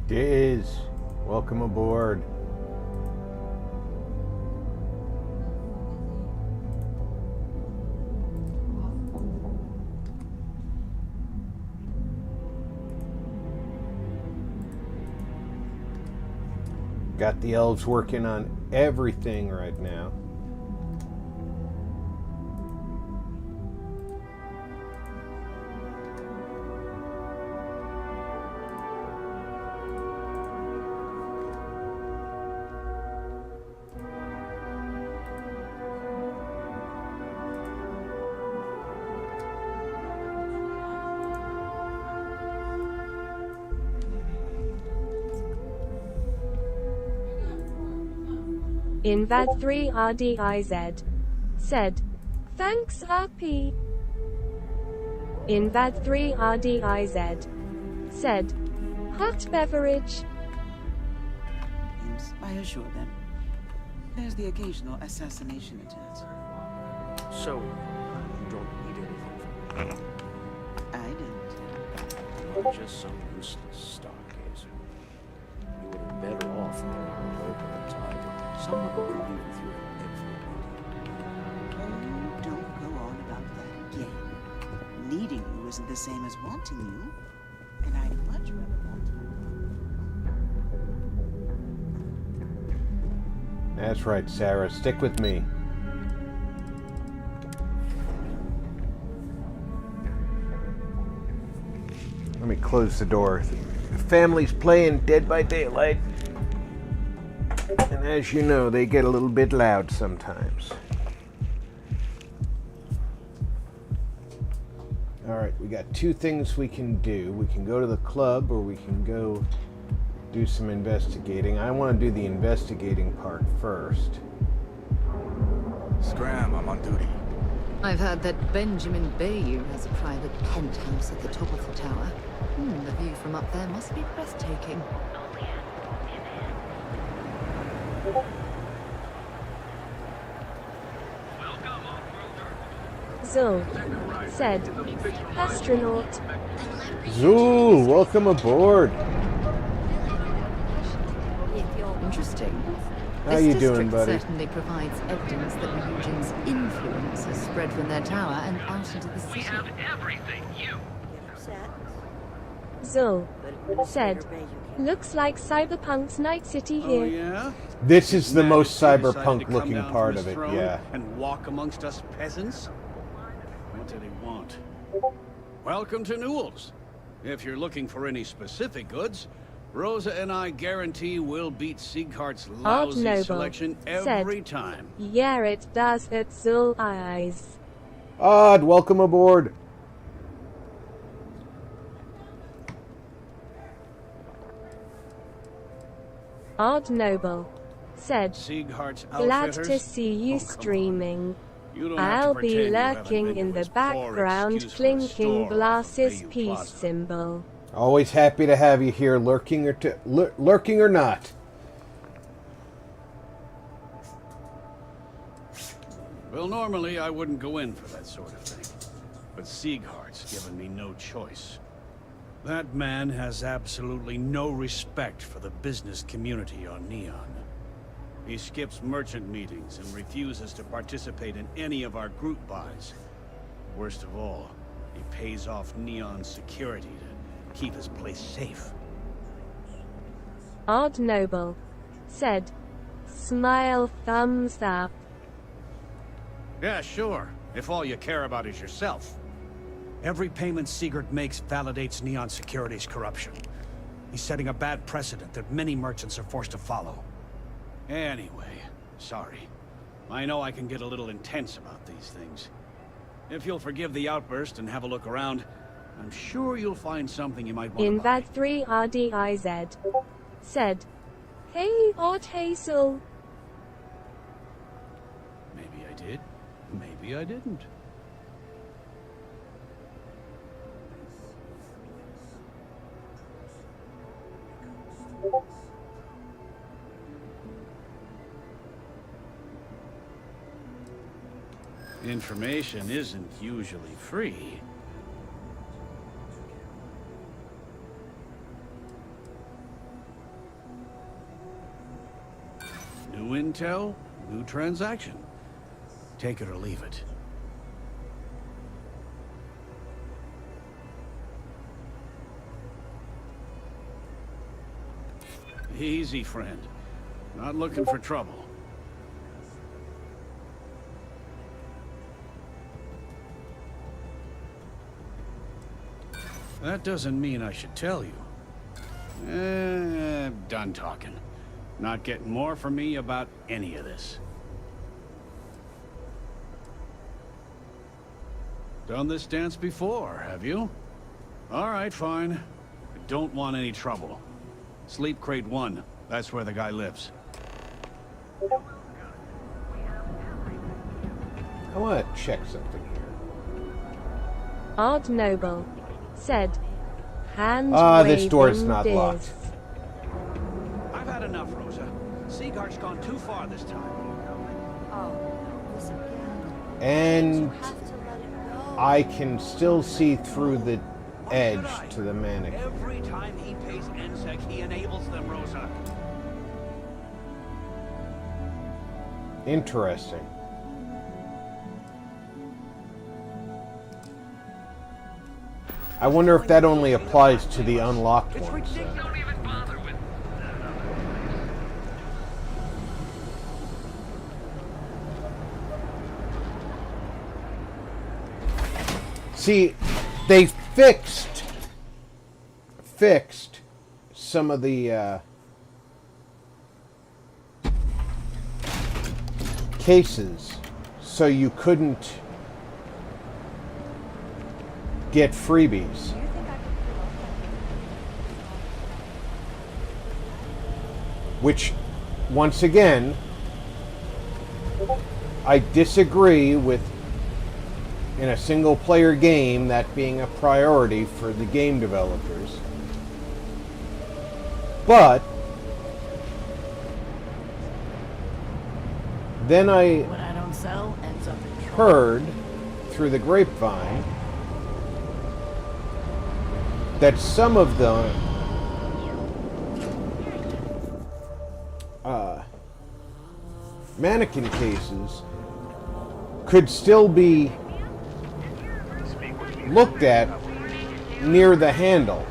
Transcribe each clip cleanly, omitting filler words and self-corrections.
Diz, welcome aboard. Got the elves working on everything right now. Invad3RDIZ said, "Thanks, RP." Invad3RDIZ said, "Hot beverage." I assure them. There's the occasional assassination attempt. So, you don't need anything from me? I don't. You're just some useless stargazer. You would have been better off marrying a local tiger. Someone who could be with you every minute. Oh, don't go on about that again. Needing you isn't the same as wanting you, and I'd much rather want you. That's right, Sarah. Stick with me. Let me close the door. The family's playing Dead by Daylight. And as you know, they get a little bit loud sometimes. Alright, we got two things we can do. We can go to the club, or we can go do some investigating. I want to do the investigating part first. Scram, I'm on duty. I've heard that Benjamin Bayou has a private penthouse at the top of the tower. The view from up there must be breathtaking. Zul said, "Astronaut." Zul, welcome aboard. Interesting. How you doing, buddy? This certainly provides evidence that Regent's influence has spread from their tower and out into the city. Zul said, "Looks like Cyberpunk's Night City here." Oh, yeah? This is the most Decided to cyberpunk come looking down part from of his it, throne yeah. And walk amongst us peasants? What did he want? Welcome to Newell's. If you're looking for any specific goods, Rosa and I guarantee we'll beat Sieghart's Art lousy Noble selection said, every time. "Yeah, it does at Zul eyes." Odd, welcome aboard. Art Noble said, Sieghart's "Glad outfitters? to see you Oh, come on. streaming. You don't have to I'll pretend be you haven't lurking been in to the his poor background, excuse for a clinking store off of glasses Bayou peace Plaza. symbol." Always happy to have you here, lurking or not. Well, normally I wouldn't go in for that sort of thing. But Sieghart's given me no choice. That man has absolutely no respect for the business community on Neon. He skips merchant meetings and refuses to participate in any of our group buys. Worst of all, he pays off Neon's security to keep his place safe. Odd Noble said, smile thumbs up. Yeah, sure, if all you care about is yourself. Every payment Siegert makes validates Neon Security's corruption. He's setting a bad precedent that many merchants are forced to follow. Anyway, sorry. I know I can get a little intense about these things. If you'll forgive the outburst and have a look around, I'm sure you'll find something you might want to buy. Invad3RDIZ said, hey, Odd Hazel. Maybe I did, maybe I didn't. Information isn't usually free. New intel, new transaction. Take it or leave it. Easy, friend. Not looking for trouble. That doesn't mean I should tell you. Done talking. Not getting more from me about any of this. Done this dance before, have you? All right, fine. I don't want any trouble. Sleep Crate 1. That's where the guy lives. I want to check something here. Odd Noble said, hand this door's not this. locked. I've had enough, Rosa. Siegart's gone too far this time. And I can still see through the edge to the mannequin. Every time he pays NSEC, he enables them, Rosa. Interesting. I wonder if that only applies to the unlocked ones. See, they fixed some of the cases so you couldn't get freebies. Which, once again, I disagree with, in a single player game, that being a priority for the game developers. But then What I don't sell ends up in trouble. heard through the grapevine that some of the mannequin cases could still be looked at near the handle.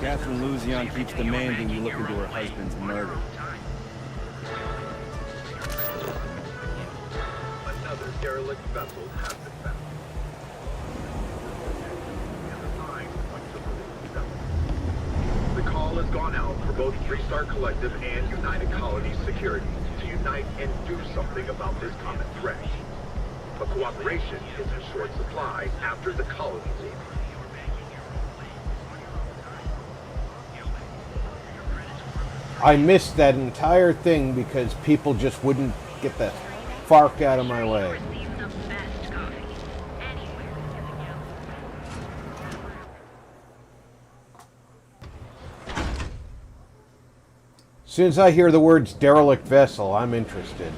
Catherine Luzion keeps demanding you look into her husband's murder. Another derelict vessel has been found. The call has gone out for both Freestar Collective and United Colonies Security to unite and do something about this common threat. But cooperation is in short supply after the colonies leave. I missed that entire thing because people just wouldn't get the fark out of my way. As soon as I hear the words derelict vessel, I'm interested.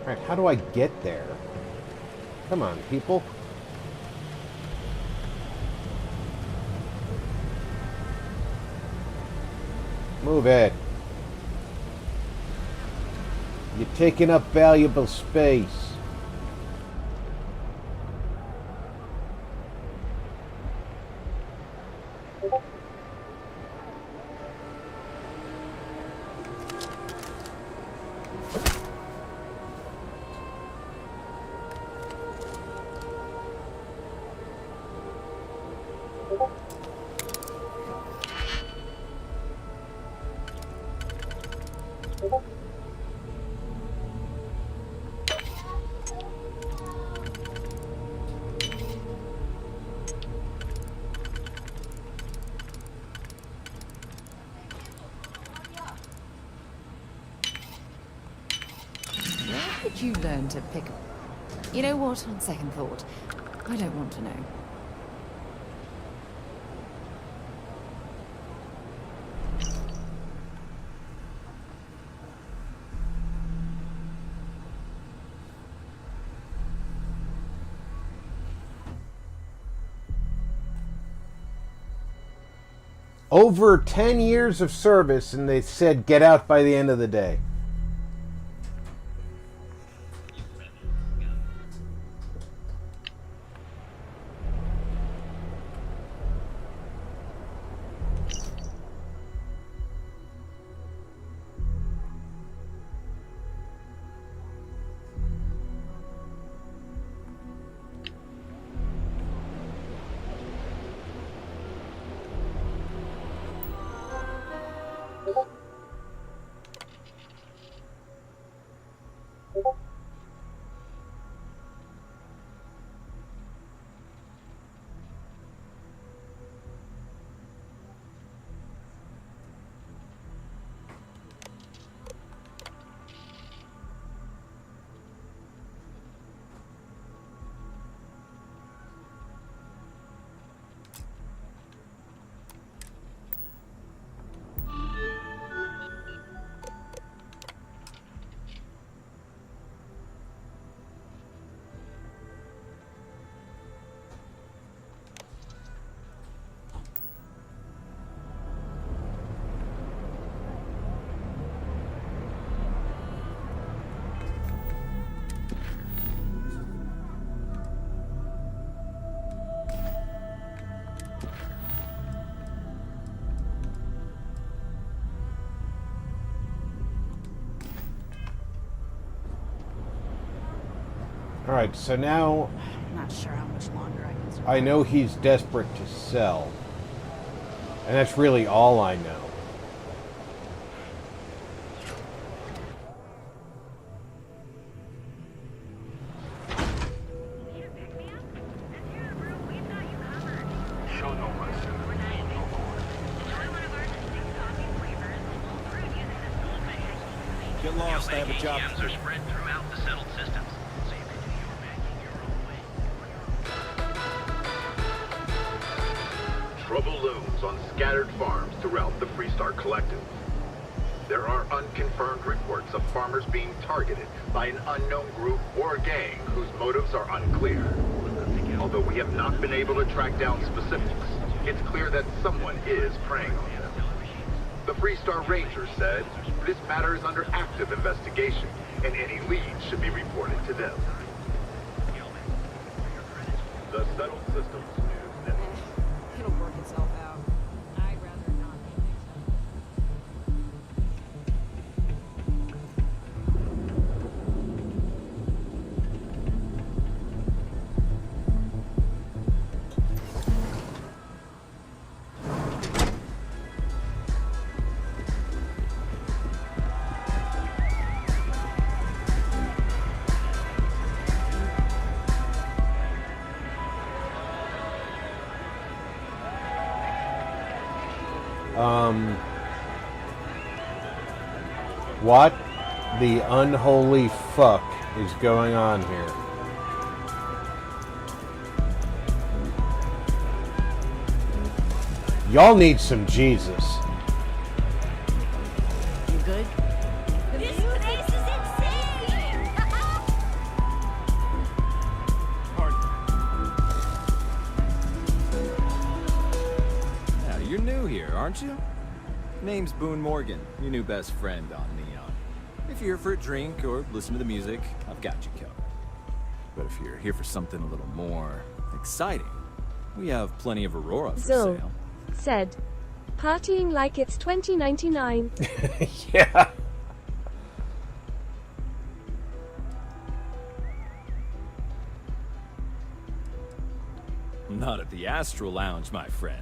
Alright, how do I get there? Come on, people. Move it. You're taking up valuable space. Where did you learn to pick... You know what, on second thought, I don't want to know. Over 10 years of service, and they said get out by the end of the day. Alright, so now I'm not sure how much longer I can survive. I know he's desperate to sell. And that's really all I know. Show no mercy. Get lost, I have a job. ATMs are spread throughout the settled systems, so you can do your banking your own way. Trouble looms on scattered farms throughout the Freestar Collective. There are unconfirmed reports of farmers being targeted by an unknown group or gang whose motives are unclear. Although we have not been able to track down specifics, it's clear that someone is preying on them. The Freestar Ranger said this matter is under active investigation, and any leads should be reported to them. The settled systems news network. It'll work itself out. I'd rather not be mixed up. What the unholy fuck is going on here? Y'all need some Jesus. You good? This place is insane! new here, aren't you? Name's Boone Morgan, your new best friend on Neon. If you're here for a drink or listen to the music, I've got you covered. But if you're here for something a little more exciting, we have plenty of Aurora for Zul sale. said, partying like it's 2099. Yeah. Not at the Astral Lounge, my friend.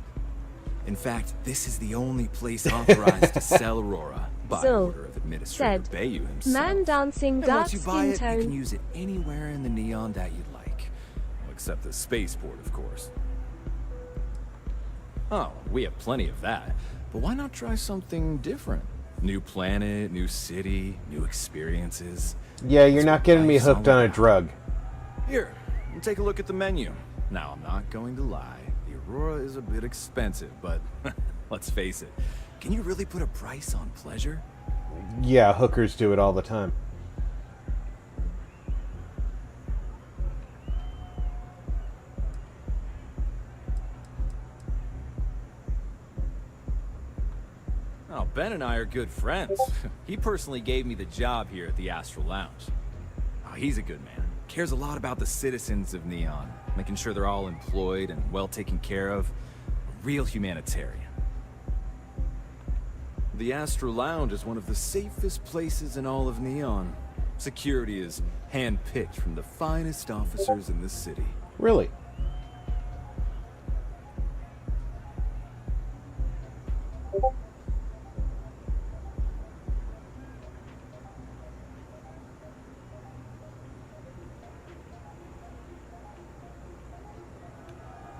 In fact, this is the only place authorized to sell Aurora by Zul order of Administrator said, Bayou himself. man dancing And dark once you buy skin it, you can tone. use it anywhere in the Neon that you'd like. Well, except the spaceport, of course. Oh, we have plenty of that. But why not try something different? New planet, new city, new experiences. Yeah, you're not getting me hooked on a drug. Here, take a look at the menu. Now, I'm not going to lie. The Aurora is a bit expensive, but let's face it. Can you really put a price on pleasure? Yeah, hookers do it all the time. Oh, Ben and I are good friends. He personally gave me the job here at the Astral Lounge. Oh, he's a good man. Cares a lot about the citizens of Neon, making sure they're all employed and well taken care of. A real humanitarian. The Astral Lounge is one of the safest places in all of Neon. Security is hand-picked from the finest officers in the city. Really?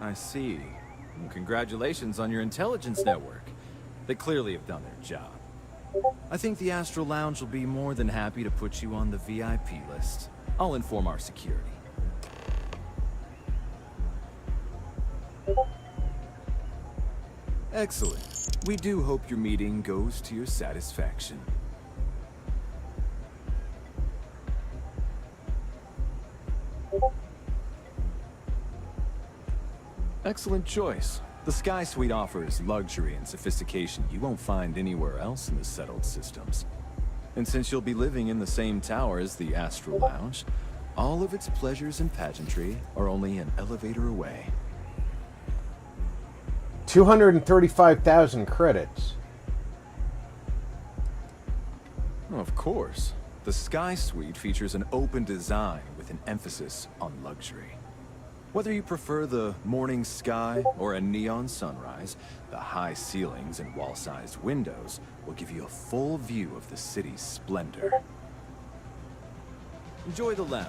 I see. Well, congratulations on your intelligence network. They clearly have done their job. I think the Astral Lounge will be more than happy to put you on the VIP list. I'll inform our security. Excellent. We do hope your meeting goes to your satisfaction. Excellent choice. The Sky Suite offers luxury and sophistication you won't find anywhere else in the settled systems. And since you'll be living in the same tower as the Astral Lounge, all of its pleasures and pageantry are only an elevator away. 235,000 credits. Of course. The Sky Suite features an open design with an emphasis on luxury. Whether you prefer the morning sky or a neon sunrise, the high ceilings and wall-sized windows will give you a full view of the city's splendor. Enjoy the lounge.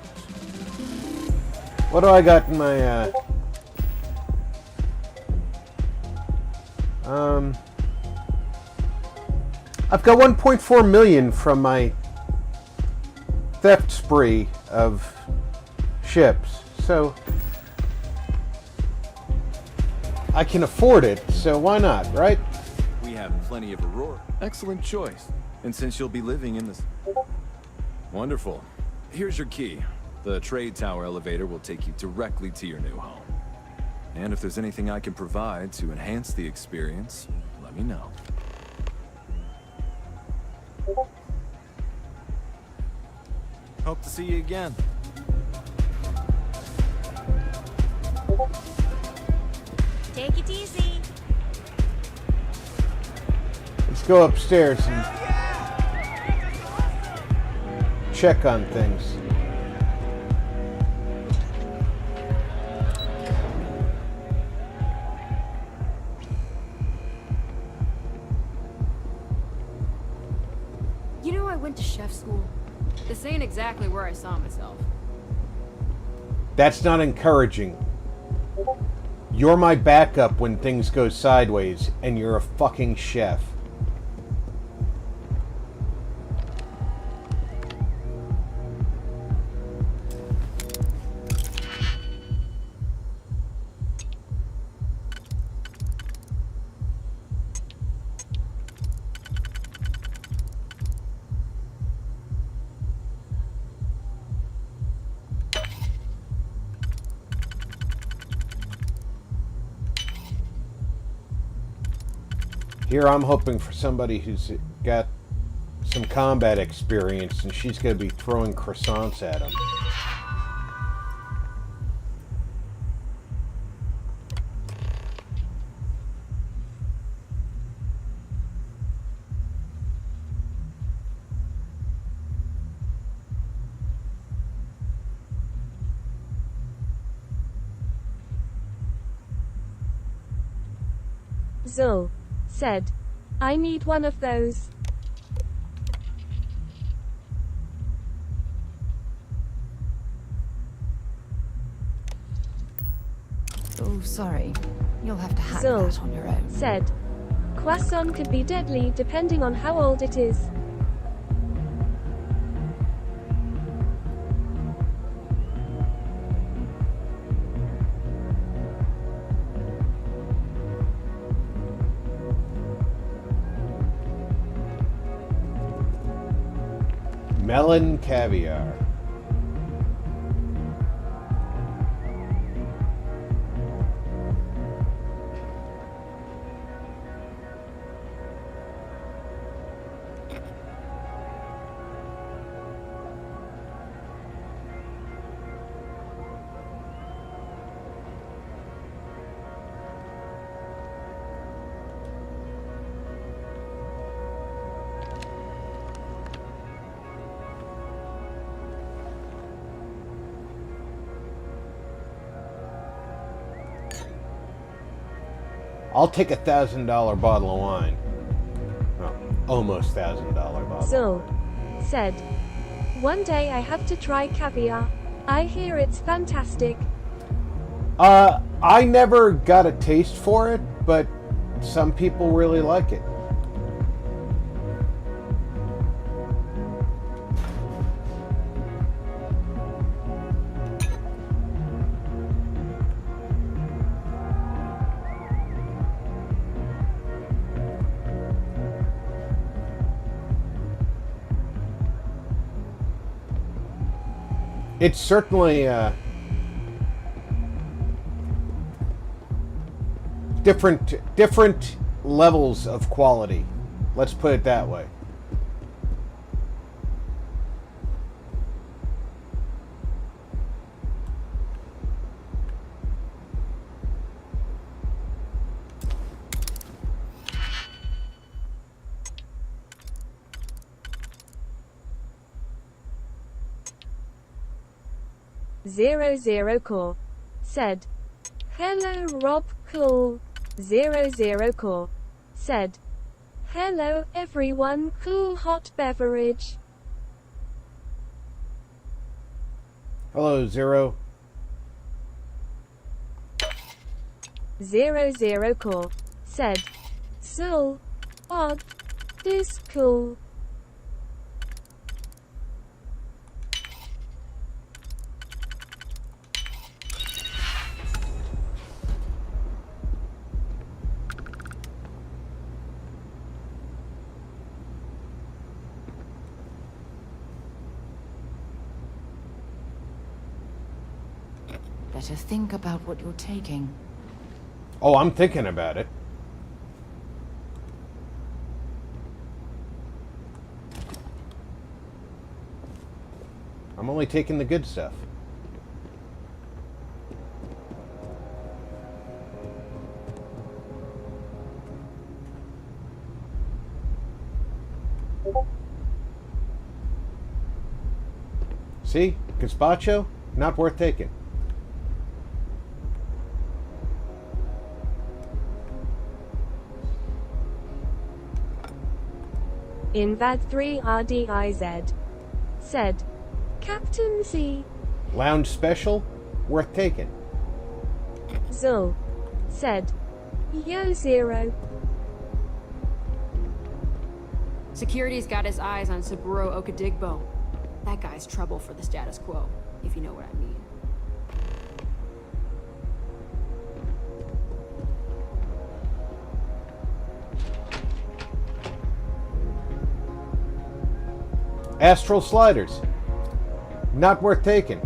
What do I got in my, I've got 1.4 million from my theft spree of ships, so I can afford it, so why not, right? We have plenty of Aurora. Excellent choice. And since you'll be living in this... Wonderful. Here's your key. The trade tower elevator will take you directly to your new home. And if there's anything I can provide to enhance the experience, let me know. Hope to see you again. Take it easy. Let's go upstairs and check on things. You know, I went to chef school. This ain't exactly where I saw myself. That's not encouraging. You're my backup when things go sideways, and you're a fucking chef. Here I'm hoping for somebody who's got some combat experience, and she's going to be throwing croissants at him. Zul said, I need one of those. Oh, sorry. You'll have to hack Zul that on your own. said, croissant could be deadly depending on how old it is. Melon caviar. I'll take $1,000 bottle of wine. Oh, almost $1,000 bottle. Zul said, one day I have to try caviar. I hear it's fantastic. I never got a taste for it, but some people really like it. It's certainly different levels of quality. Let's put it that way. Zero Core said, hello Rob Cool. 00 Core said, hello everyone, cool hot beverage. Hello, Zero. 00 Core said, Zul, odd, this cool. Better think about what you're taking. Oh, I'm thinking about it. I'm only taking the good stuff. See? Gazpacho? Not worth taking. Invad 3 RDIZ said, Captain Z. Lounge special? Worth taking. Zul said, Yo Zero. Security's got his eyes on Saburo Okadigbo. That guy's trouble for the status quo, if you know what I mean. Astral sliders. Not worth taking.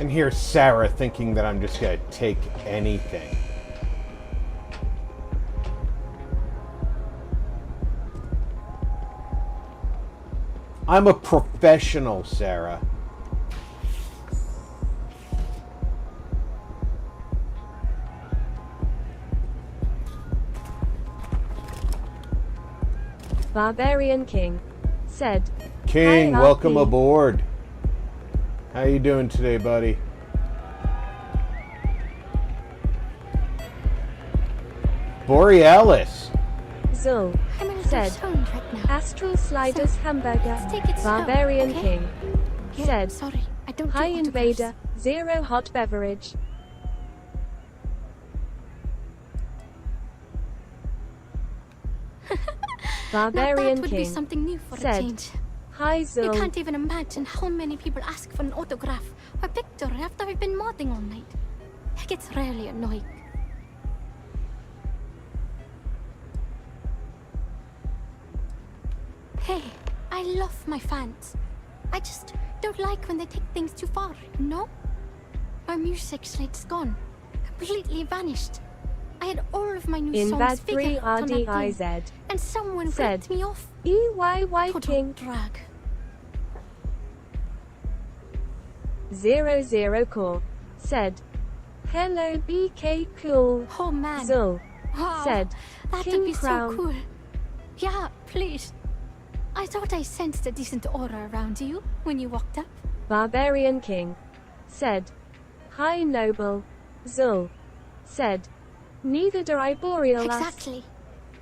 And here's Sarah thinking that I'm just gonna take anything. I'm a professional, Sarah. Barbarian King said, King, "Hi, welcome RP." aboard. How you doing today, buddy? Borealis. Zul said, Astral Sliders Hamburger. Barbarian okay? King said, Sorry, I don't Hi do Invader, 0 hot beverage. Barbarian that would be King something new for a said, change. Hi You Zul. can't even imagine how many people ask for an autograph or picture after I've been modding all night. It gets really annoying. Hey, I love my fans. I just don't like when they take things too far, you know? My music slate's gone. Completely vanished. I had all of my new songs figured out on that day, InVad3RDIZ and someone said, ripped me off. EYY King drag. 00 Core said, Hello BK Cool. Oh man. Zul Wow, said, that King would be Crown. so cool. Yeah, please. I thought I sensed a decent aura around you when you walked up. Barbarian King said, Hi Noble. Zul said, Neither do I Borealis. Exactly.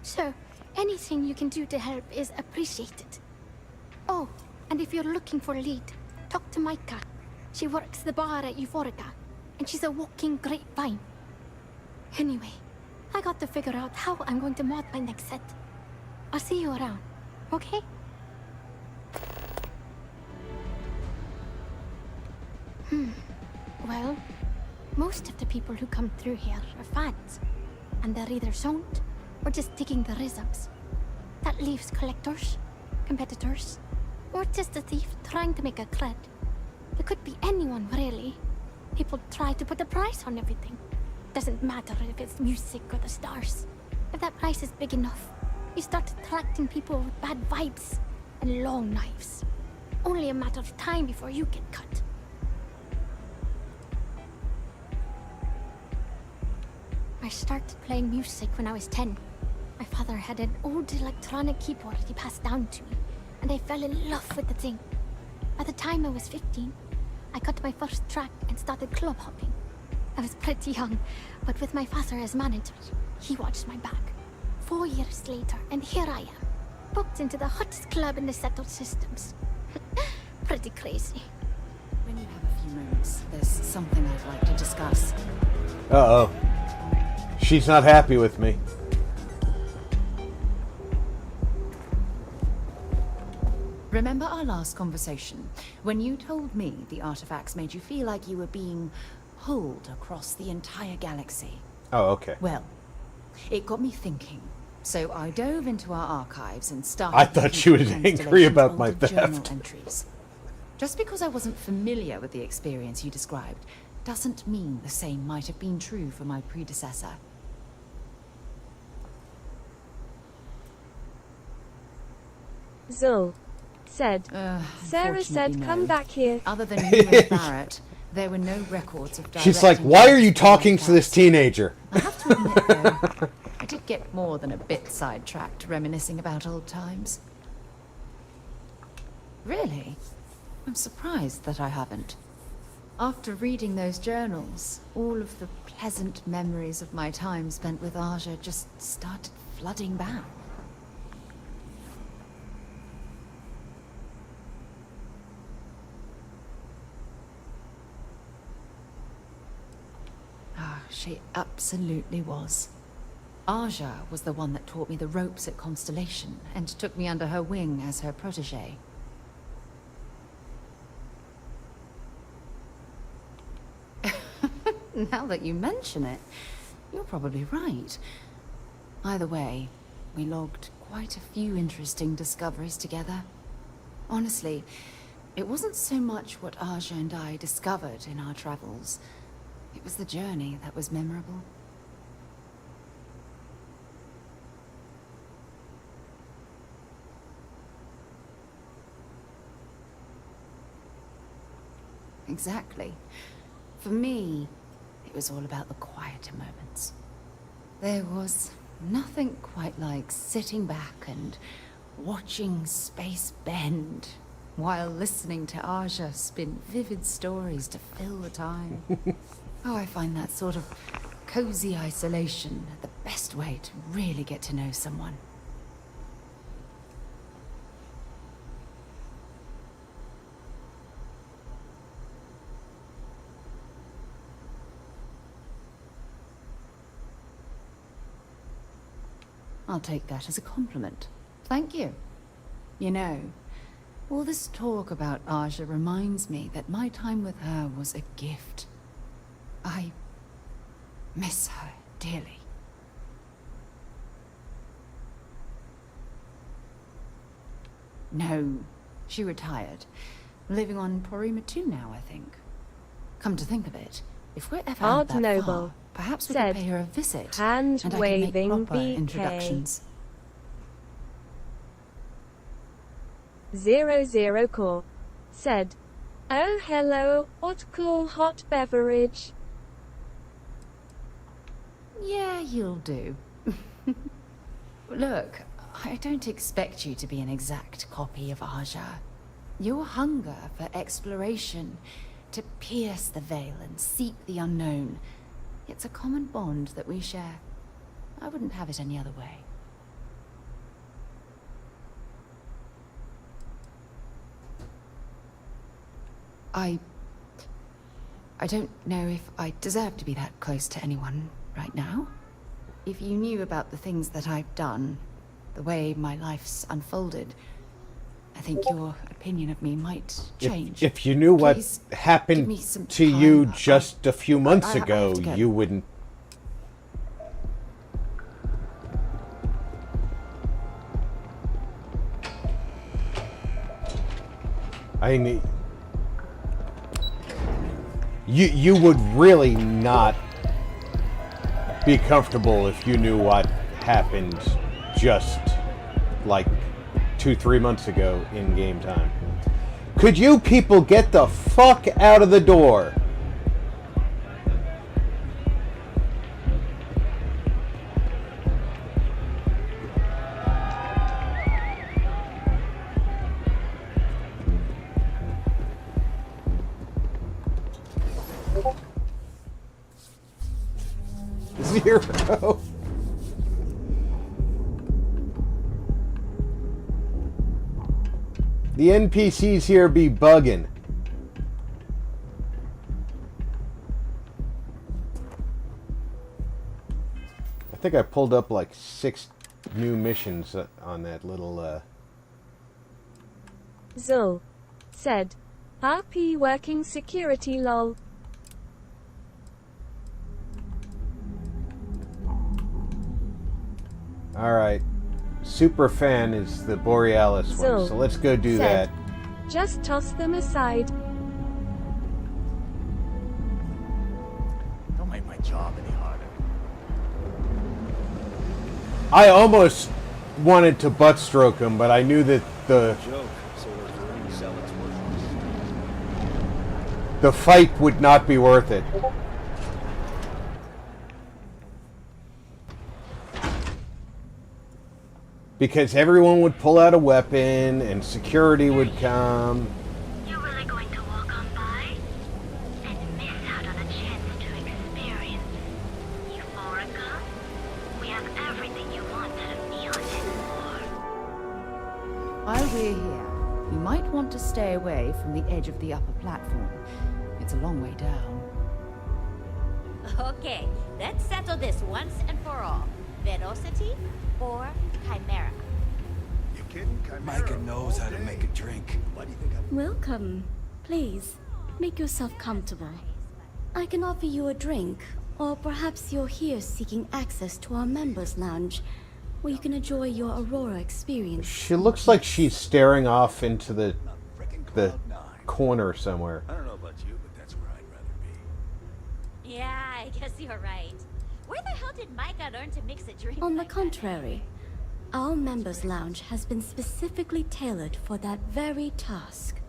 So, anything you can do to help is appreciated. Oh, and if you're looking for a lead, talk to Micah. She works the bar at Euphorica, and she's a walking grapevine. Anyway, I got to figure out how I'm going to mod my next set. I'll see you around, okay? Well, most of the people who come through here are fans, and they're either zoned or just digging the rhythms. That leaves collectors, competitors, or just a thief trying to make a cred. It could be anyone, really. People try to put a price on everything. Doesn't matter if it's music or the stars. If that price is big enough, you start attracting people with bad vibes and long knives. Only a matter of time before you get cut. I started playing music when I was 10. My father had an old electronic keyboard he passed down to me, and I fell in love with the thing. By the time I was 15, I got my first track and started club hopping. I was pretty young, but with my father as manager, he watched my back. 4 years later, and here I am, booked into the hottest club in the settled systems. Pretty crazy. When you have a few moments, there's something I'd like to discuss. Uh-oh. She's not happy with me. Remember our last conversation, when you told me the artifacts made you feel like you were being pulled across the entire galaxy? Oh, okay. Well, it got me thinking. So I dove into our archives and started... I thought she was angry about my journal theft. entries. Just because I wasn't familiar with the experience you described, doesn't mean the same might have been true for my predecessor. Zul said, Sarah said, Unfortunately, come no. back here. Other than you and Barrett, there were no records of She's like, direct why are you engagement talking like to this that. teenager? I have to admit, though, I did get more than a bit sidetracked reminiscing about old times. Really? I'm surprised that I haven't. After reading those journals, all of the pleasant memories of my time spent with Aja just started flooding back. She absolutely was. Aja was the one that taught me the ropes at Constellation and took me under her wing as her protege. Now that you mention it, you're probably right. Either way, we logged quite a few interesting discoveries together. Honestly, It wasn't so much what Aja and I discovered in our travels. It was the journey that was memorable. Exactly. For me, it was all about the quieter moments. There was nothing quite like sitting back and watching space bend while listening to Aja spin vivid stories to fill the time. Oh, I find that sort of cozy isolation the best way to really get to know someone. I'll take that as a compliment. Thank you. You know, all this talk about Aja reminds me that my time with her was a gift. I miss her dearly. No, she retired. Living on Porima 2 now, I think. Come to think of it, if we're ever out that Noble far, perhaps we said, could pay her a visit. hand and I waving can make proper BK. introductions. 00 Core said, "Oh hello, what cool hot beverage." Yeah, you'll do. Look, I don't expect you to be an exact copy of Aja. Your hunger for exploration, to pierce the veil and seek the unknown, it's a common bond that we share. I wouldn't have it any other way. I don't know if I deserve to be that close to anyone right now. If you knew about the things that I've done, the way my life's unfolded, I think your opinion of me might change. If you knew what Please give me happened some to time. you just a few months I have ago, to go. you wouldn't. I mean, you would really not be comfortable if you knew what happened just like 2-3 months ago in game time. Could you people get the fuck out of the door? Zero. The NPCs here be bugging. I think I pulled up like 6 new missions on that little Zul said, "RP working security lol." Alright. Super fan is the Borealis one, Zul so let's go do said, that. "Just toss them aside." Don't make my job any harder. I almost wanted to butt stroke him, but I knew that the Joke, so we're free sell its worthless. the fight would not be worth it. Because everyone would pull out a weapon and security would come. You're really going to walk on by and miss out on a chance to experience Euphorica? We have everything you want out of Neon and more. While we're here, you might want to stay away from the edge of the upper platform. It's a long way down. Okay, let's settle this once and for all. Velocity or Chimera? You kidding? Micah knows how to make a drink. Why do you think I'm... Welcome. Please, make yourself comfortable. I can offer you a drink, or perhaps you're here seeking access to our members' lounge, where you can enjoy your Aurora experience. She looks like she's staring off into the corner somewhere. I don't know about you, but that's where I'd rather be. Yeah, I guess you're right. Where the hell did Micah learn to mix a drink? On the contrary, our members' lounge has been specifically tailored for that very task.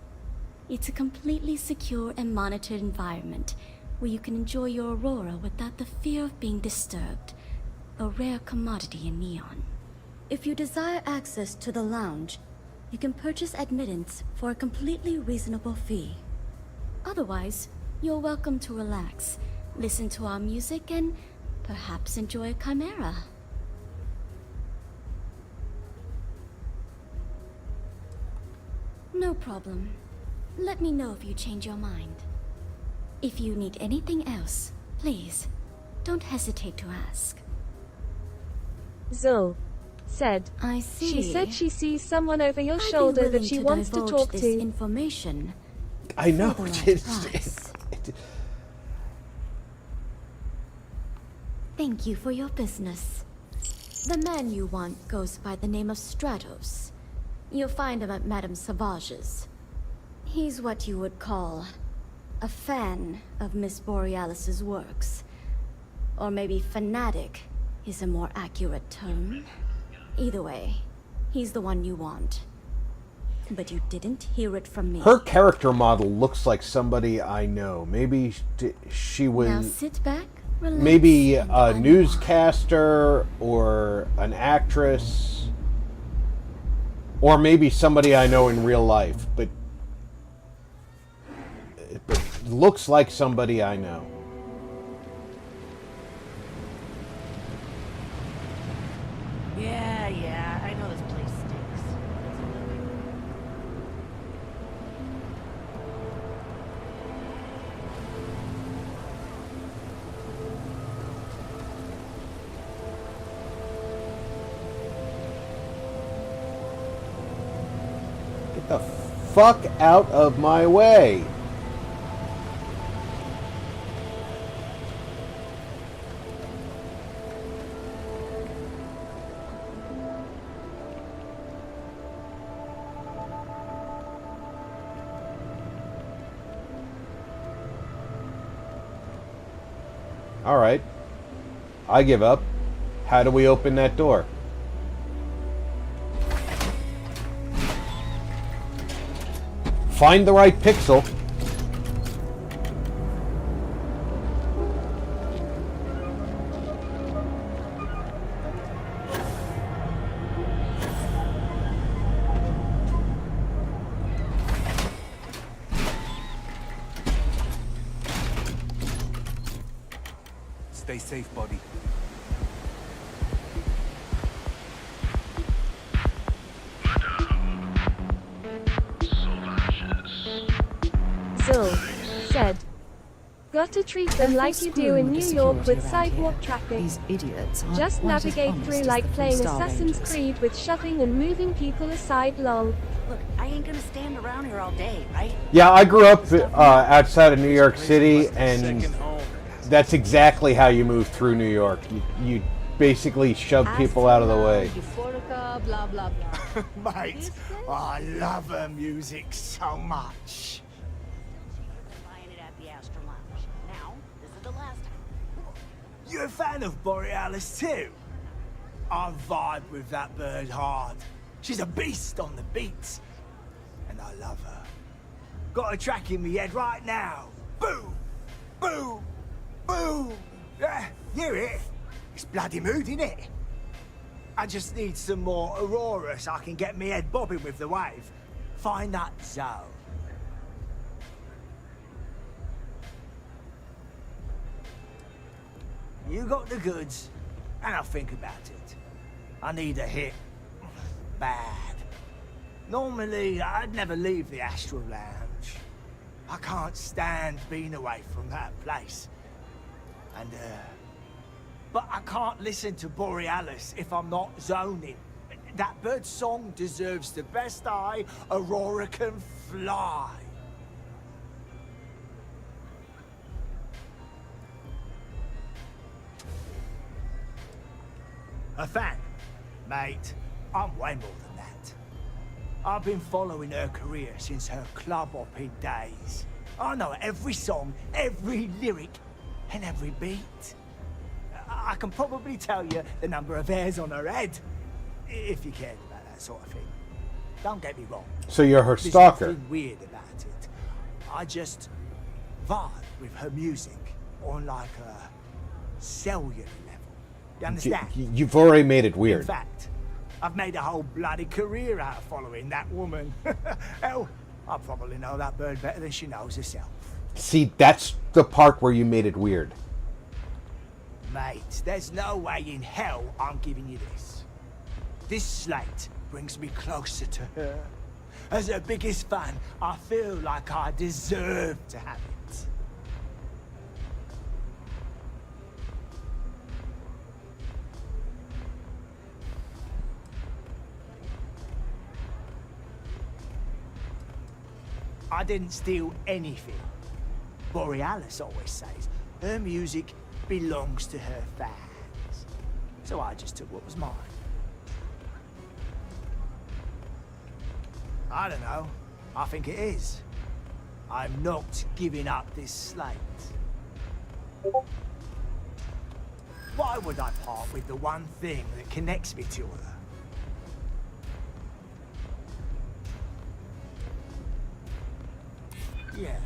It's a completely secure and monitored environment where you can enjoy your aurora without the fear of being disturbed, a rare commodity in Neon. If you desire access to the lounge, you can purchase admittance for a completely reasonable fee. Otherwise, you're welcome to relax, listen to our music, and perhaps enjoy a chimera. No problem. Let me know if you change your mind. If you need anything else, please, don't hesitate to ask. Zul said, I see. She said she sees someone over your I'd be shoulder that willing she to wants to divulge talk this to. information. I know. For the right price. Thank you for your business. The man you want goes by the name of Stratos. You'll find him at Madame Savage's. He's what you would call a fan of Miss Borealis's works. Or maybe fanatic is a more accurate term. Either way, he's the one you want. But you didn't hear it from me. Her character model looks like somebody I know. Maybe she was... Now sit back, relax, maybe and a newscaster or an actress. Or maybe somebody I know in real life. But it looks like somebody I know. Yeah, I know this place stinks. Get the fuck out of my way. Alright. I give up. How do we open that door? Find the right pixel. Stay safe, buddy. Zul said, got to treat them like you do in New York with sidewalk traffic. These idiots aren't Just quite as navigate honest through as like the playing three-star Assassin's Rangers. Creed with shoving and moving people aside, lol. Look, I ain't gonna stand around here all day, right? Yeah, I grew up outside of New York City, and that's exactly how you move through New York. You basically shove people out of the way. Euphorica, blah, blah, blah. Mate, I love her music so much. Buying it at the Astor Lounge. Now, this is the last time. You a fan of Borealis too? I vibe with that bird hard. She's a beast on the beats. And I love her. Got a track in me head right now. Boom! Boom! Boom! Yeah, hear it? It's bloody mood, innit? I just need some more Aurora so I can get me head bobbing with the wave. Find that zone. You got the goods, and I'll think about it. I need a hit. Bad. Normally, I'd never leave the Astral Lounge. I can't stand being away from that place. And, but I can't listen to Borealis if I'm not zoning. That bird's song deserves the best eye Aurora can fly. A fan, mate. I'm way more than that. I've been following her career since her club hopping days. I know every song, every lyric, and every beat. I can probably tell you the number of hairs on her head, if you cared about that sort of thing. Don't get me wrong. So you're her There's stalker. nothing weird about it. I just vibe with her music on like a cellular level. You understand? You've already made it In weird. fact, I've made a whole bloody career out of following that woman. Hell, I probably know that bird better than she knows herself. See, that's the part where you made it weird. Mate, there's no way in hell I'm giving you this. This slate brings me closer to her. As her biggest fan, I feel like I deserve to have it. I didn't steal anything. Borealis always says her music belongs to her fans. So I just took what was mine. I don't know. I think it is. I'm not giving up this slate. Why would I part with the one thing that connects me to her? Yeah,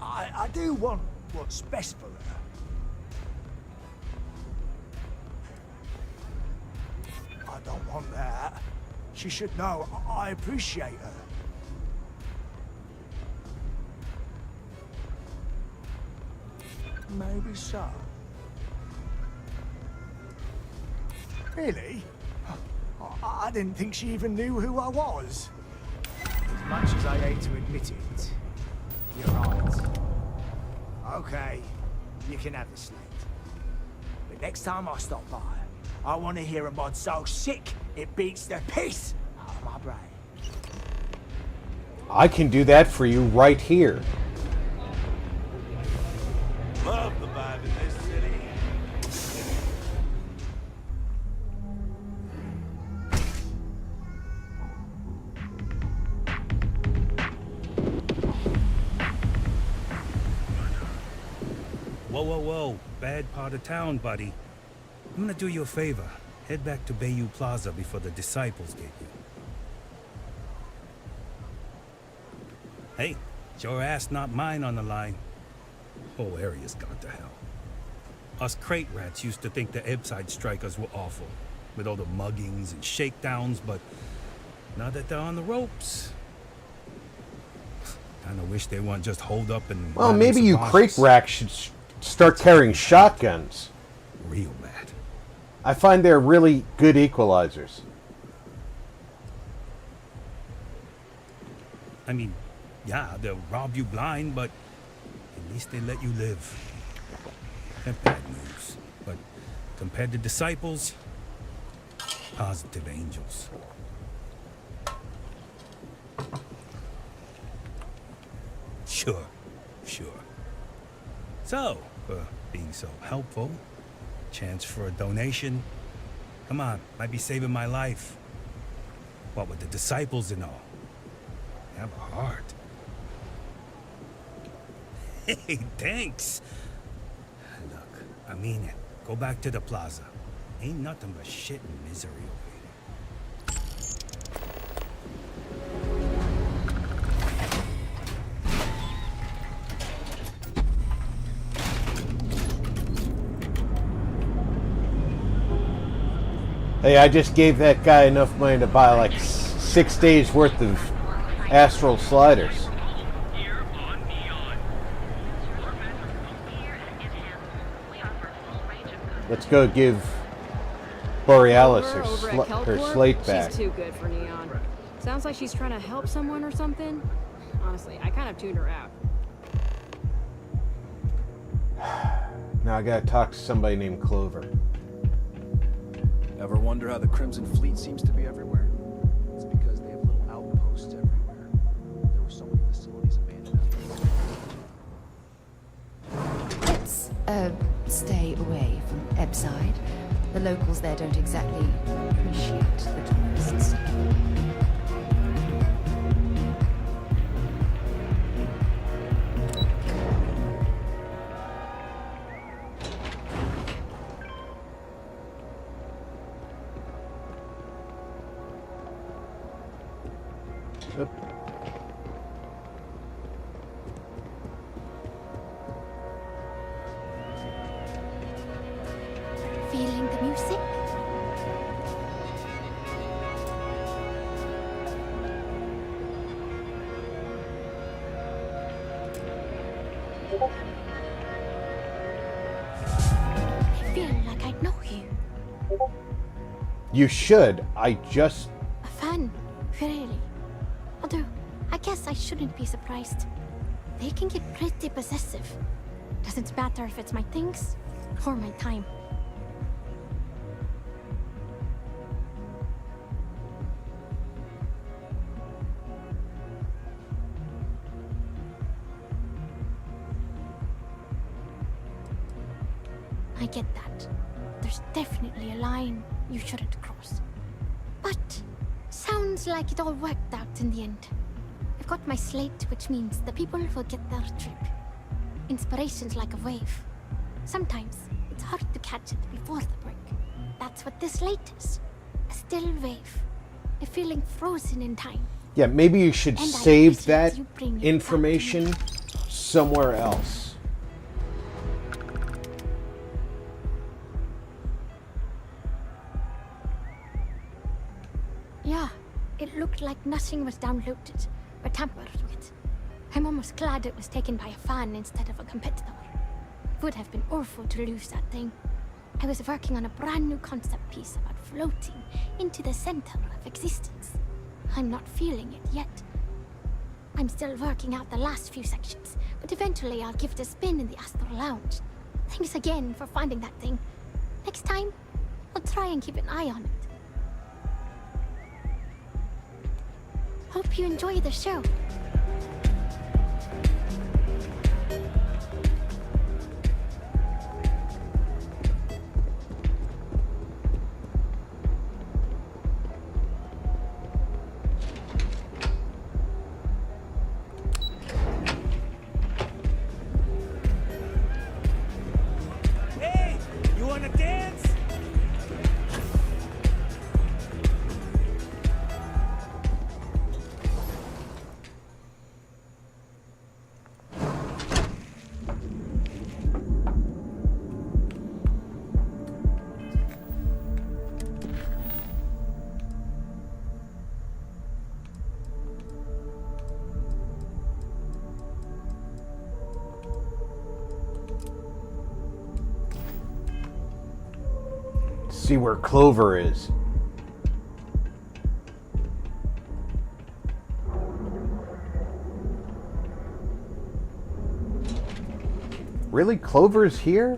I do want what's best for her. I don't want that. She should know I appreciate her. Maybe so. Really? I didn't think she even knew who I was. As much as I hate to admit it, you're right. Okay, you can have the slate. But next time I stop by, I want to hear a mod so sick it beats the piss out of my brain. I can do that for you right here. Love the vibe in this city. Whoa, whoa, whoa. Bad part of town, buddy. I'm gonna do you a favor. Head back to Bayou Plaza before the disciples get you. Hey, it's your ass, not mine on the line. Whole area's gone to hell. Us crate rats used to think the Ebbside strikers were awful, with all the muggings and shakedowns, but now that they're on the ropes, kinda wish they weren't just holed up and... Well, maybe you crate racks should start carrying shotguns. Real bad. I find they're really good equalizers. I mean, yeah, they'll rob you blind, but at least they let you live. And bad news, but compared to disciples, positive angels. Sure, sure. So, for being so helpful, chance for a donation. Come on, might be saving my life. What with the disciples and all. Have a heart. Hey, thanks. Look, I mean it. Go back to the plaza. Ain't nothing but shit and misery over here. Hey, I just gave that guy enough money to buy like 6 days worth of astral sliders. Let's go give Borealis her slate back. She's too good for Neon. Sounds like she's trying to help someone or something. Honestly, I kind of tuned her out. Now I gotta talk to somebody named Clover. Ever wonder how the Crimson Fleet seems to be everywhere? It's because they have little outposts everywhere. There were so many facilities abandoned after. Let's stay away from Ebbside. The locals there don't exactly appreciate the tourists. Oop. Feeling the music? I feel like I know you. You should. I just... A fan, really. Although, I guess I shouldn't be surprised. They can get pretty possessive. Doesn't matter if it's my things or my time. I get that. There's definitely a line you shouldn't cross. But sounds like it all worked out in the end. I've got my slate, which means the people will get their trip. Inspiration's like a wave. Sometimes it's hard to catch it before the break. That's what this slate is. A still wave. A feeling frozen in time. Yeah, maybe you should And I save appreciate that you bringing it back to information me. somewhere else. Yeah, it looked like nothing was downloaded or tampered with. I'm almost glad it was taken by a fan instead of a competitor. It would have been awful to lose that thing. I was working on a brand new concept piece about floating into the center of existence. I'm not feeling it yet. I'm still working out the last few sections, but eventually I'll give it a spin in the Astral Lounge. Thanks again for finding that thing. Next time, I'll try and keep an eye on it. Hope you enjoy the show. Hey, you wanna dance? See where Clover is. Really? Clover's here?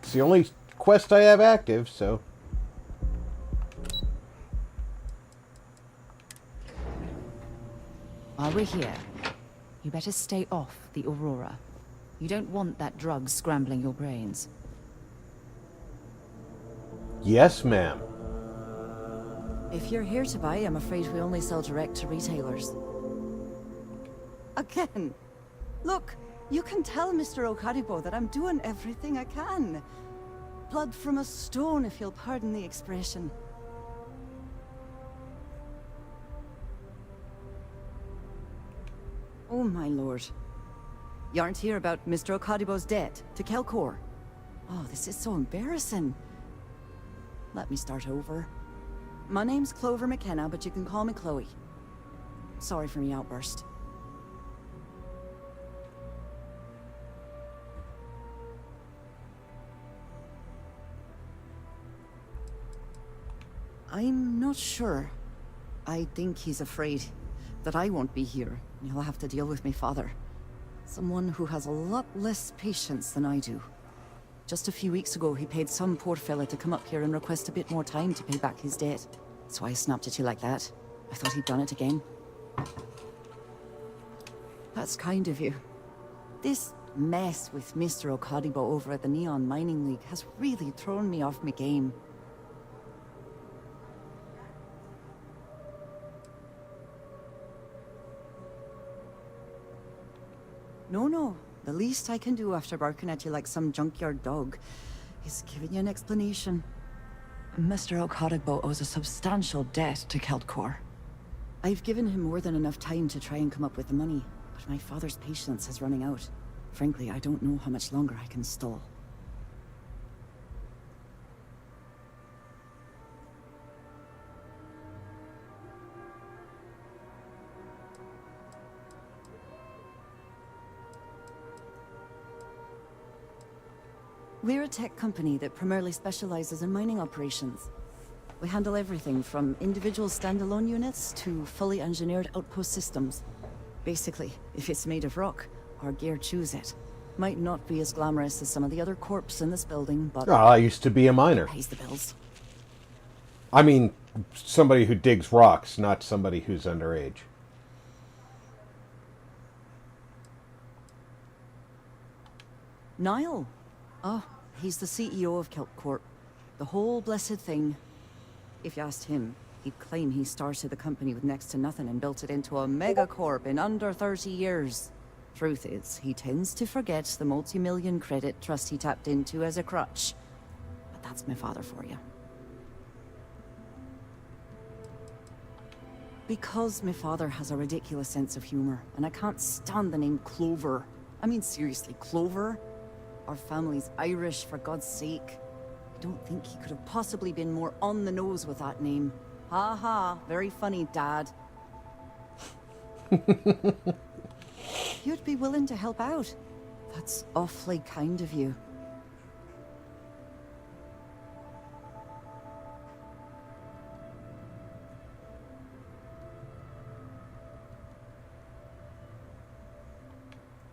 It's the only quest I have active, so... While we're here, you better stay off the Aurora. You don't want that drug scrambling your brains. Yes, ma'am. If you're here to buy, I'm afraid we only sell direct to retailers. Again, look, you can tell Mr. Okaribo that I'm doing everything I can. Blood from a stone, if you'll pardon the expression. Oh, my lord. You aren't here about Mr. Okadibo's debt to Kelkor. Oh, this is so embarrassing. Let me start over. My name's Clover McKenna, but you can call me Chloe. Sorry for my outburst. I'm not sure. I think he's afraid that I won't be here, and he'll have to deal with my father. Someone who has a lot less patience than I do. Just a few weeks ago, he paid some poor fella to come up here and request a bit more time to pay back his debt. So I snapped at you like that. I thought he'd done it again. That's kind of you. This mess with Mr. Okadibo over at the Neon Mining League has really thrown me off my game. No, The least I can do after barking at you like some junkyard dog is giving you an explanation. Mr. Okodigbo owes a substantial debt to Keltcor. I've given him more than enough time to try and come up with the money, but my father's patience is running out. Frankly, I don't know how much longer I can stall. We're a tech company that primarily specializes in mining operations. We handle everything from individual standalone units to fully engineered outpost systems. Basically, if it's made of rock, our gear chews it. Might not be as glamorous as some of the other corps in this building, but... Oh, I used to be a miner. Pays the bills. I mean, somebody who digs rocks, not somebody who's underage. Niall? Oh, he's the CEO of Keltcorp. The whole blessed thing. If you asked him, he'd claim he started the company with next to nothing and built it into a megacorp in under 30 years. Truth is, he tends to forget the multi-million credit trust he tapped into as a crutch. But that's my father for you. Because my father has a ridiculous sense of humor, and I can't stand the name Clover. I mean, seriously, Clover? Our family's Irish, for God's sake. I don't think he could have possibly been more on the nose with that name. Ha ha, very funny, Dad. You'd be willing to help out. That's awfully kind of you.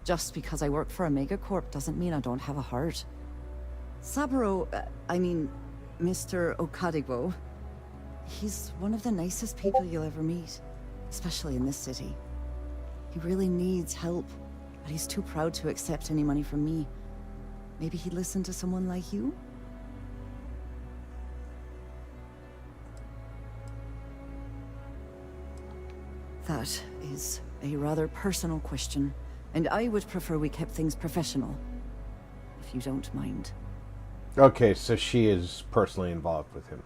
Just because I work for a megacorp doesn't mean I don't have a heart. Saburo, Mr. Okodigbo, he's one of the nicest people you'll ever meet, especially in this city. He really needs help, but he's too proud to accept any money from me. Maybe he'd listen to someone like you? That is a rather personal question. And I would prefer we kept things professional, if you don't mind. Okay, so she is personally involved with him.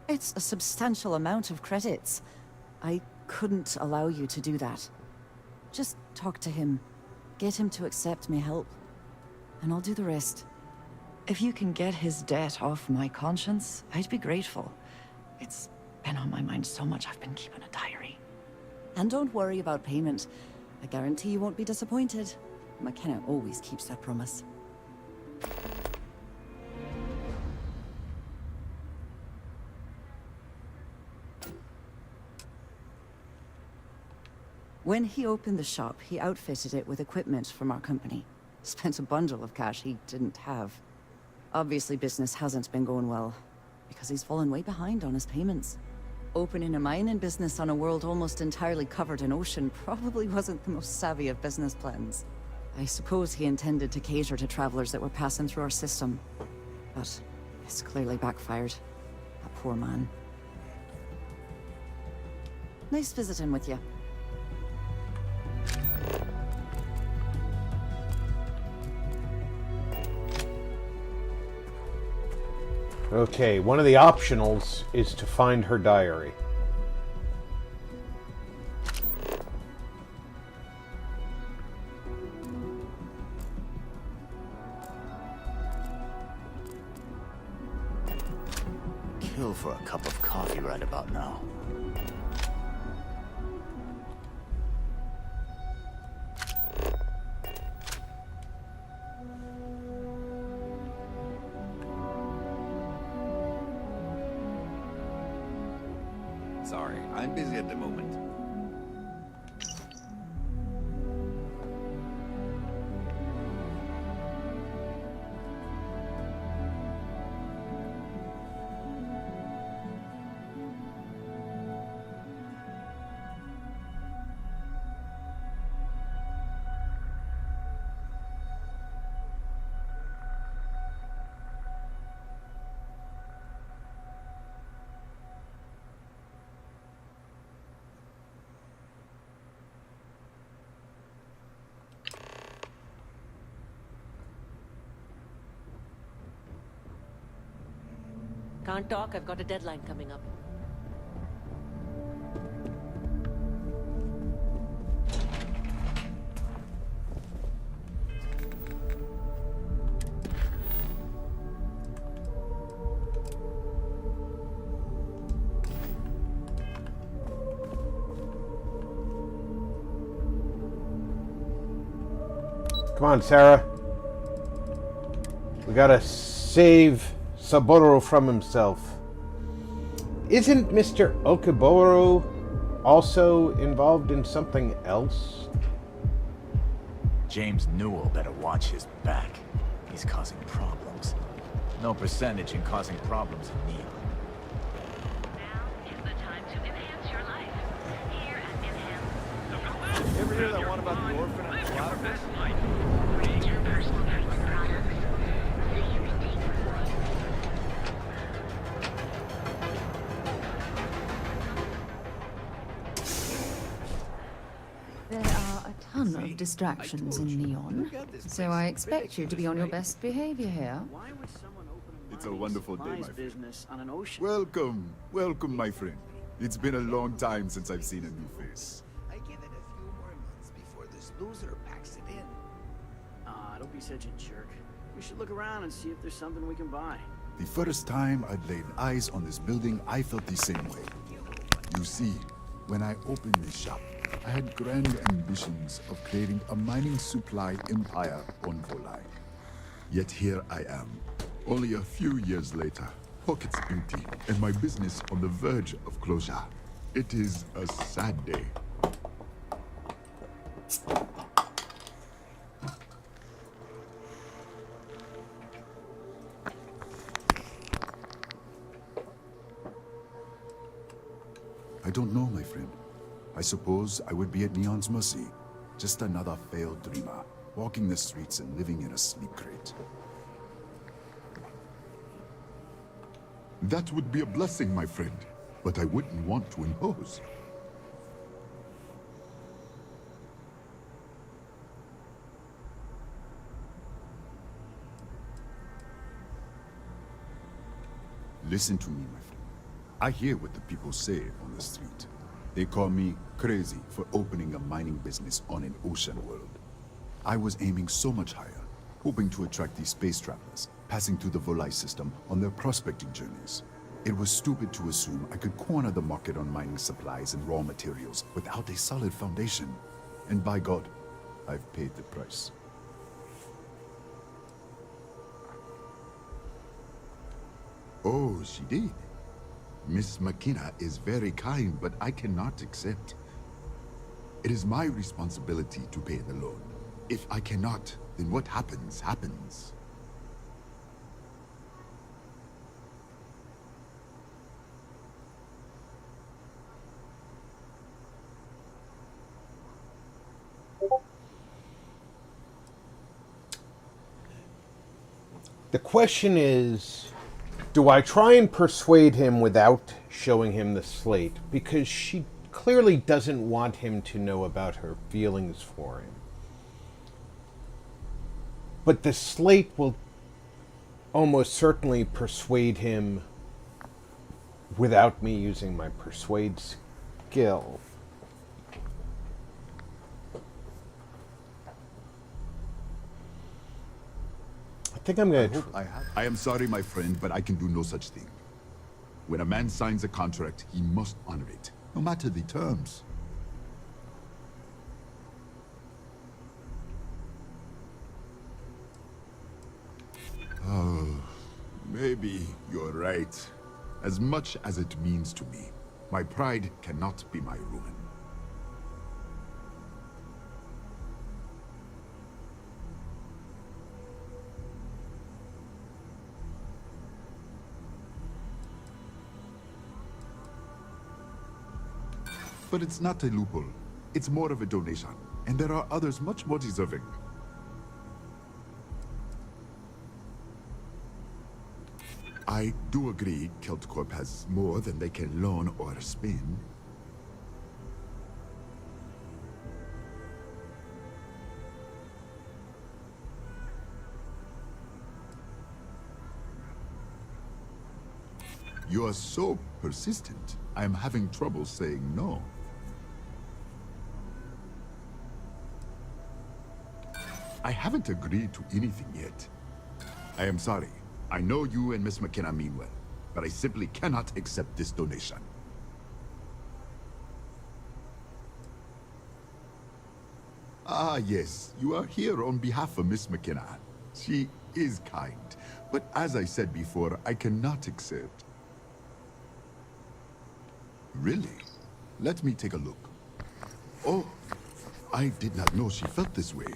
It's a substantial amount of credits. I couldn't allow you to do that. Just talk to him. Get him to accept my help. And I'll do the rest. If you can get his debt off my conscience, I'd be grateful. It's been on my mind so much I've been keeping a diary. And don't worry about payment. I guarantee you won't be disappointed. McKenna always keeps that promise. When he opened the shop, he outfitted it with equipment from our company. Spent a bundle of cash he didn't have. Obviously business hasn't been going well, because he's fallen way behind on his payments. Opening a mining business on a world almost entirely covered in ocean probably wasn't the most savvy of business plans. I suppose he intended to cater to travelers that were passing through our system. But it's clearly backfired. A poor man. Nice visiting with you. Okay, one of the optionals is to find her diary. Kill for a cup of coffee right about now. Sorry, I'm busy at the moment. Can't talk, I've got a deadline coming up. Come on, Sarah. We gotta save Saburo from himself. Isn't Mr. Okiboro also involved in something else? James Newell better watch his back. He's causing problems. No percentage in causing problems in Neon. You ever hear that one about the orphan and the platypus? There are a ton of distractions in Neon, so I expect you to be on your best behavior here. It's a wonderful day, my friend. Business on an ocean. Welcome, welcome, my friend. It's been a long time since I've seen a new face. I give it a few more months before this loser packs it in. Don't be such a jerk. We should look around and see if there's something we can buy. The first time I'd laid eyes on this building, I felt the same way. You see, when I opened this shop, I had grand ambitions of creating a mining supply empire on Volai. Yet here I am, only a few years later, pockets empty, and my business on the verge of closure. It is a sad day. I don't know, my friend. I suppose I would be at Neon's mercy. Just another failed dreamer, walking the streets and living in a sleep crate. That would be a blessing, my friend, but I wouldn't want to impose. Listen to me, my friend. I hear what the people say on the street. They call me crazy for opening a mining business on an ocean world. I was aiming so much higher, hoping to attract these space travelers, passing through the Volai system on their prospecting journeys. It was stupid to assume I could corner the market on mining supplies and raw materials without a solid foundation. And by God, I've paid the price. Oh, she did. Miss McKenna is very kind, but I cannot accept. It is my responsibility to pay the loan. If I cannot, then what happens, happens. The question is, do I try and persuade him without showing him the slate? Because she clearly doesn't want him to know about her feelings for him. But the slate will almost certainly persuade him without me using my persuade skill. I think I'm going to... I am sorry, my friend, but I can do no such thing. When a man signs a contract, he must honor it, no matter the terms. Oh, maybe you're right. As much as it means to me, my pride cannot be my ruin. But it's not a loophole. It's more of a donation. And there are others much more deserving. I do agree KeltCorp has more than they can loan or spend. You are so persistent. I am having trouble saying no. I haven't agreed to anything yet. I am sorry. I know you and Miss McKenna mean well, but I simply cannot accept this donation. Ah, yes. You are here on behalf of Miss McKenna. She is kind, but as I said before, I cannot accept. Really? Let me take a look. Oh, I did not know she felt this way.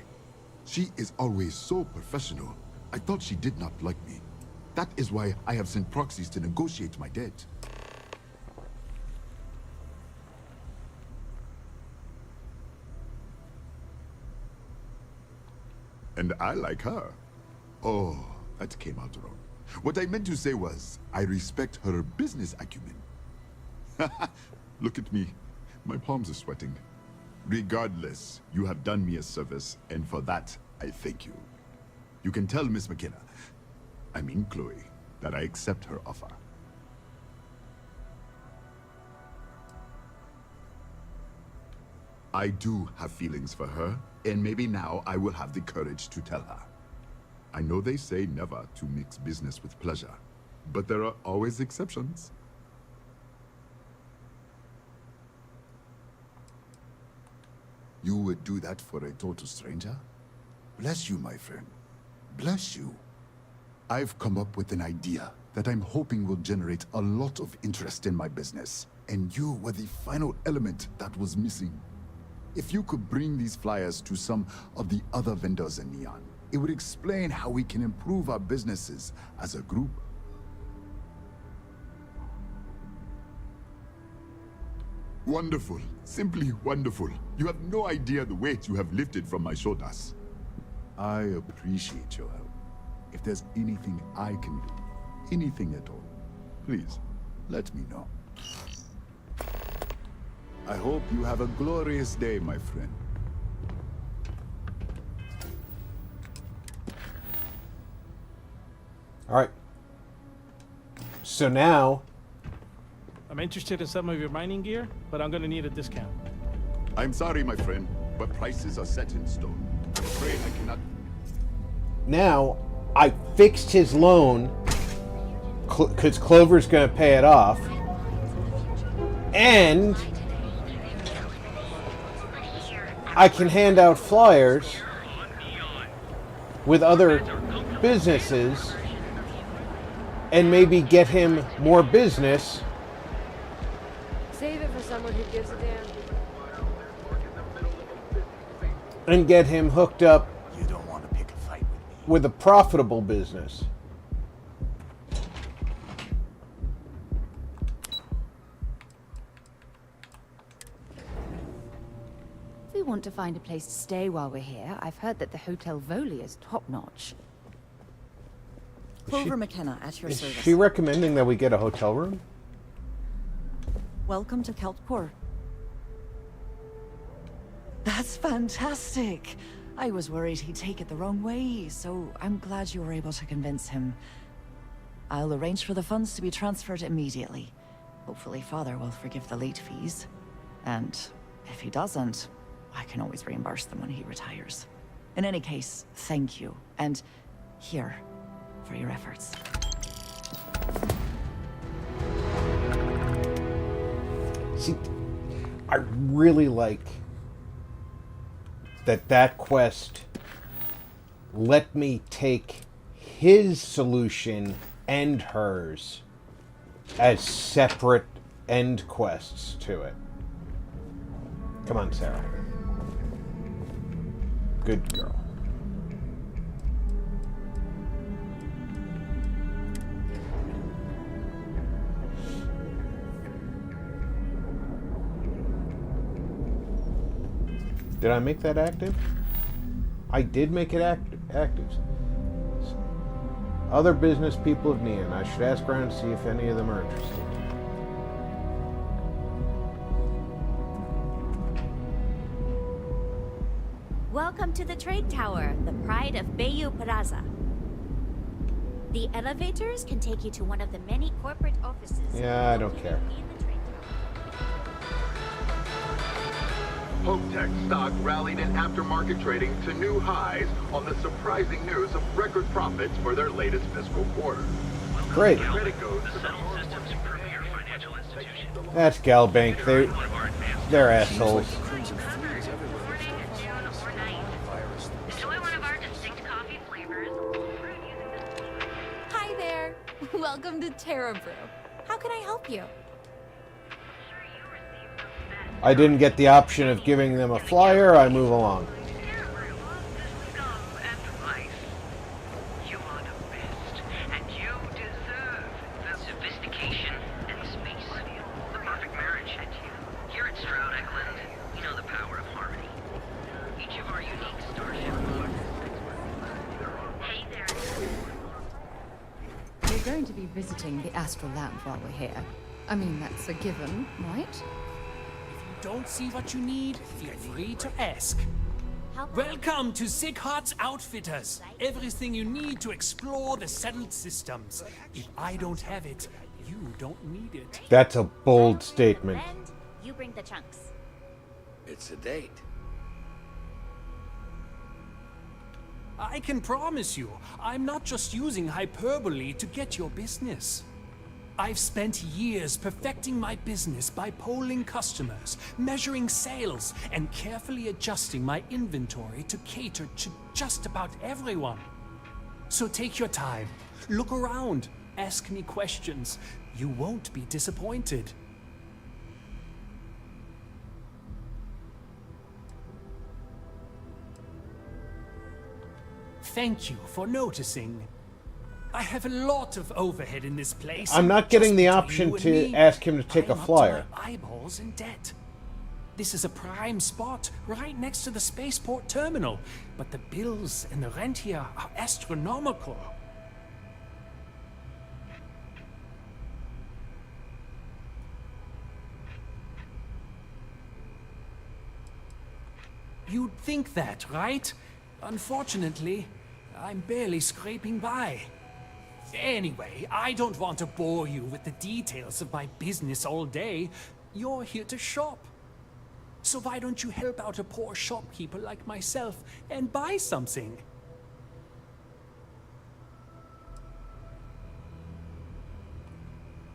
She is always so professional. I thought she did not like me. That is why I have sent proxies to negotiate my debt. And I like her. Oh, that came out wrong. What I meant to say was, I respect her business acumen. Look at me. My palms are sweating. Regardless, you have done me a service, and for that, I thank you. You can tell Miss McKenna, I mean Chloe, that I accept her offer. I do have feelings for her, and maybe now I will have the courage to tell her. I know they say never to mix business with pleasure, but there are always exceptions. You would do that for a total stranger? Bless you, my friend. Bless you. I've come up with an idea that I'm hoping will generate a lot of interest in my business, and you were the final element that was missing. If you could bring these flyers to some of the other vendors in Neon, it would explain how we can improve our businesses as a group. Wonderful. Simply wonderful. You have no idea the weight you have lifted from my shoulders. I appreciate your help. If there's anything I can do, anything at all, please, let me know. I hope you have a glorious day, my friend. All right. So now... I'm interested in some of your mining gear, but I'm gonna need a discount. I'm sorry, my friend, but prices are set in stone. I'm afraid I cannot... Now, I fixed his loan, because Clover's going to pay it off, and I can hand out flyers with other businesses and maybe get him more business. Save it for someone who gives a damn. And get him hooked up You don't want to pick a fight with me. with a profitable business. If we want to find a place to stay while we're here, I've heard that the Hotel Voli is top-notch. Clover McKenna at your Is service. she recommending that we get a hotel room? Welcome to Keltport. That's fantastic. I was worried he'd take it the wrong way, so I'm glad you were able to convince him. I'll arrange for the funds to be transferred immediately. Hopefully Father will forgive the late fees. And if he doesn't, I can always reimburse them when he retires. In any case, thank you. And here, for your efforts. See, I really like that quest let me take his solution and hers as separate end quests to it. Come on, Sarah. Good girl. Did I make that active? I did make it active. Other business people of Neon. I should ask around to see if any of them are interested. Welcome to the Trade Tower, the pride of Bayou Plaza. The elevators can take you to one of the many corporate offices. Yeah, I don't care. Hope-Tech stock rallied in aftermarket trading to new highs on the surprising news of record profits for their latest fiscal quarter. Great. Credit goes to That's Galbank. They're assholes. Hi there. Welcome to Trebor. How can I help you? I didn't get the option of giving them a flyer. I move along. We're going to be visiting the Astral Lamp while we're here. I mean, that's a given, right? Don't see what you need? Feel free to ask. Welcome to Sighart's Outfitters. Everything you need to explore the settled systems. If I don't have it, you don't need it. That's a bold statement. And you bring the chunks. It's a date. I can promise you, I'm not just using hyperbole to get your business. I've spent years perfecting my business by polling customers, measuring sales, and carefully adjusting my inventory to cater to just about everyone. So take your time, look around, ask me questions. You won't be disappointed. Thank you for noticing. I have a lot of overhead in this place. I'm not getting the Just option between you and to me, ask him to take I a am up to flyer. my eyeballs in debt. This is a prime spot, right next to the spaceport terminal. But the bills and the rent here are astronomical. You'd think that, right? Unfortunately, I'm barely scraping by. Anyway, I don't want to bore you with the details of my business all day. You're here to shop. So why don't you help out a poor shopkeeper like myself and buy something?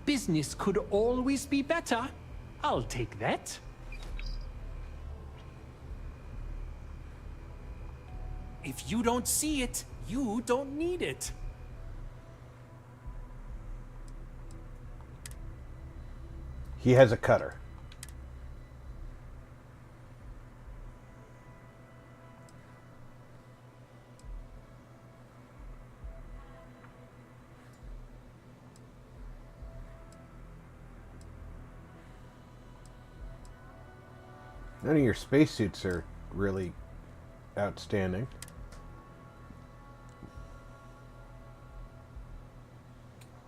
Business could always be better. I'll take that. If you don't see it, you don't need it. He has a cutter. None of your spacesuits are really outstanding.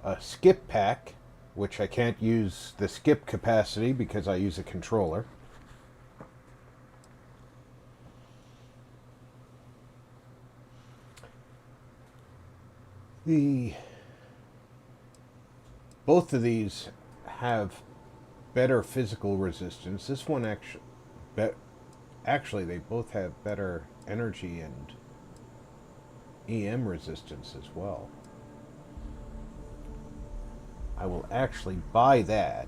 A skip pack, which I can't use the skip capacity because I use a controller. Both of these have better physical resistance. This one actually they both have better energy and EM resistance as well. I will actually buy that.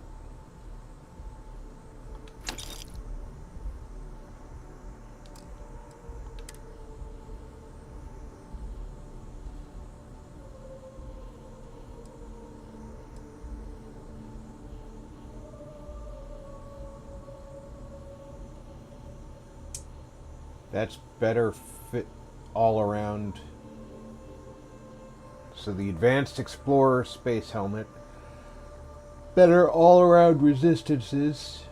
That's better fit all around. So the Advanced Explorer Space Helmet. Better all-around resistances.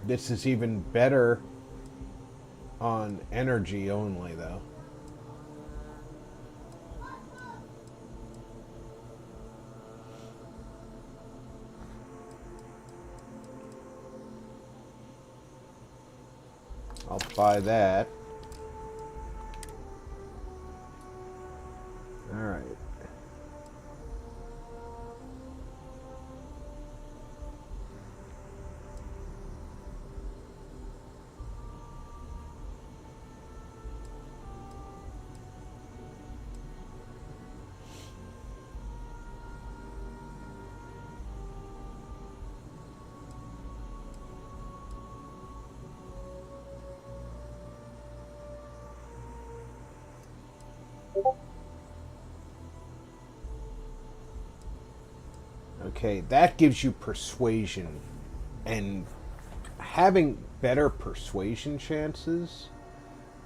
This is even better on energy only, though. I'll buy that. Alright. Okay, that gives you persuasion, and having better persuasion chances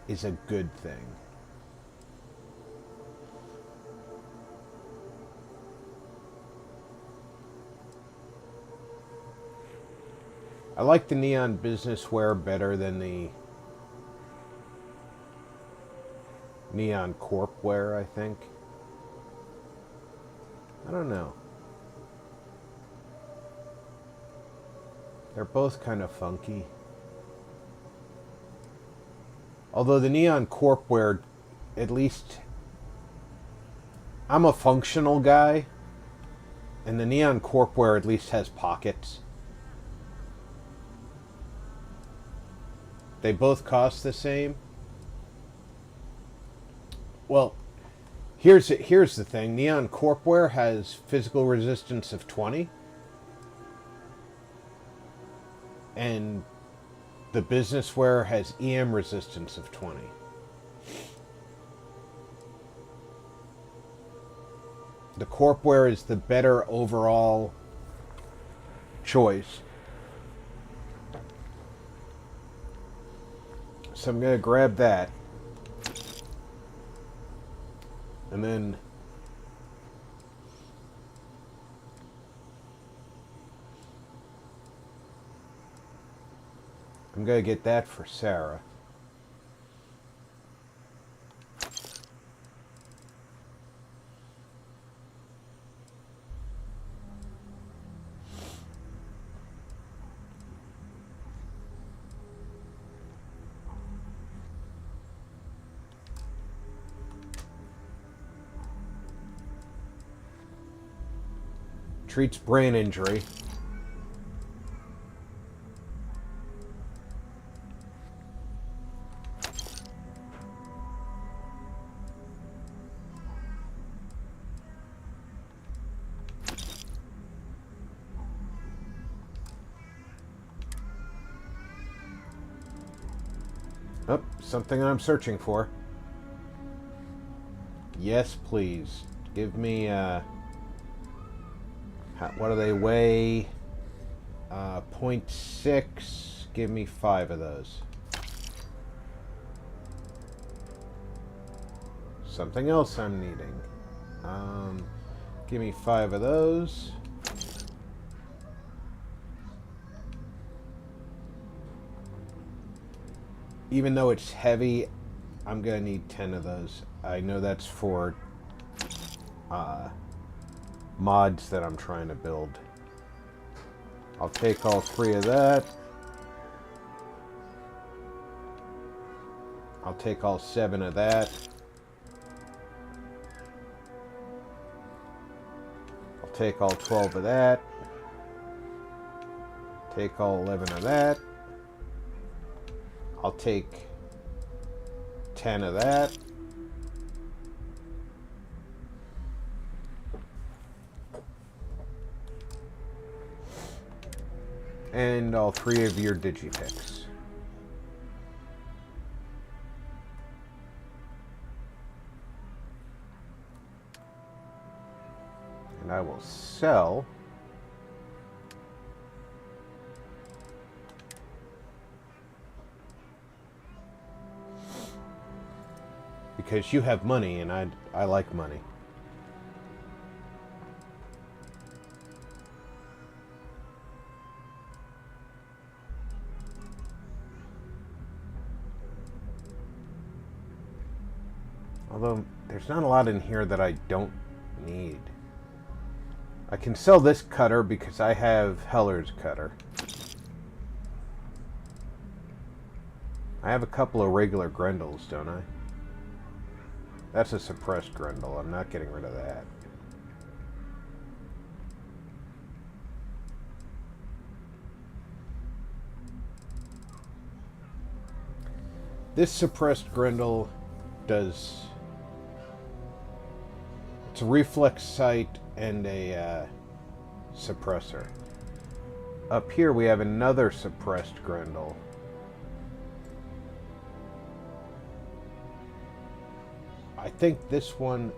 is a good thing. I like the neon business wear better than the neon corp wear, I think. I don't know. They're both kind of funky. Although the neon corp wear, at least, I'm a functional guy, and the neon corp wear at least has pockets. They both cost the same. Well, here's the thing. Neon corp wear has physical resistance of 20. And the business wear has EM resistance of 20. The corp wear is the better overall choice. So I'm going to grab that. And then I'm going to get that for Sarah. Treats brain injury. Oh, something I'm searching for. Yes, please. Give me, what do they weigh? 0.6. Give me 5 of those. Something else I'm needing. Give me 5 of those. Even though it's heavy, I'm gonna need 10 of those. I know that's for mods that I'm trying to build. I'll take all 3 of that. I'll take all 7 of that. I'll take all 12 of that. Take all 11 of that. I'll take 10 of that. And all 3 of your digipicks. And I will sell because you have money and I like money. Although, there's not a lot in here that I don't need. I can sell this cutter because I have Heller's cutter. I have a couple of regular Grendels, don't I? That's a suppressed Grendel. I'm not getting rid of that. This suppressed Grendel does... It's a reflex sight and a suppressor. Up here we have another suppressed Grendel. I think this one...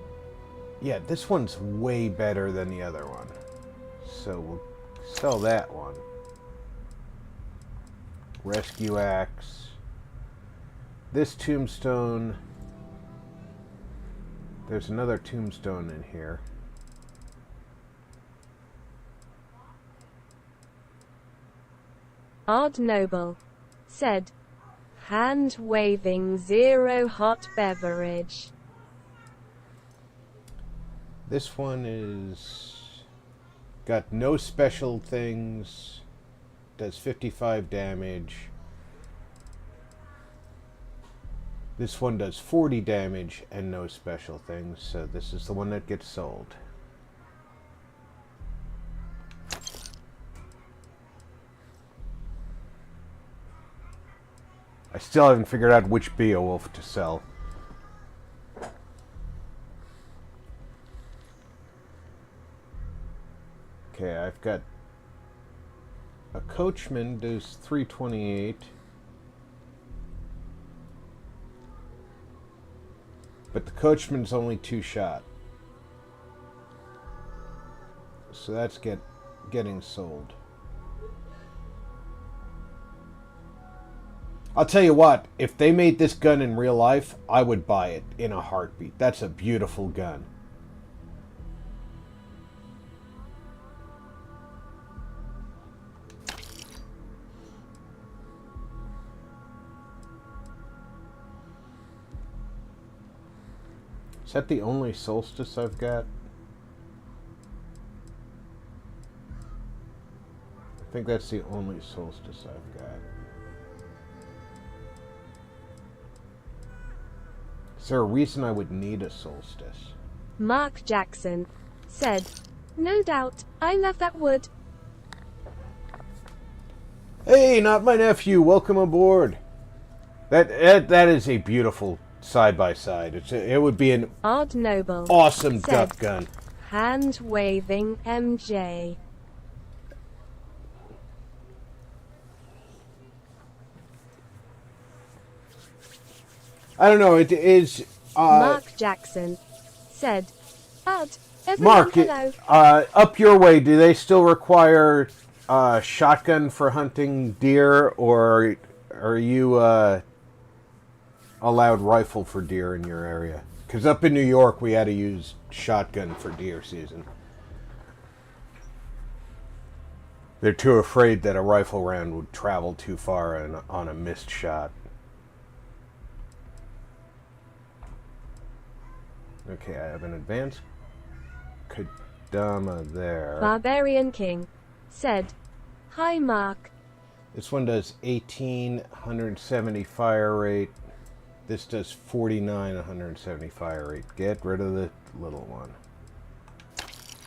Yeah, this one's way better than the other one. So we'll sell that one. Rescue Axe. This tombstone... There's another tombstone in here. Odd Noble said, hand waving 0 hot beverage. This one is got no special things, does 55 damage. This one does 40 damage and no special things, so this is the one that gets sold. I still haven't figured out which Beowulf to sell. Okay, I've got a Coachman does 328. But the Coachman's only 2 shot. So that's getting sold. I'll tell you what, if they made this gun in real life, I would buy it in a heartbeat. That's a beautiful gun. Is that the only solstice I've got? I think that's the only solstice I've got. Is there a reason I would need a solstice? Mark Jackson said, no doubt, I love that wood. Hey, not my nephew, welcome aboard. That is a beautiful side-by-side. It would be an Odd Noble awesome said, duck gun. Hand waving MJ. I don't know, it is... Mark Jackson said, Odd, everyone Mark, hello. Up your way, do they still require shotgun for hunting deer, or are you allowed rifle for deer in your area? Because up in New York, we had to use shotgun for deer season. They're too afraid that a rifle round would travel too far on a missed shot. Okay, I have an advanced Kodama there. Barbarian King said, hi Mark. This one does 18, 170 fire rate. This does 49, 170 fire rate. Get rid of the little one.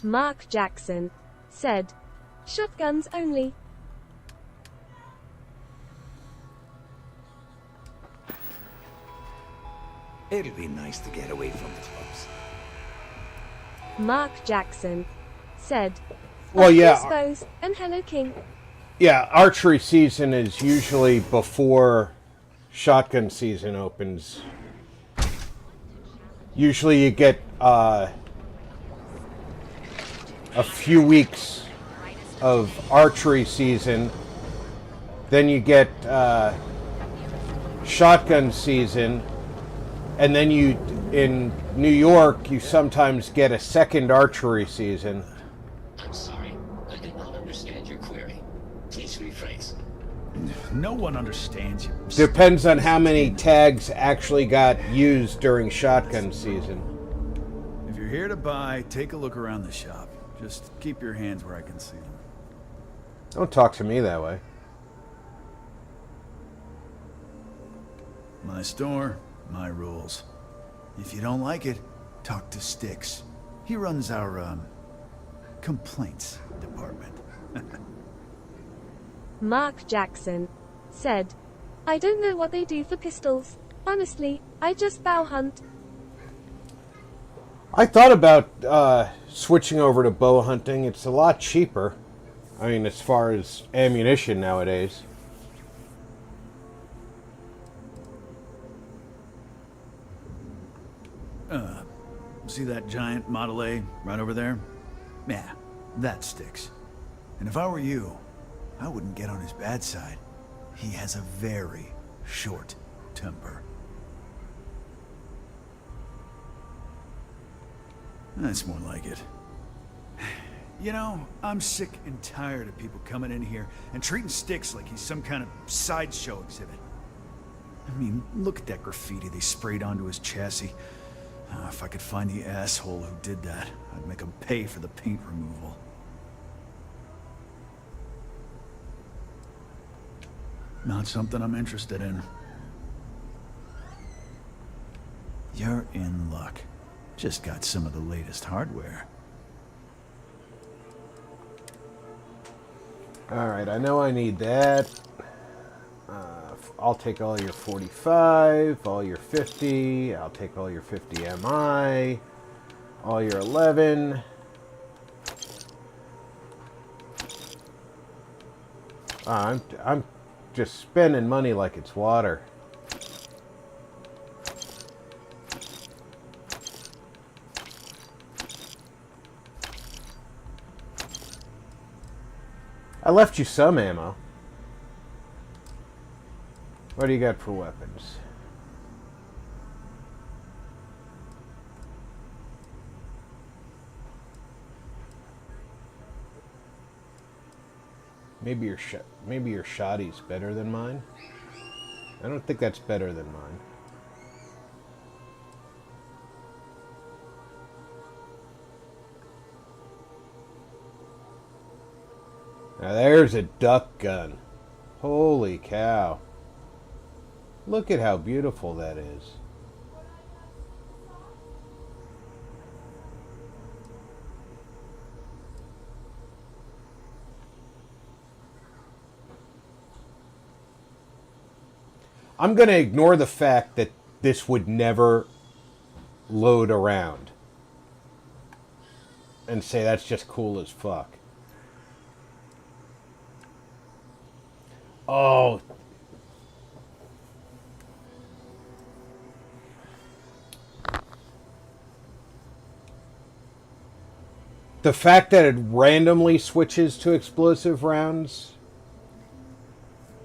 Mark Jackson said, shotguns only. It'll be nice to get away from the clubs. Mark Jackson said, well, yeah. Dispose and hello King. Yeah, archery season is usually before shotgun season opens. Usually you get a few weeks of archery season, then you get shotgun season, and then you, in New York, you sometimes get a second archery season. I'm sorry, I did not understand your query. Please rephrase. No one understands you. Depends on how many tags actually got used during shotgun season. If you're here to buy, take a look around the shop. Just keep your hands where I can see them. Don't talk to me that way. My store, my rules. If you don't like it, talk to Styx. He runs our, complaints department. Mark Jackson said, I don't know what they do for pistols. Honestly, I just bow hunt. I thought about switching over to bow hunting. It's a lot cheaper. I mean, as far as ammunition nowadays. See that giant Model A right over there? Yeah, that Styx. And if I were you, I wouldn't get on his bad side. He has a very short temper. That's more like it. You know, I'm sick and tired of people coming in here and treating Styx like he's some kind of sideshow exhibit. I mean, look at that graffiti they sprayed onto his chassis. If I could find the asshole who did that, I'd make him pay for the paint removal. Not something I'm interested in. You're in luck. Just got some of the latest hardware. Alright, I know I need that. I'll take all your 45, all your 50, I'll take all your 50 MI, all your 11. I'm just spending money like it's water. I left you some ammo. What do you got for weapons? Maybe your shoddy's better than mine. I don't think that's better than mine. Now there's a duck gun. Holy cow. Look at how beautiful that is. I'm going to ignore the fact that this would never load around and say that's just cool as fuck. Oh. The fact that it randomly switches to explosive rounds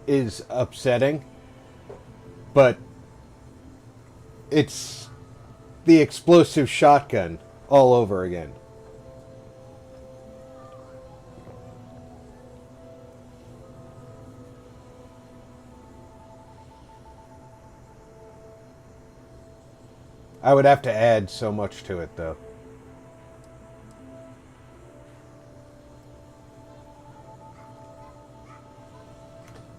is upsetting, but it's the explosive shotgun all over again. I would have to add so much to it, though.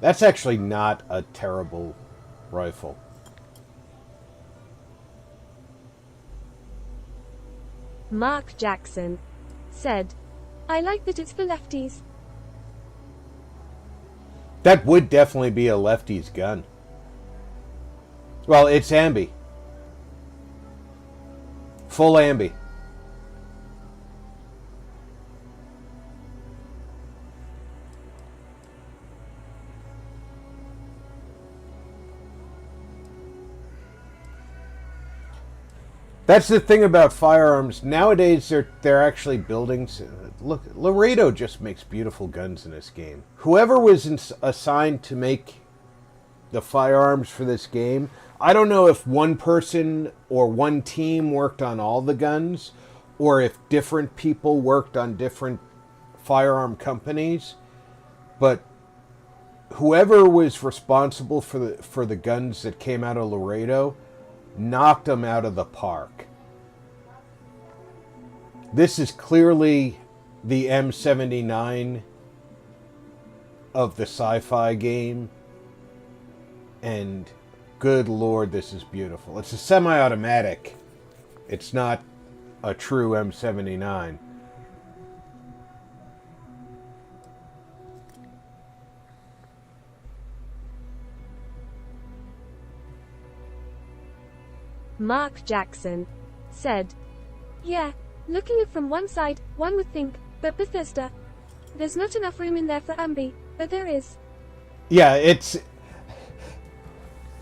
That's actually not a terrible rifle. Mark Jackson said, I like that it's for lefties. That would definitely be a lefty's gun. Well, it's ambi. Full ambi. That's the thing about firearms. Nowadays, they're actually building. Look, Laredo just makes beautiful guns in this game. Whoever was assigned to make the firearms for this game, I don't know if one person or one team worked on all the guns, or if different people worked on different firearm companies. But whoever was responsible for the guns that came out of Laredo knocked them out of the park. This is clearly the M79 of the sci-fi game, and good lord, this is beautiful. It's a semi-automatic. It's not a true M79. Mark Jackson said, "Yeah, looking at from one side, one would think, but Bethesda. There's not enough room in there for Ambi, but there is." Yeah, it's...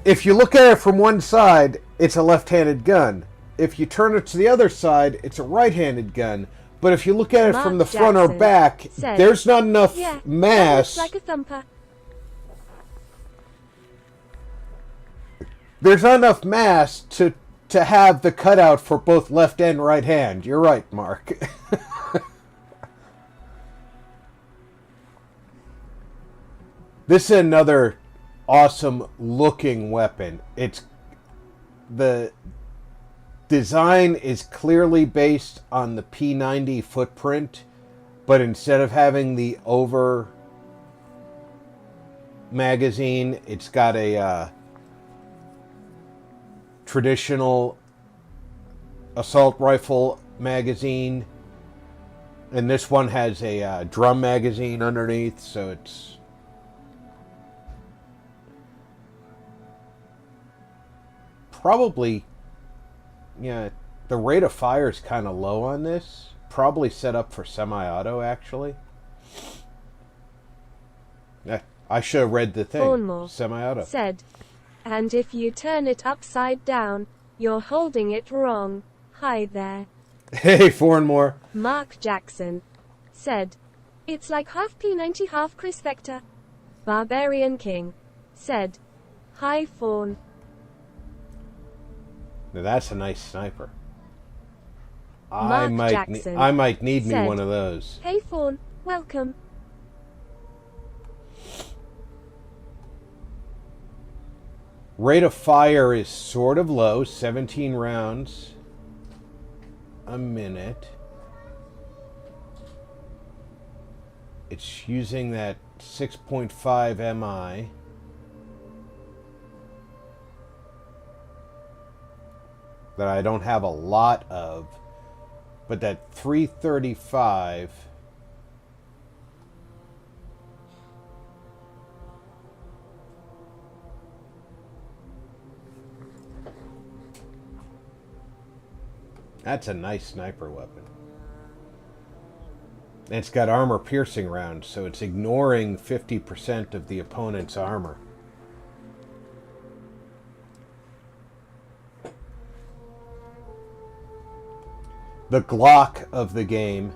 If you look at it from one side, it's a left-handed gun. If you turn it to the other side, it's a right-handed gun. But if you look at it Mark from the front or Jackson back, said, there's not enough "Yeah, that mass. looks like a thumper." There's not enough mass to have the cutout for both left and right hand. You're right, Mark. This is another awesome looking weapon. The design is clearly based on the P90 footprint, but instead of having the over magazine, it's got a traditional assault rifle magazine, and this one has a drum magazine underneath, so it's probably, yeah, the rate of fire is kind of low on this. Probably set up for semi-auto, actually. I should have read the thing. Thornmore Semi-auto. said, "And if you turn it upside down, you're holding it wrong. Hi there." Hey, Thornmore. Mark Jackson said, "It's like half P90, half Chris Vector." Barbarian King said, "Hi, Fawn." Now that's a nice sniper. Mark I might need me said, one of those. "Hey, Fawn, welcome." Rate of fire is sort of low, 17 rounds a minute. It's using that 6.5 MI. That I don't have a lot of, but that 335 that's a nice sniper weapon. And it's got armor piercing rounds, so it's ignoring 50% of the opponent's armor. The Glock of the game.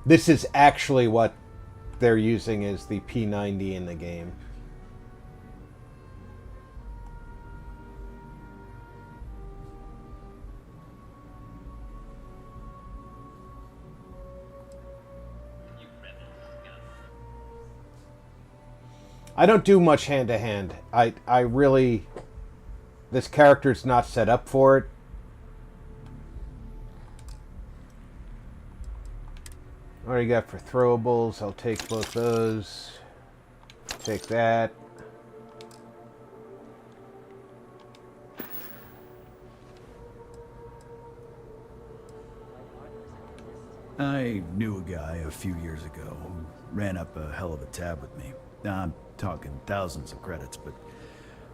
This is actually what they're using as the P90 in the game. I don't do much hand-to-hand. I really... This character's not set up for it. What do you got for throwables? I'll take both those. Take that. I knew a guy a few years ago who ran up a hell of a tab with me. Now, I'm talking thousands of credits, but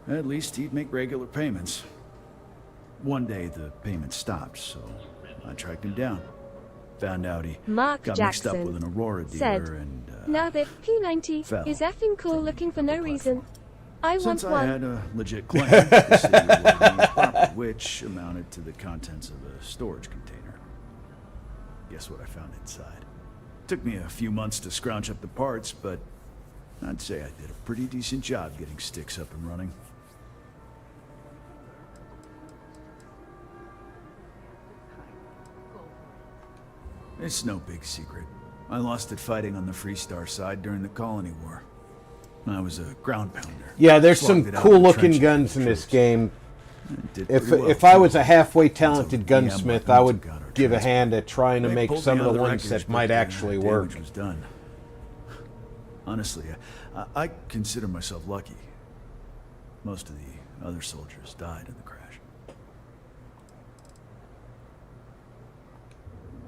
at least he'd make regular payments. One day the payments stopped, so I tracked him down. Found out he Mark got Jackson mixed up with an Aurora said, dealer and "Now that P90 fell is effing cool looking for no reason. I since want I one." had a legit claim, the city awarded me property, which amounted to the contents of a storage container. Guess what I found inside? Took me a few months to scrounge up the parts, but I'd say I did a pretty decent job getting Styx up and running. It's no big secret. I lost it fighting on the Freestar side during the Colony War. I was a ground pounder. Yeah, there's some Slogged it out cool in the looking trenches guns with in the this troops. game. Did If pretty well, I too. was a halfway talented Until the gunsmith, I would give a hand at trying to They make pulled some me of out the of ones wreckage, that might but, actually work. damage was done. Honestly, I consider myself lucky. Most of the other soldiers died in the crash.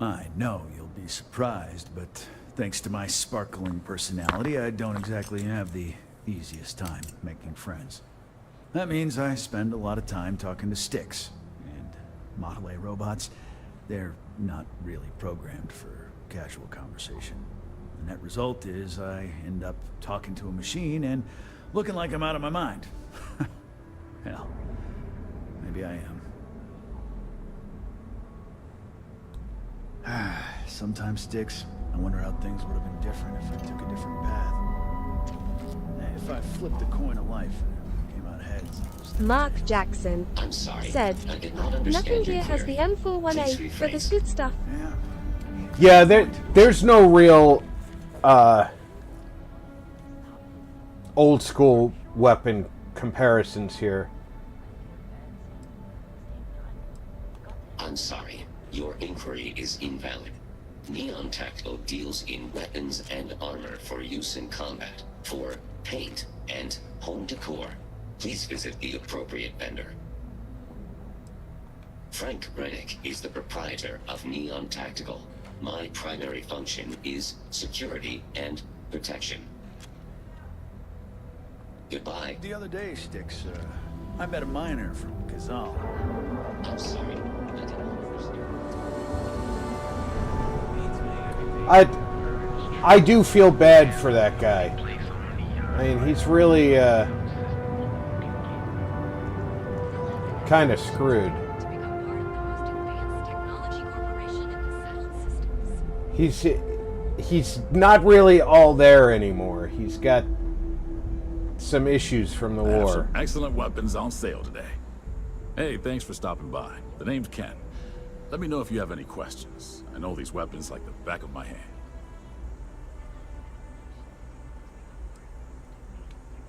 I know you'll be surprised, but thanks to my sparkling personality, I don't exactly have the easiest time making friends. That means I spend a lot of time talking to sticks, and Model A robots, they're not really programmed for casual conversation. The net result is I end up talking to a machine and looking like I'm out of my mind. Hell, maybe I am. Sometimes, Sticks, I wonder how things would have been different if I took a different path. If I flipped a coin of life and it came out heads. Mark Jackson said, "Nothing here has the M41A, but the good stuff." Yeah, there's no real old school weapon comparisons here. I'm sorry. Your inquiry is invalid. Neon Tactical deals in weapons and armor for use in combat, for paint, and home decor. Please visit the appropriate vendor. Frank Rennick is the proprietor of Neon Tactical. My primary function is security and protection. Goodbye. The other day, Sticks, I met a miner from Kazal. I'm sorry. I do feel bad for that guy. I mean, he's really kind of screwed. He's not really all there anymore. He's got some issues from the I have war. some excellent weapons on sale today. Hey, thanks for stopping by. The name's Ken. Let me know if you have any questions. I know these weapons like the back of my hand.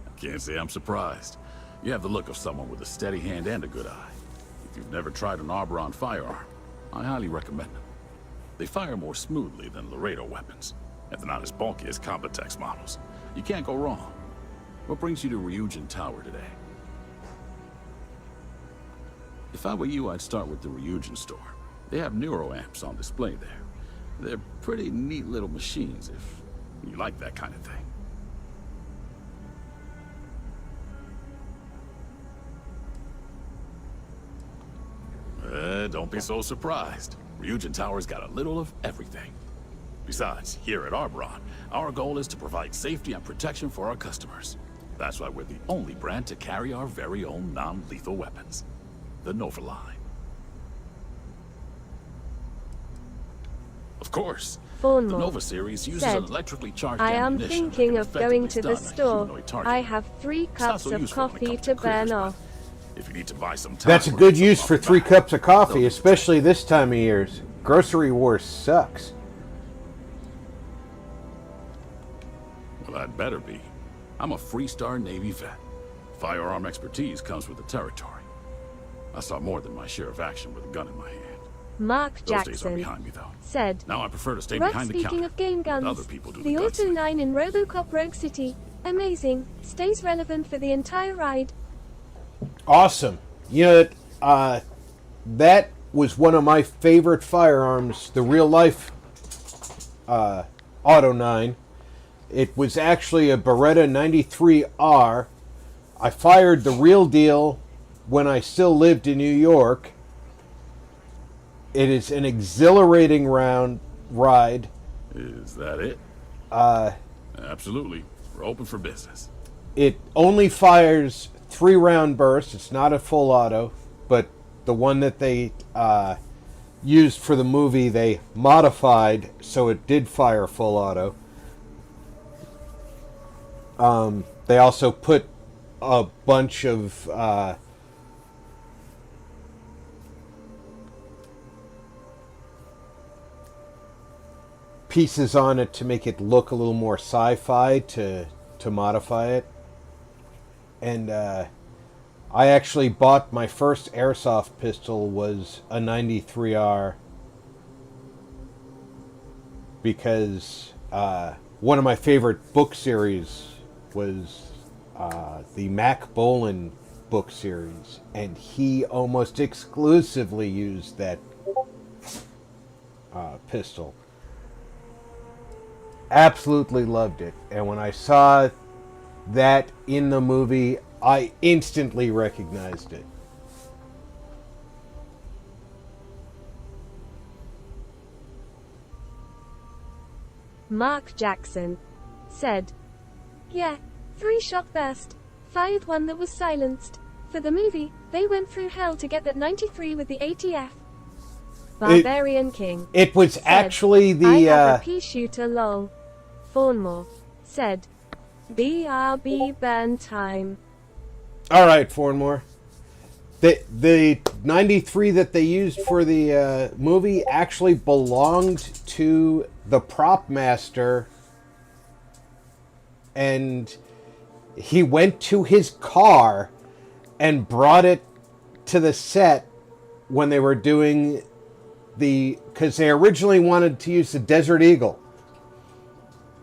I can't say I'm surprised. You have the look of someone with a steady hand and a good eye. If you've never tried an Arboron firearm, I highly recommend them. They fire more smoothly than Laredo weapons, and they're not as bulky as Combatex models. You can't go wrong. What brings you to Ryujin Tower today? If I were you, I'd start with the Ryujin store. They have neuroamps on display there. They're pretty neat little machines if you like that kind of thing. Don't be so surprised. Ryujin Tower's got a little of everything. Besides, here at Arboron, our goal is to provide safety and protection for our customers. That's why we're the only brand to carry our very own non-lethal weapons. The Nova line. Of course, the Nova series uses an electrically charged "I am ammunition that thinking can of going to effectively the stun a store. humanoid target. I have 3 It's not cups so of useful when it coffee comes to critters, burn but off." If you need to buy some time, That's a good use for 3 cups of coffee, especially this time of year. Grocery war sucks. Well, I'd better be. I'm a Freestar Navy vet. Firearm expertise comes with the territory. I saw more than my share of action with a gun in my hand. Mark Those days are Jackson behind me, though. said, Now I prefer to stay "Rob, behind the speaking counter. of game Let guns, other people do the the gun Auto 9 in RoboCop Rogue City. Amazing. Stays relevant for the entire ride." Awesome. You know, that was one of my favorite firearms, the real life Auto 9. It was actually a Beretta 93R. I fired the real deal when I still lived in New York. It is an exhilarating ride. Is that it? Absolutely. We're open for business. It only fires 3-round bursts. It's not a full auto, but the one that they used for the movie, they modified so it did fire full auto. They also put a bunch of pieces on it to make it look a little more sci-fi to modify it. And I actually bought my first airsoft pistol was a 93R because one of my favorite book series was the Mac Bolan book series, and he almost exclusively used that pistol. Absolutely loved it, and when I saw that in the movie, I instantly recognized it. Mark Jackson said, "Yeah, 3-shot burst. Fired one that was silenced. For the movie, they went through hell to get that 93 with the ATF." Barbarian King. It was said, actually the... "I have a pea shooter lol." Fawnmore said, "BRB burn time." Alright, Fornmore. The 93 that they used for the movie actually belonged to the prop master, and he went to his car and brought it to the set when they were doing because they originally wanted to use the Desert Eagle,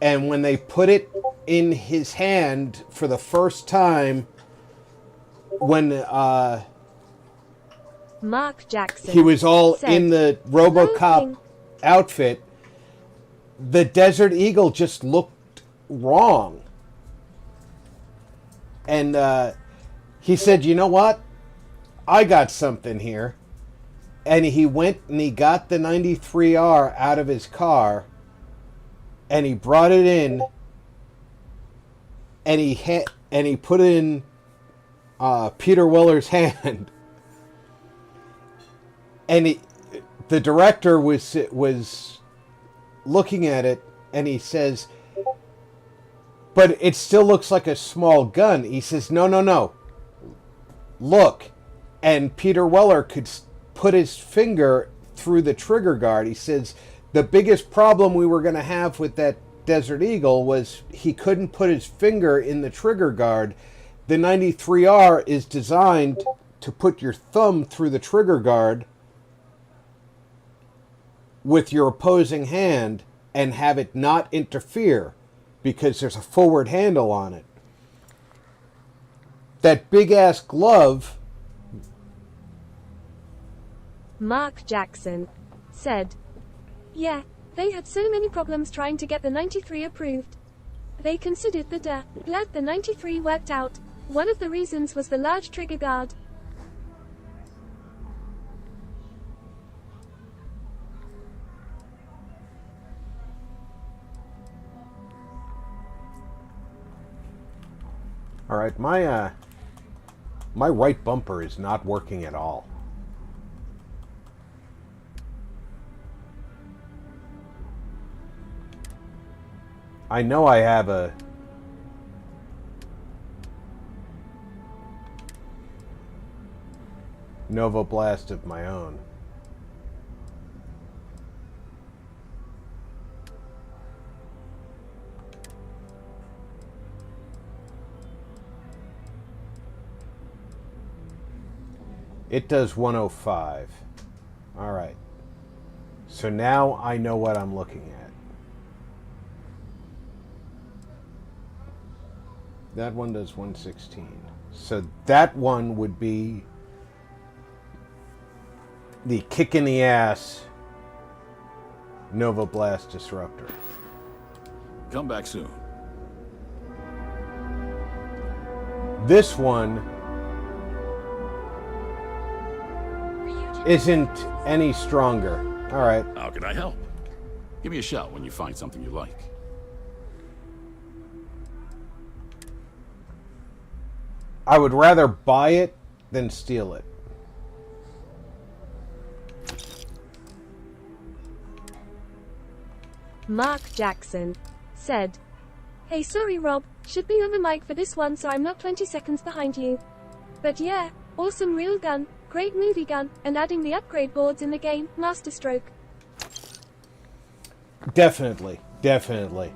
and when they put it in his hand for the first time, when Mark Jackson he was all said, in the RoboCop outfit, the Desert Eagle just looked wrong. And he said, "You know what? I got something here." And he went and he got the 93R out of his car, and he brought it in, and he put it in Peter Weller's hand. And the director was looking at it, and he says, "But it still looks like a small gun." He says, No. Look. And Peter Weller could put his finger through the trigger guard. He says, "The biggest problem we were going to have with that Desert Eagle was he couldn't put his finger in the trigger guard. The 93R is designed to put your thumb through the trigger guard with your opposing hand and have it not interfere because there's a forward handle on it. That big-ass glove..." Mark Jackson said, "Yeah, they had so many problems trying to get the 93 approved. They considered glad the 93 worked out. One of the reasons was the large trigger guard." All right, my right bumper is not working at all. I know I have a Nova Blast of my own. It does 105. All right. So now I know what I'm looking at. That one does 116. So that one would be the kick in the ass Nova Blast Disruptor. Come back soon. This one isn't any stronger. All right. How can I help? Give me a shout when you find something you like. I would rather buy it than steal it. Mark Jackson said, "Hey, sorry Rob, should be on the mic for this one so I'm not 20 seconds behind you. But yeah, awesome real gun, great movie gun, and adding the upgrade boards in the game, masterstroke." Definitely, definitely.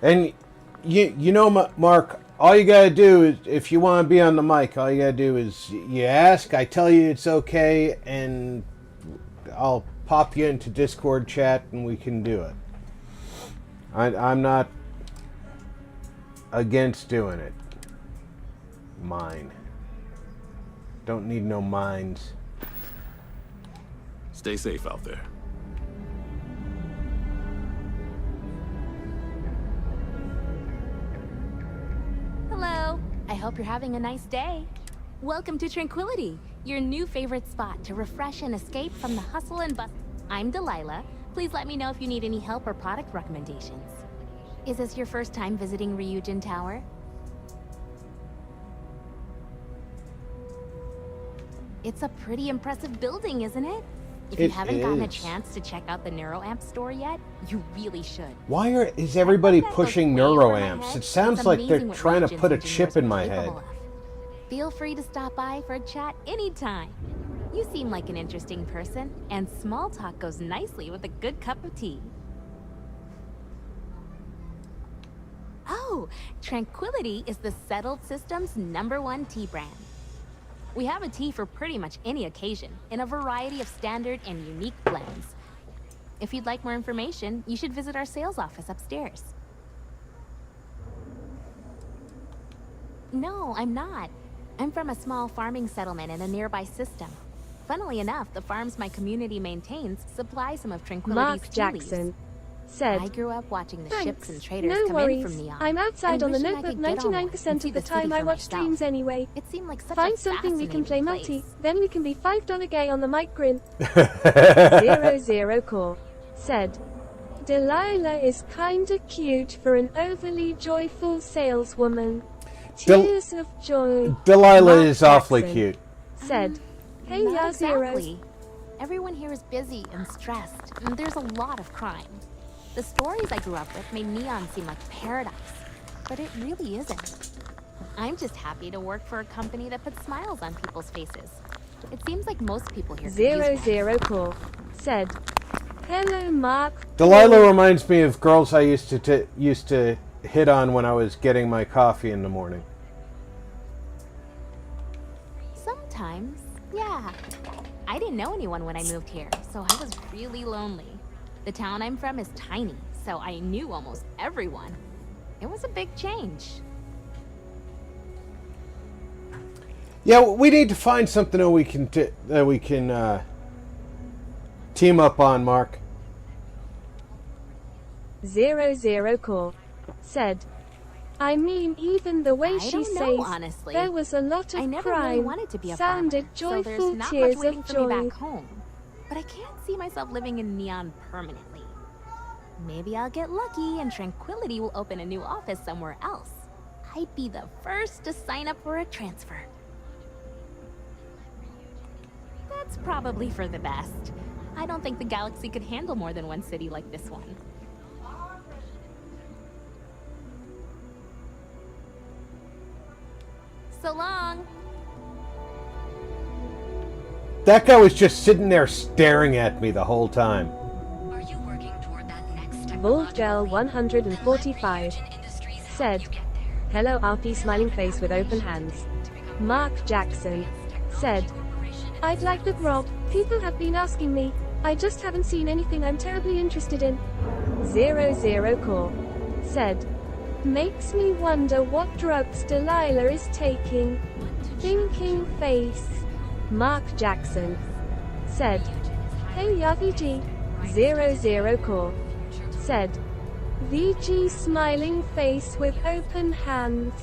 And you know, Mark, all you gotta do is, if you want to be on the mic, all you gotta do is you ask, I tell you it's okay, and I'll pop you into Discord chat and we can do it. I'm not against doing it. Mine. Don't need no mines. Stay safe out there. Hello. I hope you're having a nice day. Welcome to Tranquility, your new favorite spot to refresh and escape from the hustle and bustle. I'm Delilah. Please let me know if you need any help or product recommendations. Is this your first time visiting Ryujin Tower? It's a pretty impressive building, isn't it? If you haven't gotten a chance to check out the NeuroAmp store yet, you really should. Why is everybody pushing neuroamps? It sounds like they're trying to put a chip in my head. Feel free to stop by for a chat anytime. You seem like an interesting person, and small talk goes nicely with a good cup of tea. Oh, Tranquility is the Settled System's #1 tea brand. We have a tea for pretty much any occasion, in a variety of standard and unique blends. If you'd like more information, you should visit our sales office upstairs. No, I'm not. I'm from a small farming settlement in a nearby system. Funnily enough, the farms my community maintains supply some of Tranquility's Mark Jackson said, I grew up watching the Thanks. ships and traders No come worries. in from Neon. I'm outside on the wishing I notebook could get on one 99% and see of the the time city I for watch myself. streams anyway. It seemed like such Find a something we can play fascinating multi, place. then we can be $5 gay on the mic grin. 00 Core said, Delilah is kinda cute for an overly joyful saleswoman. Tears of joy. Delilah Mark is awfully Jackson cute. Said, hey Not ya zeros. exactly. Everyone here is busy and stressed, and there's a lot of crime. The stories I grew up with made Neon seem like paradise, but it really isn't. I'm just happy to work for a company that puts smiles on people's faces. It seems like most people here could use 00 Core said, hello Mark. Delilah reminds me of girls I used to hit on when I was getting my coffee in the morning. Sometimes, yeah. I didn't know anyone when I moved here, so I was really lonely. The town I'm from is tiny, so I knew almost everyone. It was a big change. Yeah, we need to find something that we can team up on, Mark. 00 Core said, I mean, even the way I she don't know, says honestly. there was a lot of I never crime really wanted to be a sounded farmer, so joyful there's not tears much waiting of for joy. me back home. But I can't see myself living in Neon permanently. Maybe I'll get lucky and Tranquility will open a new office somewhere else. I'd be the first to sign up for a transfer. That's probably for the best. I don't think the galaxy could handle more than one city like this one. So long. That guy was just sitting there staring at me the whole time. Bald Girl 145 said, hello RP smiling face with open hands. Mark Jackson said, I'd like the grog. People have been asking me. I just haven't seen anything I'm terribly interested in. 00 Core said, makes me wonder what drugs Delilah is taking. Thinking face. Mark Jackson said, hey ya VG. 00 Core said, VG smiling face with open hands.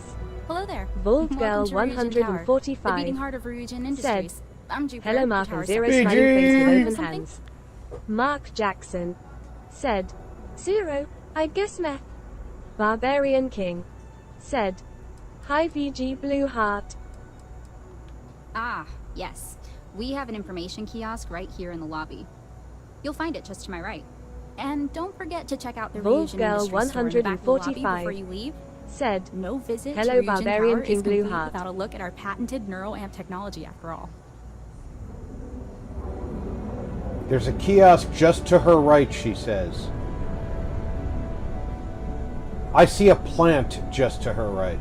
Hello there. Bald Girl Welcome to Ryujin Tower, 145 the beating heart of Ryujin Industries. said, I'm Jupiter. hello the Mark and tower's Zero secretary. smiling face with open Something? hands. Mark Jackson said, Zero, I guess meh. Barbarian King said, hi VG Blue Heart. Ah, yes. We have an information kiosk right here in the lobby. You'll find it just to my right. And don't forget to check out the Bald Ryujin Girl Industries store in the back of the lobby 145 before you leave. said, No visit hello to Ryujin Barbarian Tower King is Blue complete Heart. without a look at our patented NeuroAmp technology after all. There's a kiosk just to her right, she says. I see a plant just to her right.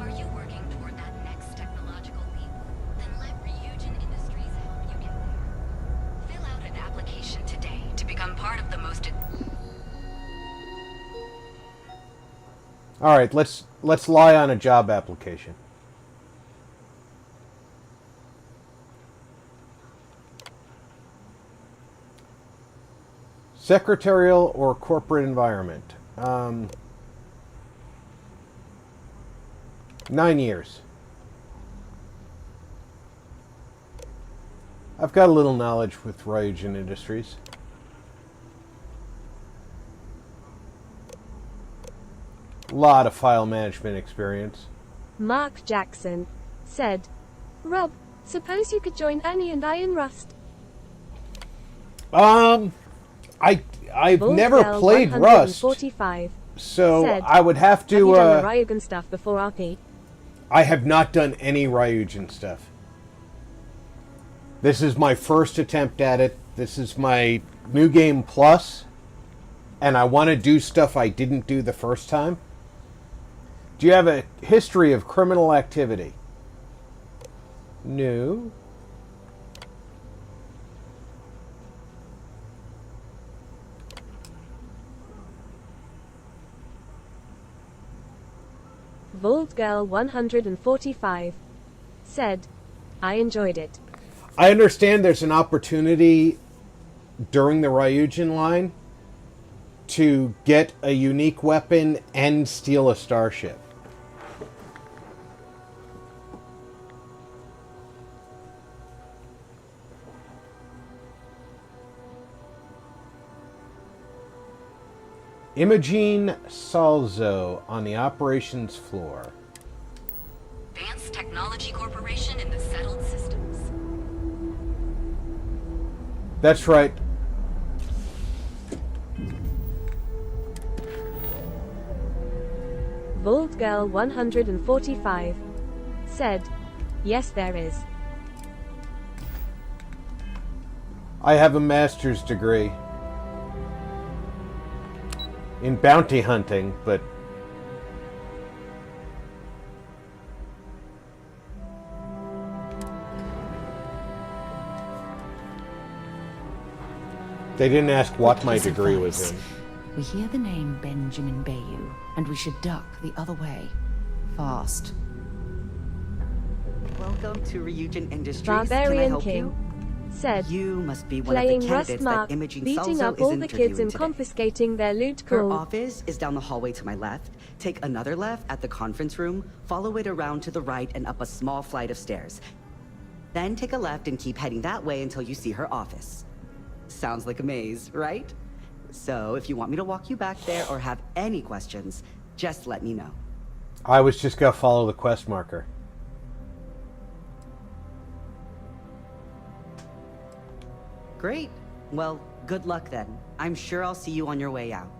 Are you working toward that next technological leap? Then let Ryujin Industries help you get there. Fill out an application All right, let's lie on a job application. Secretarial or corporate environment? 9 years. I've got a little knowledge with Ryujin Industries. Lot of file management experience. Mark Jackson said, Rob, suppose you could join Annie and I in Rust. I've never played Rust, so said, I would have to. Have you done the Ryujin stuff before RP? I have not done any Ryujin stuff. This is my first attempt at it. This is my new game plus, and I want to do stuff I didn't do the first time. Do you have a history of criminal activity? No. Vault Girl 145 said, I enjoyed it. I understand there's an opportunity during the Ryujin line to get a unique weapon and steal a starship. Imogene Salzo on the operations floor. Advanced Technology Corporation in the settled systems. That's right. Vault Girl 145 said, yes there is. I have a master's degree in bounty hunting, but they didn't ask what my degree was in. We hear the name Benjamin Bayou, and we should duck the other way. Fast. Welcome to Ryujin Industries. Barbarian Can I help King you? said, You must be one of playing the Rust candidates Mark, that Imogene beating Salzo up is all the kids interviewing and today. confiscating their loot. Her Cool. office is down the hallway to my left. Take another left at the conference room, follow it around to the right and up a small flight of stairs. Then take a left and keep heading that way until you see her office. Sounds like a maze, right? So if you want me to walk you back there or have any questions, just let me know. I was just gonna follow the quest marker. Great. Well, good luck then. I'm sure I'll see you on your way out.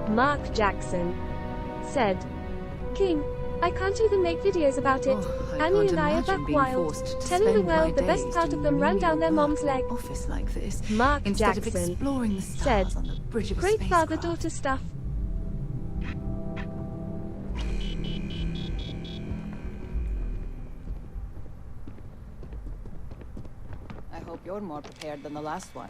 Mark Jackson said, King, I can't even make videos about it. Annie and I are back wild, telling the world the best part of them ran down their mom's leg. Office like this, Mark instead of Jackson exploring the said, stars on the bridge of a great spacecraft. father-daughter stuff. I hope you're more prepared than the last one.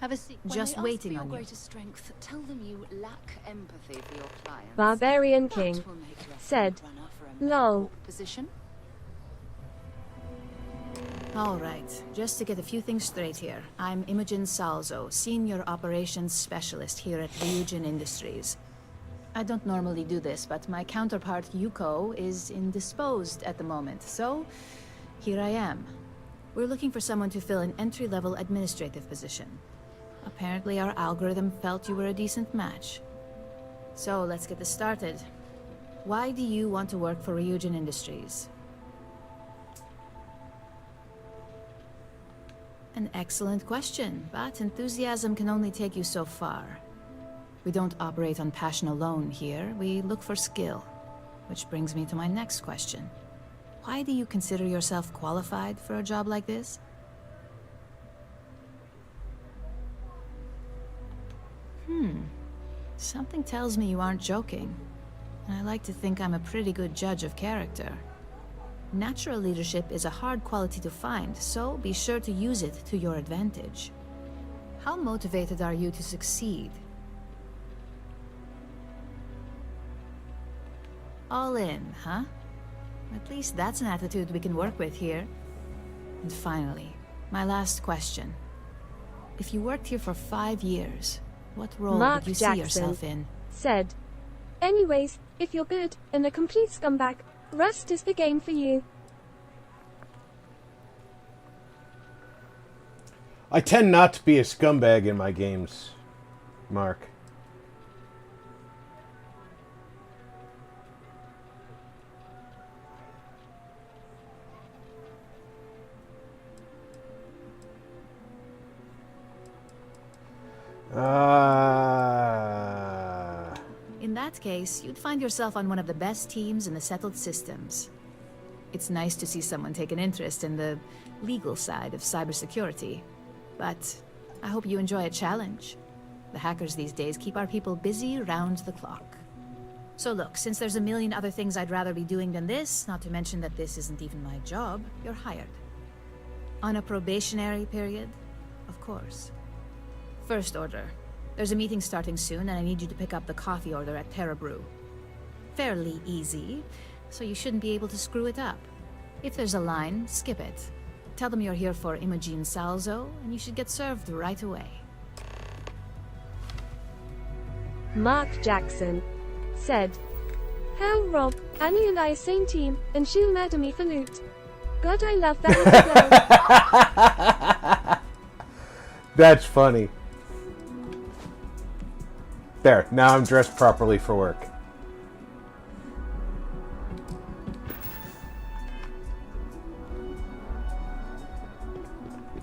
Have a seat. Just waiting on you. Greatest strength. Tell them you lack empathy for your clients. Barbarian That King will make your said, runner for a lol. position. All right, just to get a few things straight here. I'm Imogen Salzo, Senior Operations Specialist here at Ryujin Industries. I don't normally do this, but my counterpart Yuko is indisposed at the moment, so here I am. We're looking for someone to fill an entry-level administrative position. Apparently our algorithm felt you were a decent match. So let's get this started. Why do you want to work for Ryujin Industries? An excellent question, but enthusiasm can only take you so far. We don't operate on passion alone here, we look for skill. Which brings me to my next question. Why do you consider yourself qualified for a job like this? Something tells me you aren't joking. And I like to think I'm a pretty good judge of character. Natural leadership is a hard quality to find, so be sure to use it to your advantage. How motivated are you to succeed? All in, huh? At least that's an attitude we can work with here. And finally, my last question. If you worked here for 5 years, what role Mark would you Jackson see yourself in? said, anyways, if you're good and a complete scumbag, Rust is the game for you. I tend not to be a scumbag in my games, Mark. In that case, you'd find yourself on one of the best teams in the settled systems. It's nice to see someone take an interest in the legal side of cybersecurity, but I hope you enjoy a challenge. The hackers these days keep our people busy round the clock. So look, since there's a million other things I'd rather be doing than this, not to mention that this isn't even my job, you're hired. On a probationary period, of course. First order. There's a meeting starting soon, and I need you to pick up the coffee order at Trebor. Fairly easy, so you shouldn't be able to screw it up. If there's a line, skip it. Tell them you're here for Imogen Salzo, and you should get served right away. Mark Jackson said, hell Rob, Annie and I are same team, and she'll murder me for loot. God, I love that little girl. That's funny. There, now I'm dressed properly for work.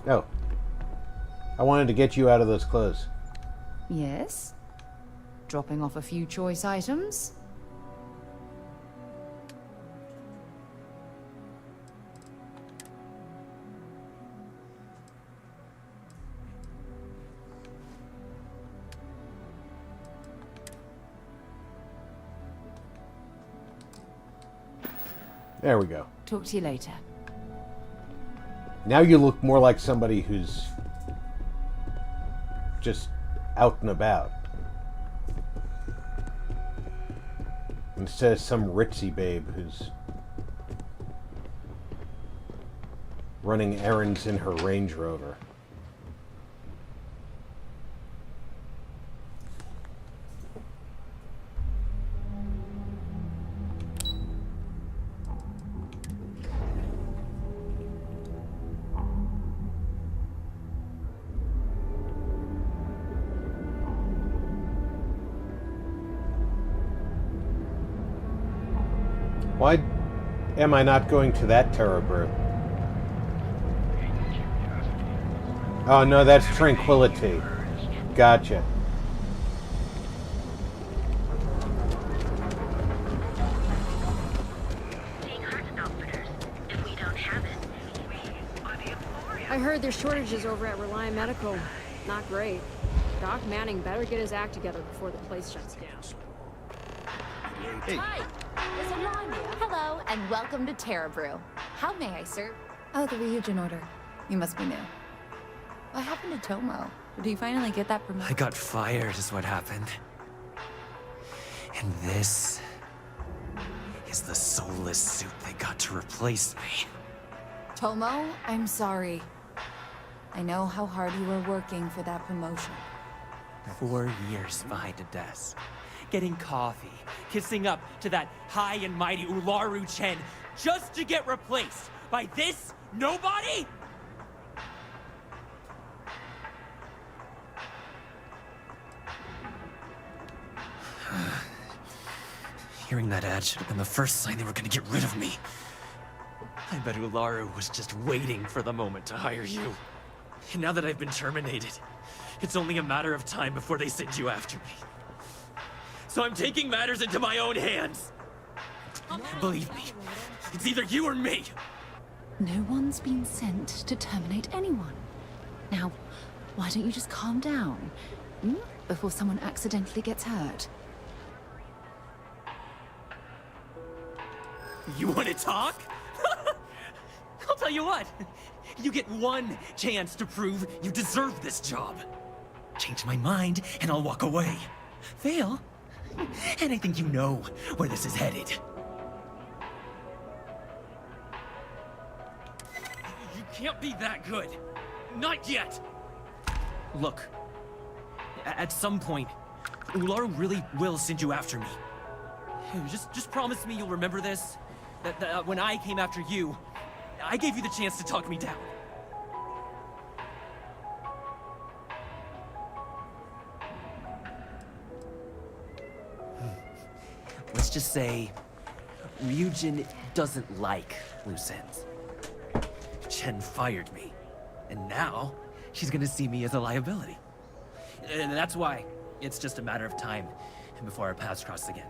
Oh. I wanted to get you out of those clothes. Yes? Dropping off a few choice items? There we go. Talk to you later. Now you look more like somebody who's just out and about. Instead of some ritzy babe who's running errands in her Range Rover. Why am I not going to that Trebor? Oh no, that's Tranquility. Gotcha. I heard there's shortages over at Reliant Medical. Not great. Doc Manning better get his act together before the place shuts down. Hey. Hi, it's Alana. Hello, and welcome to Trebor. How may I serve? Oh, the reunion order. You must be new. What happened to Tomo? Did he finally get that promotion? I got fired is what happened. And this is the soulless suit they got to replace me. Tomo, I'm sorry. I know how hard you were working for that promotion. 4 years behind a desk. Getting coffee, kissing up to that high and mighty Ularu Chen, just to get replaced by this nobody? Hearing that ad should have been the first sign they were gonna get rid of me. I bet Ularu was just waiting for the moment to hire you. And now that I've been terminated, it's only a matter of time before they send you after me. So I'm taking matters into my own hands. Believe me, it's either you or me. No one's been sent to terminate anyone. Now, why don't you just calm down? Before someone accidentally gets hurt. You want to talk? tell you what, you get one chance to prove you deserve this job. Change my mind, and I'll walk away. Fail, and I think you know where this is headed. You can't be that good. Not yet. Look, at some point, Ularu really will send you after me. Just promise me you'll remember this. That when I came after you, I gave you the chance to talk me down. Let's just say, Ryujin doesn't like loose ends. Chen fired me, and now she's gonna see me as a liability. And that's why it's just a matter of time before our paths cross again.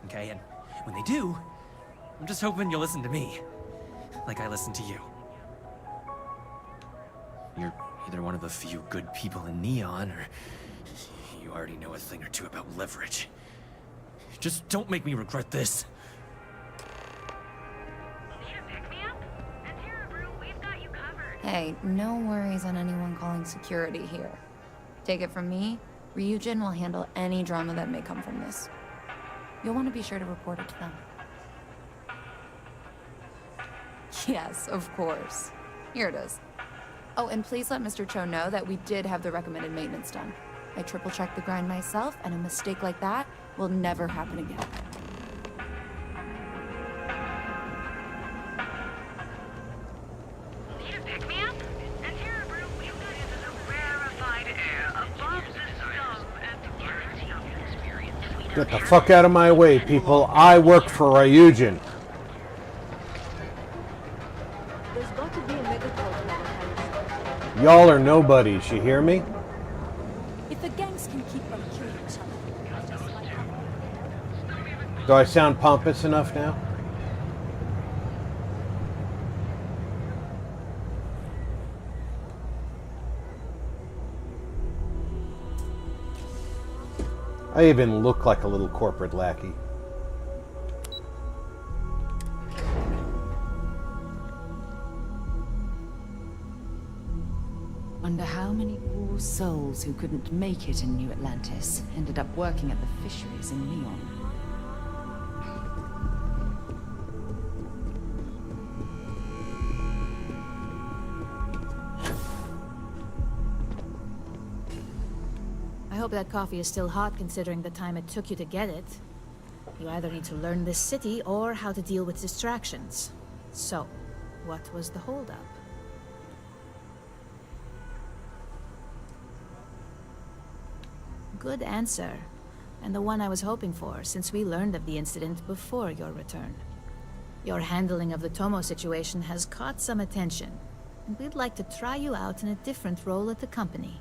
Okay, and when they do, I'm just hoping you'll listen to me, like I listen to you. You're either one of the few good people in Neon, or you already know a thing or two about leverage. Just don't make me regret this. Hey, no worries on anyone calling security here. Take it from me, Ryujin will handle any drama that may come from this. You'll want to be sure to report it to them. Yes, of course. Here it is. Oh, and please let Mr. Cho know that we did have the recommended maintenance done. I triple-checked the grind myself, and a mistake like that will never happen again. Get the fuck out of my way, people. I work for Ryujin. There's got to be a megaport now. Y'all are nobodies, you hear me? If the gangs can keep on killing each other. Do I sound pompous enough now? I even look like a little corporate lackey. Wonder how many poor souls who couldn't make it in New Atlantis ended up working at the fisheries in Neon. I hope that coffee is still hot considering the time it took you to get it. You either need to learn this city or how to deal with distractions. So, what was the holdup? Good answer, and the one I was hoping for since we learned of the incident before your return. Your handling of the Tomo situation has caught some attention, and we'd like to try you out in a different role at the company.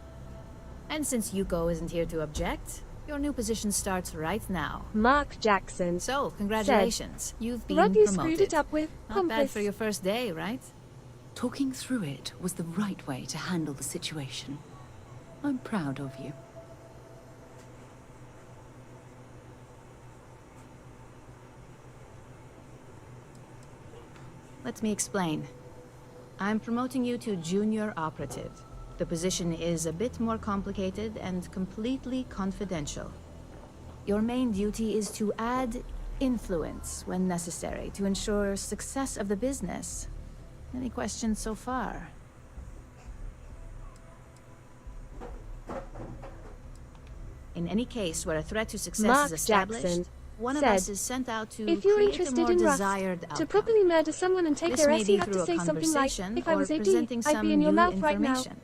And since Yuko isn't here to object, your new position starts right now. Mark Jackson. So, congratulations. You've been What you promoted. screwed it up with, Not bad pompous. for your first day, right? Talking through it was the right way to handle the situation. I'm proud of you. Let me explain. I'm promoting you to junior operative. The position is a bit more complicated and completely confidential. Your main duty is to add influence when necessary to ensure success of the business. Any questions so far? In any case where a threat to success Mark is established, Jackson one of said, us is sent out to if you're create interested a more in Rust, desired to outcome. properly murder someone and take This their may S, be you have through to a say something like, conversation if I was or AD, presenting I'd some be in your new mouth right now. information.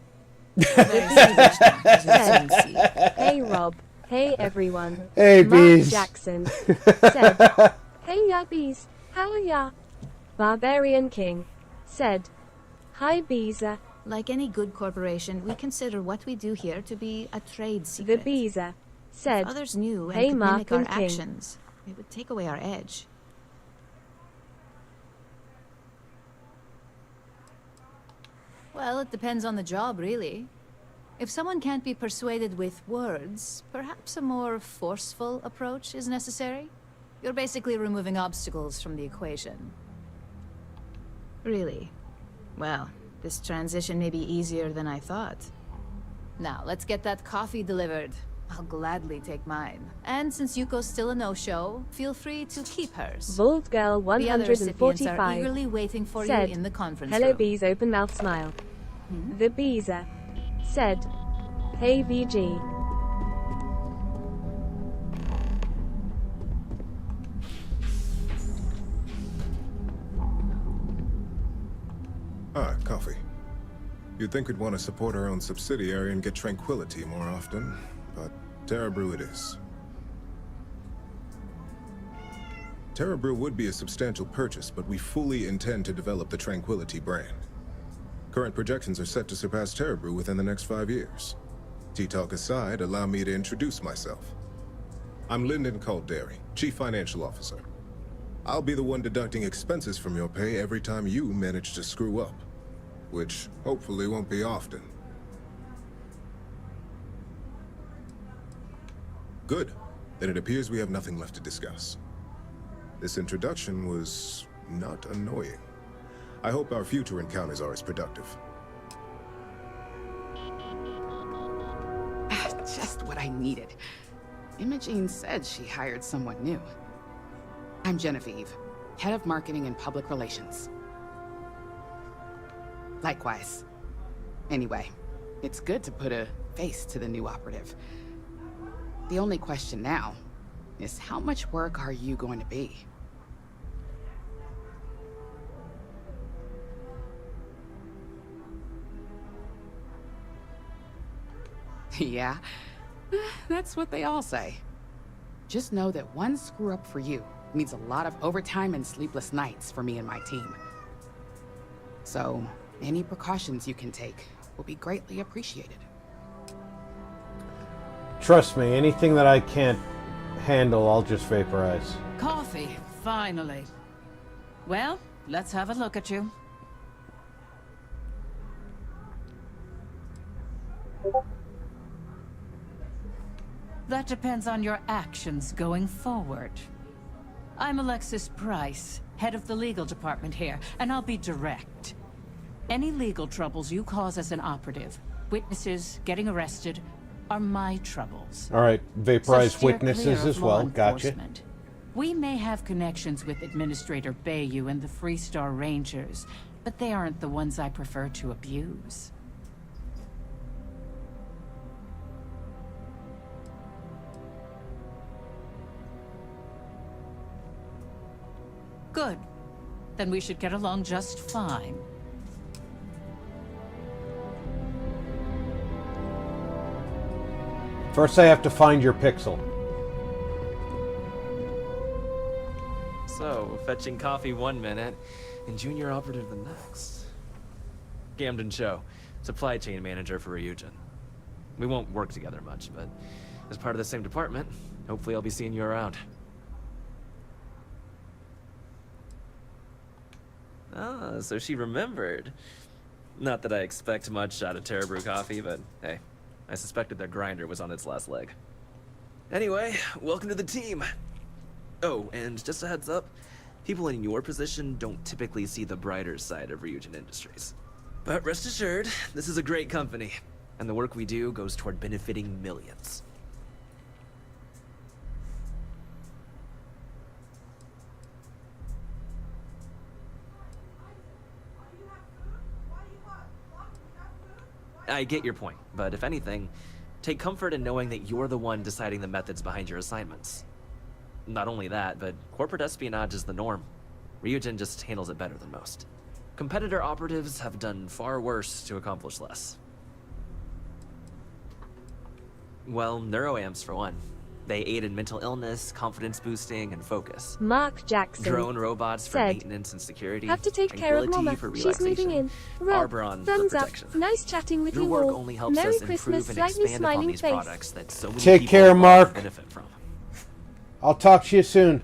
Said, Hey Rob, hey everyone. Hey, Mark bees. Jackson said, hey ya bees, how are ya? Barbarian King said, hi Beezer. Like any good corporation, we consider what we do here to be a trade secret. The Beezer said, If others knew and hey could Mark mimic our and King. actions, it would take away our edge. Well, it depends on the job, really. If someone can't be persuaded with words, perhaps a more forceful approach is necessary. You're basically removing obstacles from the equation. Really. Well, this transition may be easier than I thought. Now, let's get that coffee delivered. I'll gladly take mine. And since Yuko's still a no-show, feel free to keep hers. Vault Girl The other recipients are 145 eagerly waiting for said, you in the conference "Hello room." Bees open mouth smile." The Beezer said, "Hey VG." Ah, coffee. You'd think we'd want to support our own subsidiary and get tranquility more often, but Trebor it is. Trebor would be a substantial purchase, but we fully intend to develop the Tranquility brand. Current projections are set to surpass Trebor within the next 5 years. Tea-talk aside, allow me to introduce myself. I'm Lyndon Calderi, Chief Financial Officer. I'll be the one deducting expenses from your pay every time you manage to screw up, which hopefully won't be often. Good. Then it appears we have nothing left to discuss. This introduction was not annoying. I hope our future encounters are as productive. Just what I needed. Imogene said she hired someone new. I'm Genevieve, Head of Marketing and Public Relations. Likewise. Anyway, it's good to put a face to the new operative. The only question now is how much work are you going to be? Yeah, that's what they all say. Just know that one screw up for you means a lot of overtime and sleepless nights for me and my team. So, any precautions you can take will be greatly appreciated. Trust me, anything that I can't handle, I'll just vaporize. Coffee, finally. Well, let's have a look at you. That depends on your actions going forward. I'm Alexis Price, head of the legal department here, and I'll be direct. Any legal troubles you cause as an operative, witnesses, getting arrested, are my troubles. All right, vaporize So steer witnesses clear as of well. law Gotcha. enforcement. We may have connections with Administrator Bayou and the Freestar Rangers, but they aren't the ones I prefer to abuse. Good. Then we should get along just fine. First, I have to find your pixel. So, fetching coffee 1 minute, and junior operative the next. Gamden Cho, supply chain manager for Ryujin. We won't work together much, but as part of the same department, hopefully I'll be seeing you around. Ah, so she remembered. Not that I expect much out of Trebor coffee, but hey, I suspected their grinder was on its last leg. Anyway, welcome to the team. Oh, and just a heads up, people in your position don't typically see the brighter side of Ryujin Industries. But rest assured, this is a great company, and the work we do goes toward benefiting millions. I get your point, but if anything, take comfort in knowing that you're the one deciding the methods behind your assignments. Not only that, but corporate espionage is the norm. Ryujin just handles it better than most. Competitor operatives have done far worse to accomplish less. Well, neuroamps for one. They aid in mental illness, confidence boosting, and focus. Mark Jackson Drone robots for said, maintenance and security. "Have to take care of Tranquility Mama. for She's moving in. Rob, Arboron thumbs for up. protection. Nice chatting with Your you work all. only helps Merry us Christmas, improve and slightly expand upon smiling these face." products that so many Take people care, will Mark. benefit from. I'll talk to you soon.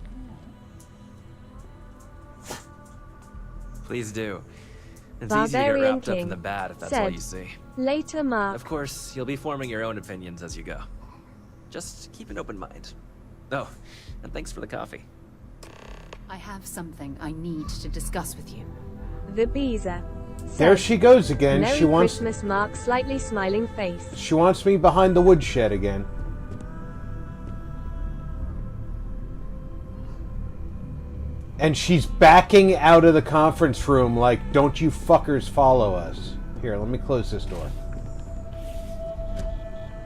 Please do. It's easy to get Barbarian wrapped up in King the bad if that's all said, you see. "Later, Mark." Of course, you'll be forming your own opinions as you go. Just keep an open mind. Oh, and thanks for the coffee. I have something I need to discuss with you. The Beezer There she goes again. Merry She wants Christmas, Mark, slightly smiling face. She wants me behind the woodshed again. And she's backing out of the conference room like, don't you fuckers follow us. Here, let me close this door.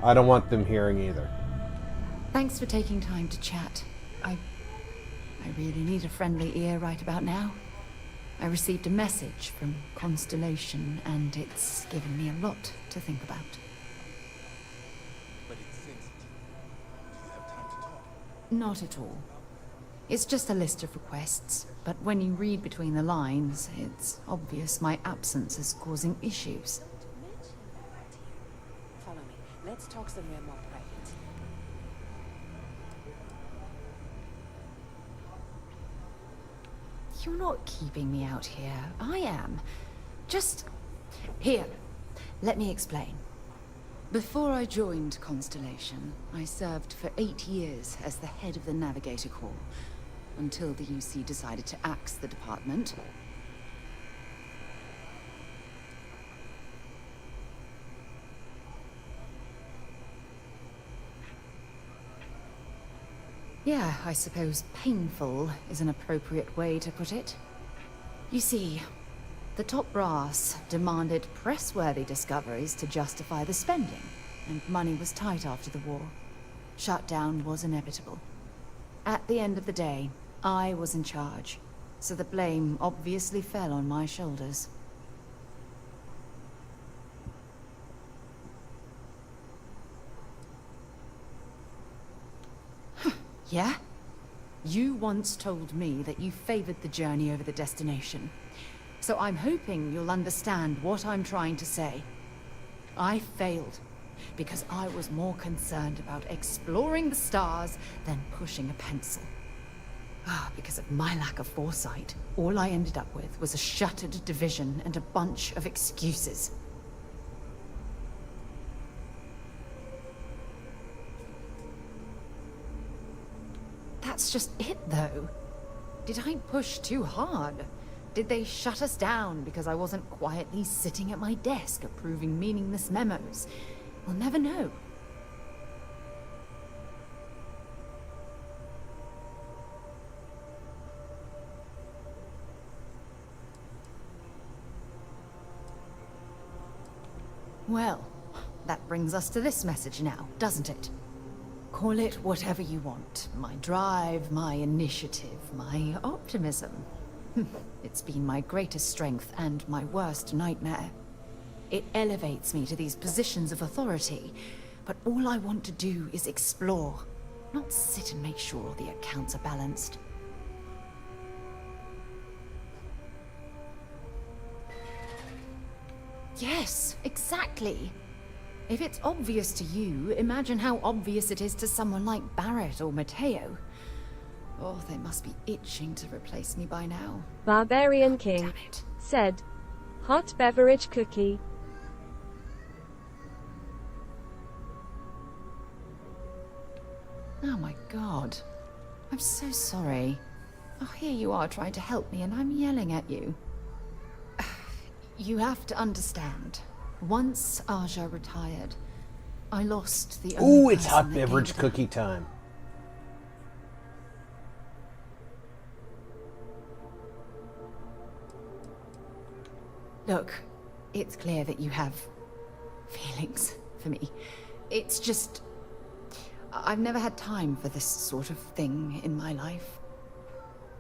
I don't want them hearing either. Thanks for taking time to chat. I really need a friendly ear right about now. I received a message from Constellation, and it's given me a lot to think about. But it's sensitive. Do you have time to talk? Not at all. It's just a list of requests, but when you read between the lines, it's obvious my absence is causing issues. Follow me. Let's talk somewhere more private. You're not keeping me out here. I am. Just... Here, let me explain. Before I joined Constellation, I served for 8 years as the head of the Navigator Corps, until the UC decided to axe the department. Yeah, I suppose painful is an appropriate way to put it. You see, the top brass demanded press-worthy discoveries to justify the spending, and money was tight after the war. Shutdown was inevitable. At the end of the day, I was in charge, so the blame obviously fell on my shoulders. Yeah? You once told me that you favored the journey over the destination. So I'm hoping you'll understand what I'm trying to say. I failed because I was more concerned about exploring the stars than pushing a pencil. Because of my lack of foresight, all I ended up with was a shattered division and a bunch of excuses. That's just it, though. Did I push too hard? Did they shut us down because I wasn't quietly sitting at my desk approving meaningless memos? We'll never know. Well, that brings us to this message now, doesn't it? Call it whatever you want. My drive, my initiative, my optimism. It's been my greatest strength and my worst nightmare. It elevates me to these positions of authority, but all I want to do is explore, not sit and make sure the accounts are balanced. Yes, exactly. If it's obvious to you, imagine how obvious it is to someone like Barrett or Mateo. Oh, they must be itching to replace me by now. Barbarian King said, hot beverage cookie. Oh my god. I'm so sorry. Oh, here you are trying to help me and I'm yelling at you. You have to understand. Once Aja retired, I lost the only Ooh, it's person hot that beverage gave her. cookie time. Look, it's clear that you have feelings for me. It's just... I've never had time for this sort of thing in my life.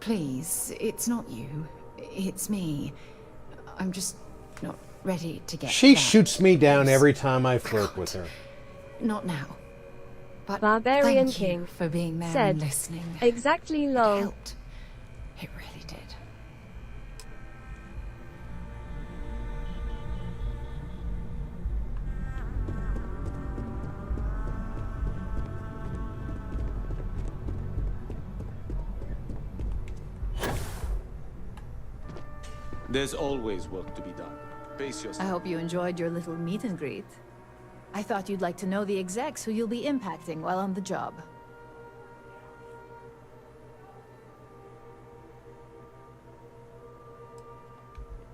Please, it's not you. It's me. I'm just not ready to get She that shoots me down close. every time I flirt with her. Not now. But Barbarian thank you King for being there said, and listening. exactly lol. It helped. It really did. There's always work to be done. Pace I yourself. hope you enjoyed your little meet and greet. I thought you'd like to know the execs who you'll be impacting while on the job.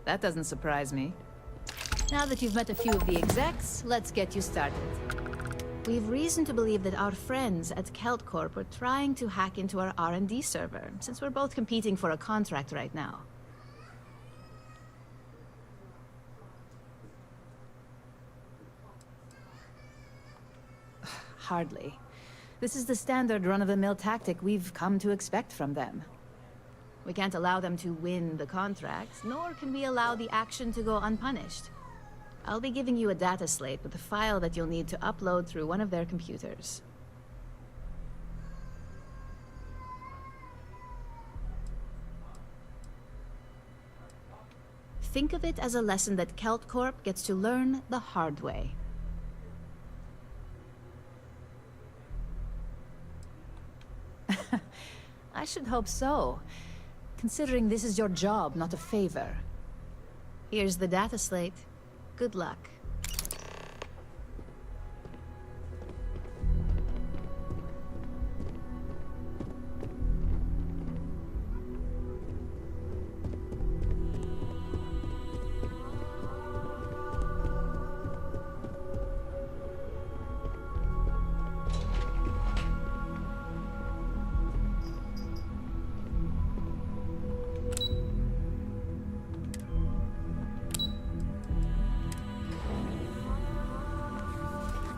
That doesn't surprise me. Now that you've met a few of the execs, let's get you started. We've reason to believe that our friends at Kelt Corp are trying to hack into our R&D server, since we're both competing for a contract right now. Hardly. This is the standard run-of-the-mill tactic we've come to expect from them. We can't allow them to win the contract, nor can we allow the action to go unpunished. I'll be giving you a data slate with a file that you'll need to upload through one of their computers. Think of it as a lesson that Kelt Corp gets to learn the hard way. I should hope so, considering this is your job, not a favor. Here's the data slate. Good luck.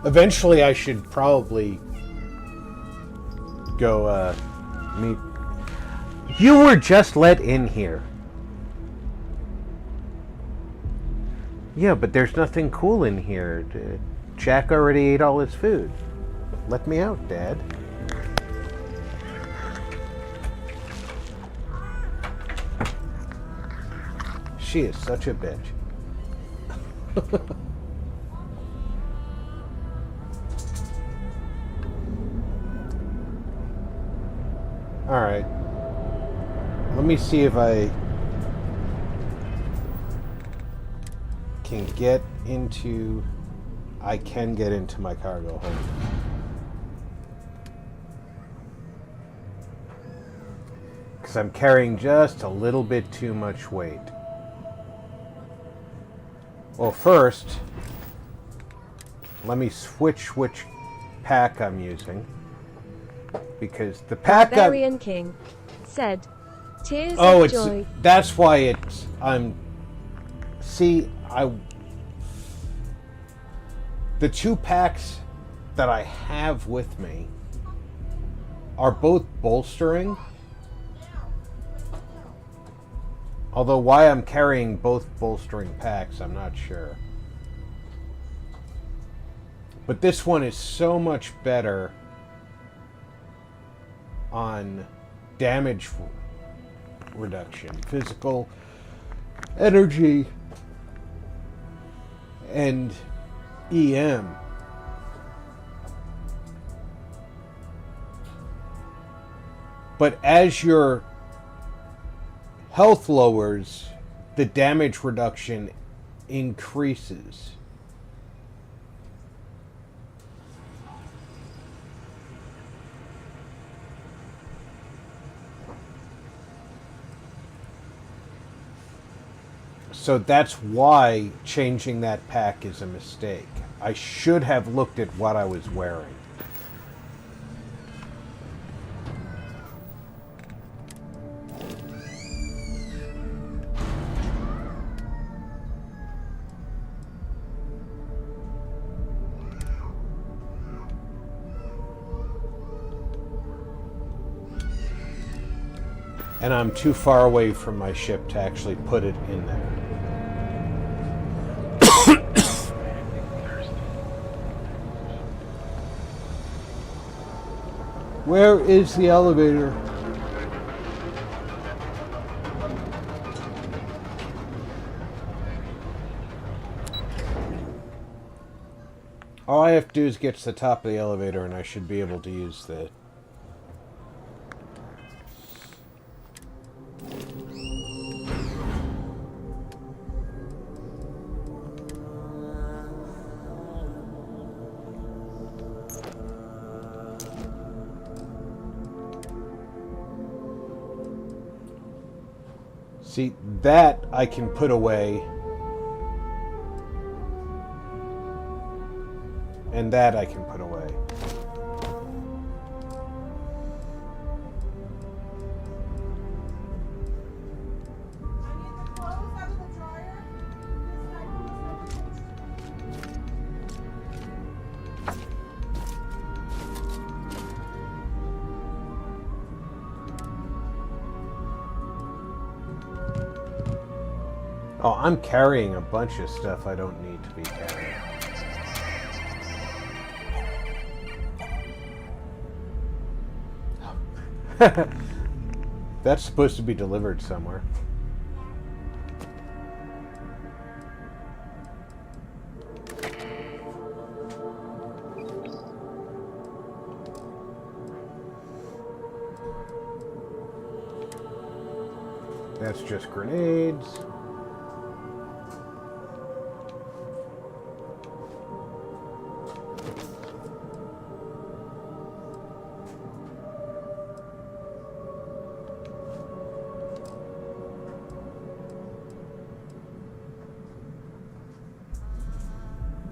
Eventually, I should probably go, meet... You were just let in here. Yeah, but there's nothing cool in here. Jack already ate all his food. Let me out, Dad. She is such a bitch. Alright. Let me see if I can get into... I can get into my cargo hold. Because I'm carrying just a little bit too much weight. Well, first, let me switch which pack I'm using. Because the pack Barbarian King said, "Tears of joy." That's why it's the two packs that I have with me are both bolstering. Although why I'm carrying both bolstering packs, I'm not sure. But this one is so much better on damage reduction, physical, energy, and EM. But as your health lowers, the damage reduction increases. So that's why changing that pack is a mistake. I should have looked at what I was wearing. And I'm too far away from my ship to actually put it in there. Where is the elevator? All I have to do is get to the top of the elevator and I should be able to use the... See, that I can put away. And that I can put away. Oh, I'm carrying a bunch of stuff I don't need to be carrying. That's supposed to be delivered somewhere. That's just grenades.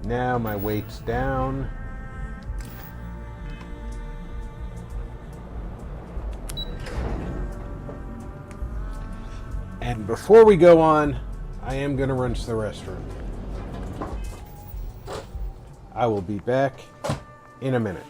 Now my weight's down. And before we go on, I am going to run to the restroom. I will be back in a minute.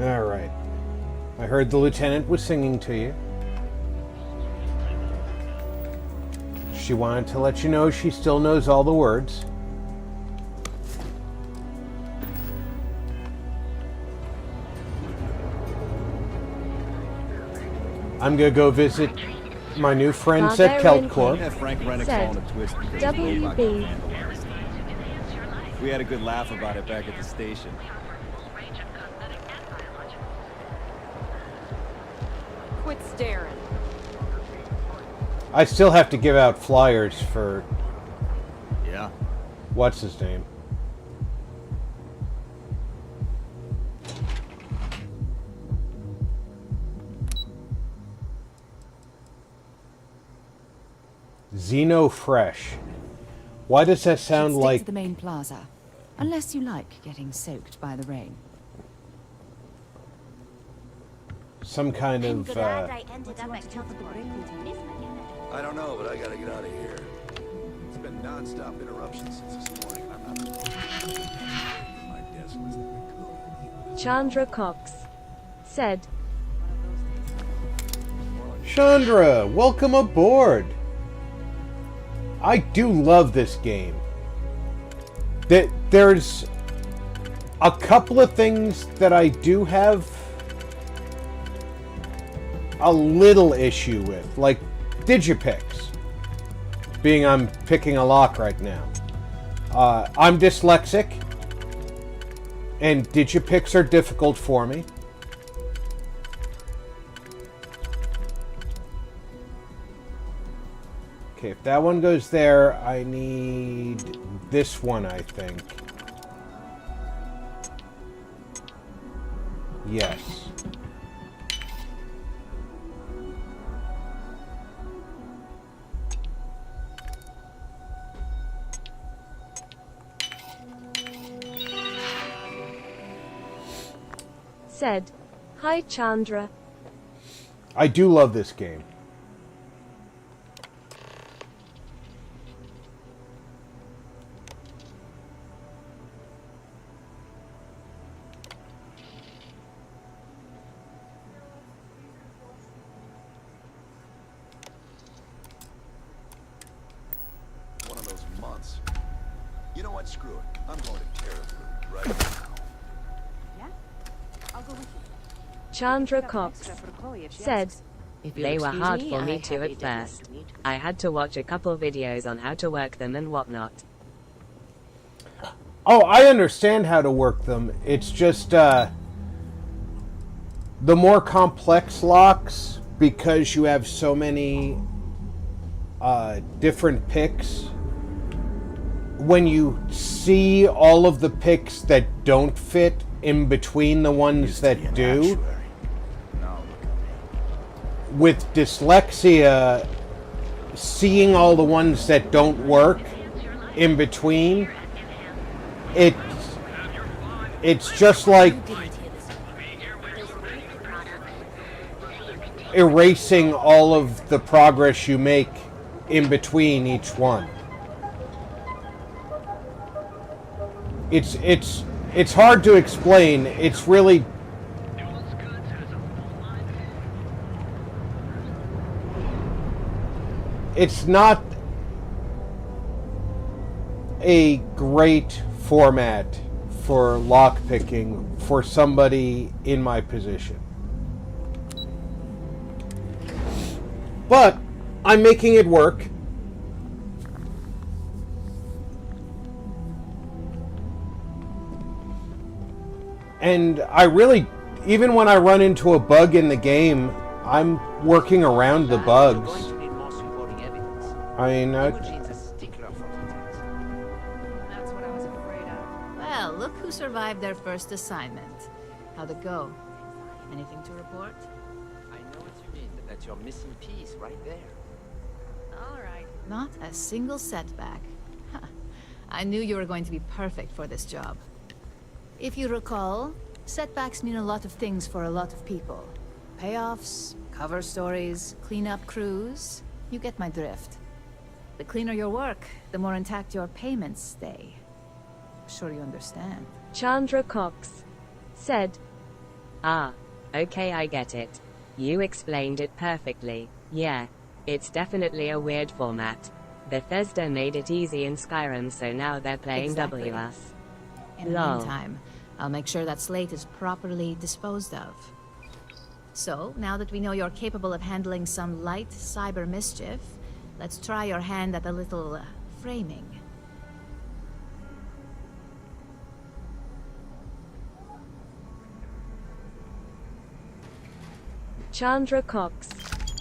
All right. I heard the lieutenant was singing to you. She wanted to let you know she still knows all the words. I'm gonna go visit my new friends at Kelt Corp. Frank Rennick Said, calling a twist because WB. we had a good laugh about it back at the station. Quit staring. I still have to give out flyers for... Yeah. What's his name? Xeno Fresh. Why does that sound Stick like... to the main plaza, unless you like getting soaked by the rain. some kind of... I don't know, but I gotta get out of here. It's been non-stop interruptions since this morning. I'm not... My desk was... Chandra Cox said, Chandra, welcome aboard. I do love this game. There's a couple of things that I do have a little issue with, like Digipix. being I'm picking a lock right now. I'm dyslexic, and digipicks are difficult for me. Okay, if that one goes there, I need this one, I think. Yes. Said, "Hi Chandra." I do love this game. One of those months. You know what? Screw it. I'm going to Terrible right now. I'll go with you. Chandra Cox said, They were hard for me too at first. I had to watch a couple videos on how to work them and whatnot. Oh, I understand how to work them. It's just, the more complex locks, because you have so many, different picks, when you see all of the picks that don't fit in between the ones that do, with dyslexia, seeing all the ones that don't work in between, it's just like erasing all of the progress you make in between each one. It's hard to explain. It's really... It's not a great format for lockpicking for somebody in my position. But I'm making it work. And I really, even when I run into a bug in the game, I'm working around the bugs. I mean, That's what I was afraid of. Well, look who survived their first assignment. How'd it go? Anything to report? I know what you mean, but that's your missing piece right there. All right. Not a single setback. Huh. I knew you were going to be perfect for this job. If you recall, setbacks mean a lot of things for a lot of people. Payoffs, cover stories, cleanup crews. You get my drift. The cleaner your work, the more intact your payments stay. Sure you understand. Chandra Cox said, Ah, okay, I get it. You explained it perfectly. Yeah, it's definitely a weird format. Bethesda made it easy in Skyrim, so now they're playing Exactly. WS. In the Lol. meantime, I'll make sure that slate is properly disposed of. So, now that we know you're capable of handling some light cyber mischief, let's try your hand at a little framing. Chandra Cox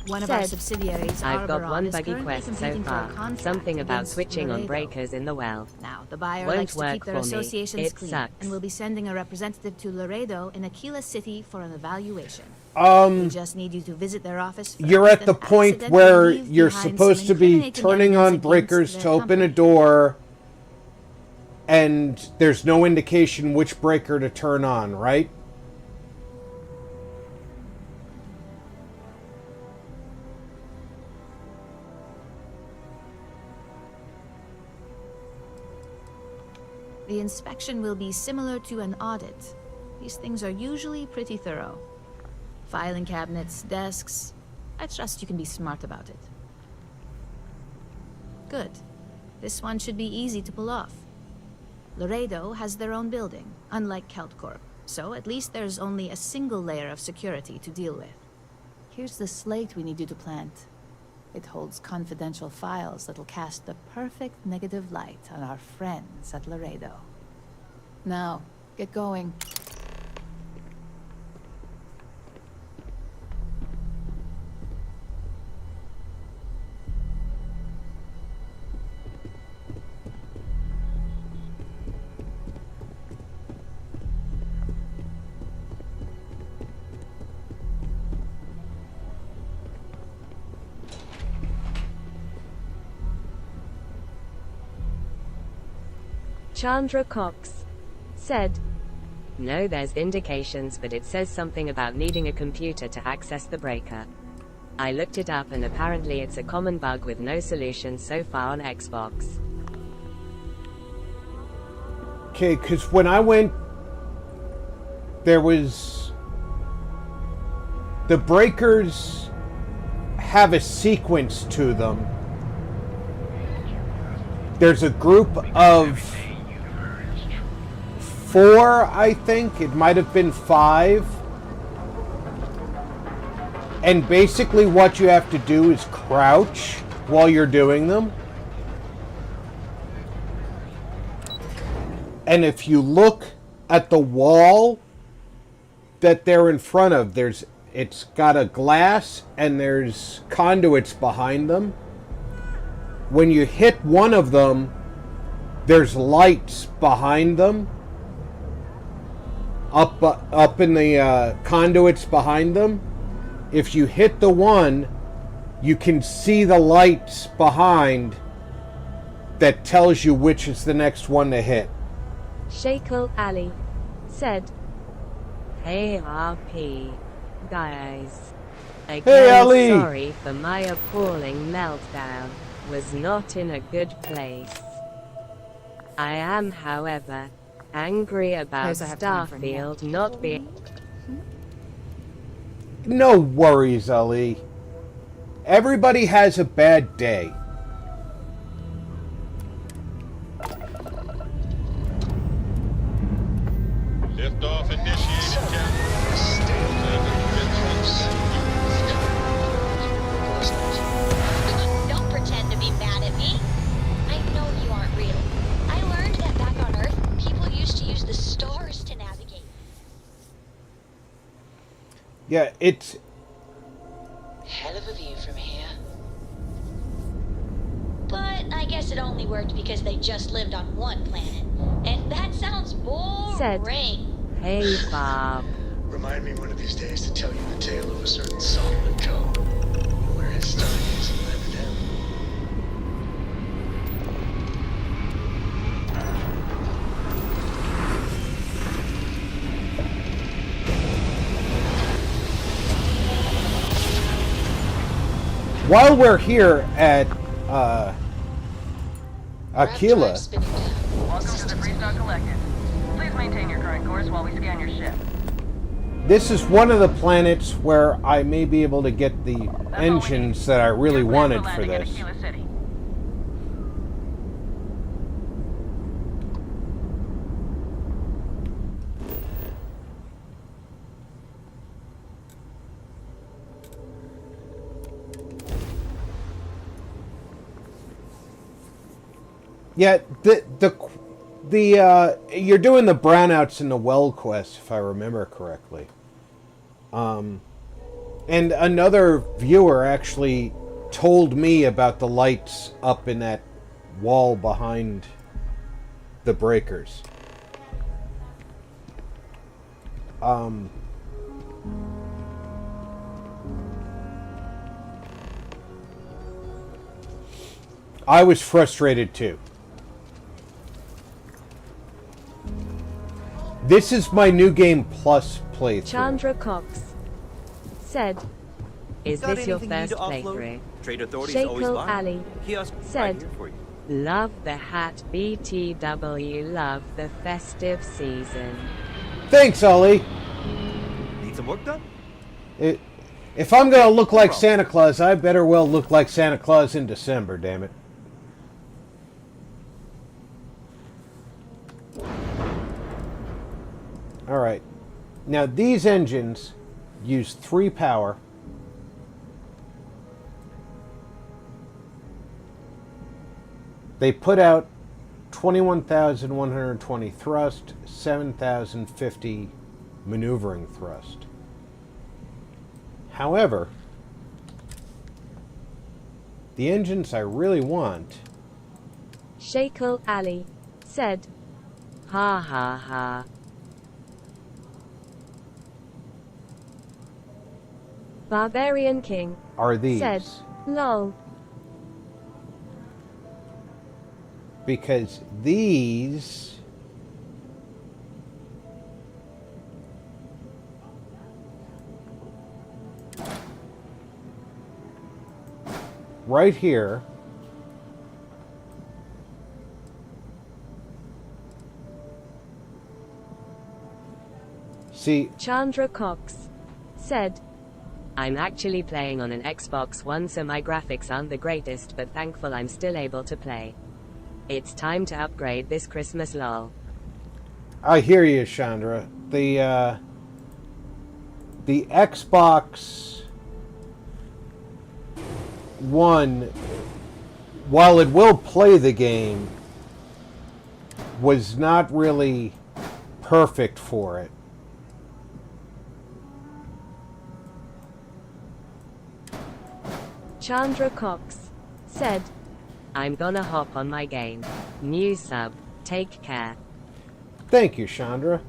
One of our said, subsidiaries, I've got Arboron, one is buggy currently quest so competing for a far. contract Something about against switching on Laredo. breakers in the well. Now, the buyer Won't likes to work keep their for me. associations It clean, sucks. and will be sending a representative to Laredo in Aquila City for an evaluation. We just need you to visit their office first You're at the and point accidentally where leave you're behind supposed some to be incriminating turning on evidence breakers against to the open a company. door, and there's no indication which breaker to turn on, right? The inspection will be similar to an audit. These things are usually pretty thorough. Filing cabinets, desks. I trust you can be smart about it. Good. This one should be easy to pull off. Laredo has their own building, unlike Keltcorp, so at least there's only a single layer of security to deal with. Here's the slate we need you to plant. It holds confidential files that'll cast the perfect negative light on our friends at Laredo. Now, get going. Chandra Cox said, No, there's indications, but it says something about needing a computer to access the breaker. I looked it up and apparently it's a common bug with no solution so far on Xbox. Okay, because when I went, there was... The breakers have a sequence to them. There's a group of 4, I think. It might have been 5. And basically what you have to do is crouch while you're doing them. And if you look at the wall that they're in front of, it's got a glass and there's conduits behind them. When you hit one of them, there's lights behind them. Up in the conduits behind them. If you hit the one, you can see the lights behind that tells you which is the next one to hit. Sheikal Ali said, Hey RP, guys. Again, Hey, Ali! Sorry for my appalling meltdown. Was not in a good place. I am, however, angry about Starfield not being... No worries, Ali. Everybody has a bad day. Liftoff initiated, Captain. Don't pretend to be mad at me. I know you aren't real. I learned that back on Earth, people used to use the stars to navigate. Yeah, it's... Hell of a view from here. But I guess it only worked because they just lived on one planet. And that sounds boring. Said, Hey Bob. Remind me one of these days to tell you the tale of a certain Solomon Joe. Where his studies led him. While we're here at Aquila, Welcome to the Freestyle Collective. Please maintain your current course while we scan your ship. this is one of the planets where I may be able to get the engines that I really wanted for this. Yeah, you're doing the brownouts in the well quest, if I remember correctly. And another viewer actually told me about the lights up in that wall behind the breakers. I was frustrated too. This is my New Game Plus playthrough. Chandra Cox said, Is this your first playthrough? Trade authorities always Sheikal lying. Ali Kiosk right said, here for you. Love the hat, BTW, love the festive season. Thanks, Ollie. Need some work done? If I'm gonna look like Santa Claus, I better well look like Santa Claus in December, damn it. Alright. Now these engines use 3 power. They put out 21,120 thrust, 7,050 maneuvering thrust. However, the engines I really want... Sheikal Ali said, Ha ha ha. Barbarian King are these. said, lol. Because these... right here... see... Chandra Cox said, I'm actually playing on an Xbox One, so my graphics aren't the greatest, but thankful I'm still able to play. It's time to upgrade this Christmas, lol. I hear you, Chandra. The Xbox One, while it will play the game, was not really perfect for it. Chandra Cox said, I'm gonna hop on my game. New sub. Take care. Thank you, Chandra.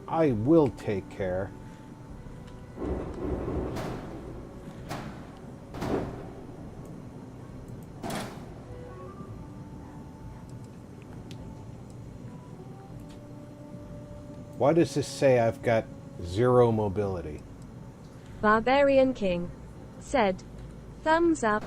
I will take care. Why does this say I've got 0 mobility? Barbarian King said, thumbs up.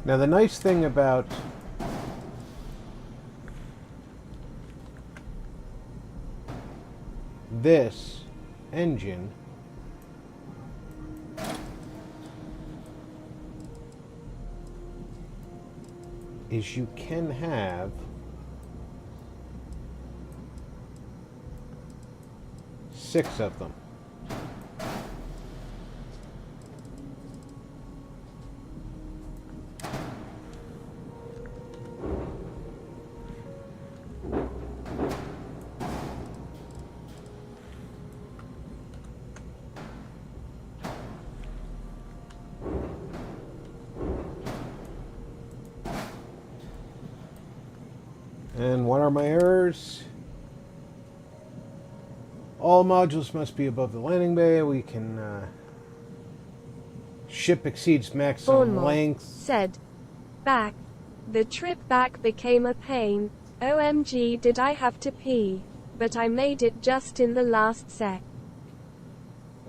Now the nice thing about this engine is you can have six of them. And what are my errors? All modules must be above the landing bay. We can... ship exceeds maximum Bournemouth length. said, back. The trip back became a pain. OMG, did I have to pee. But I made it just in the last sec.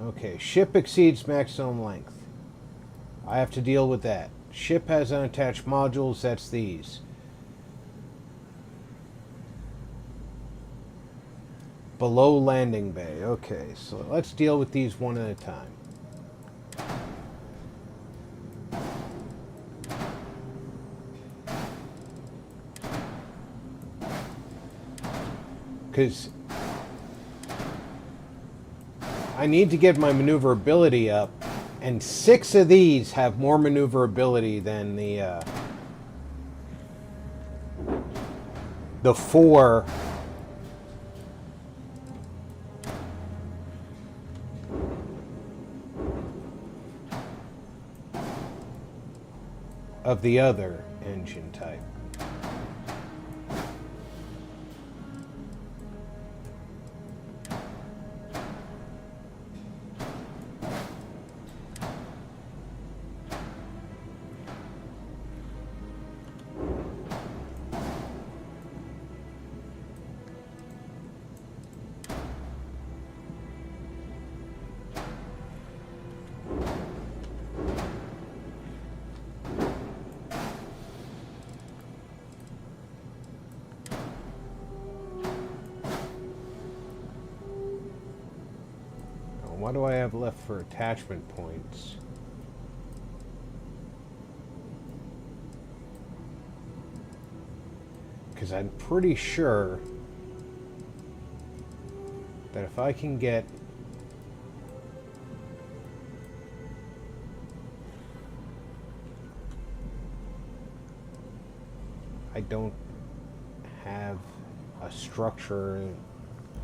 Okay, ship exceeds maximum length. I have to deal with that. Ship has unattached modules, that's these. Below landing bay. Okay, so let's deal with these one at a time. Because I need to get my maneuverability up, and 6 of these have more maneuverability than the 4 of the other engine type. what do I have left for attachment points? Because I'm pretty sure that if I can get I don't have a structure.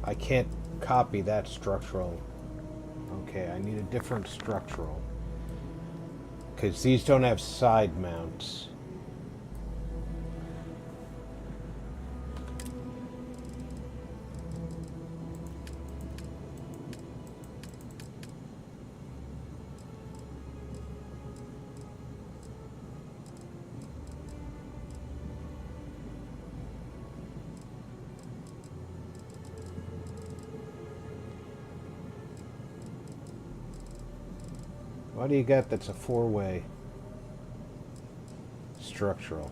I can't copy that structural. Okay, I need a different structural. Because these don't have side mounts. What do you got that's a four-way structural?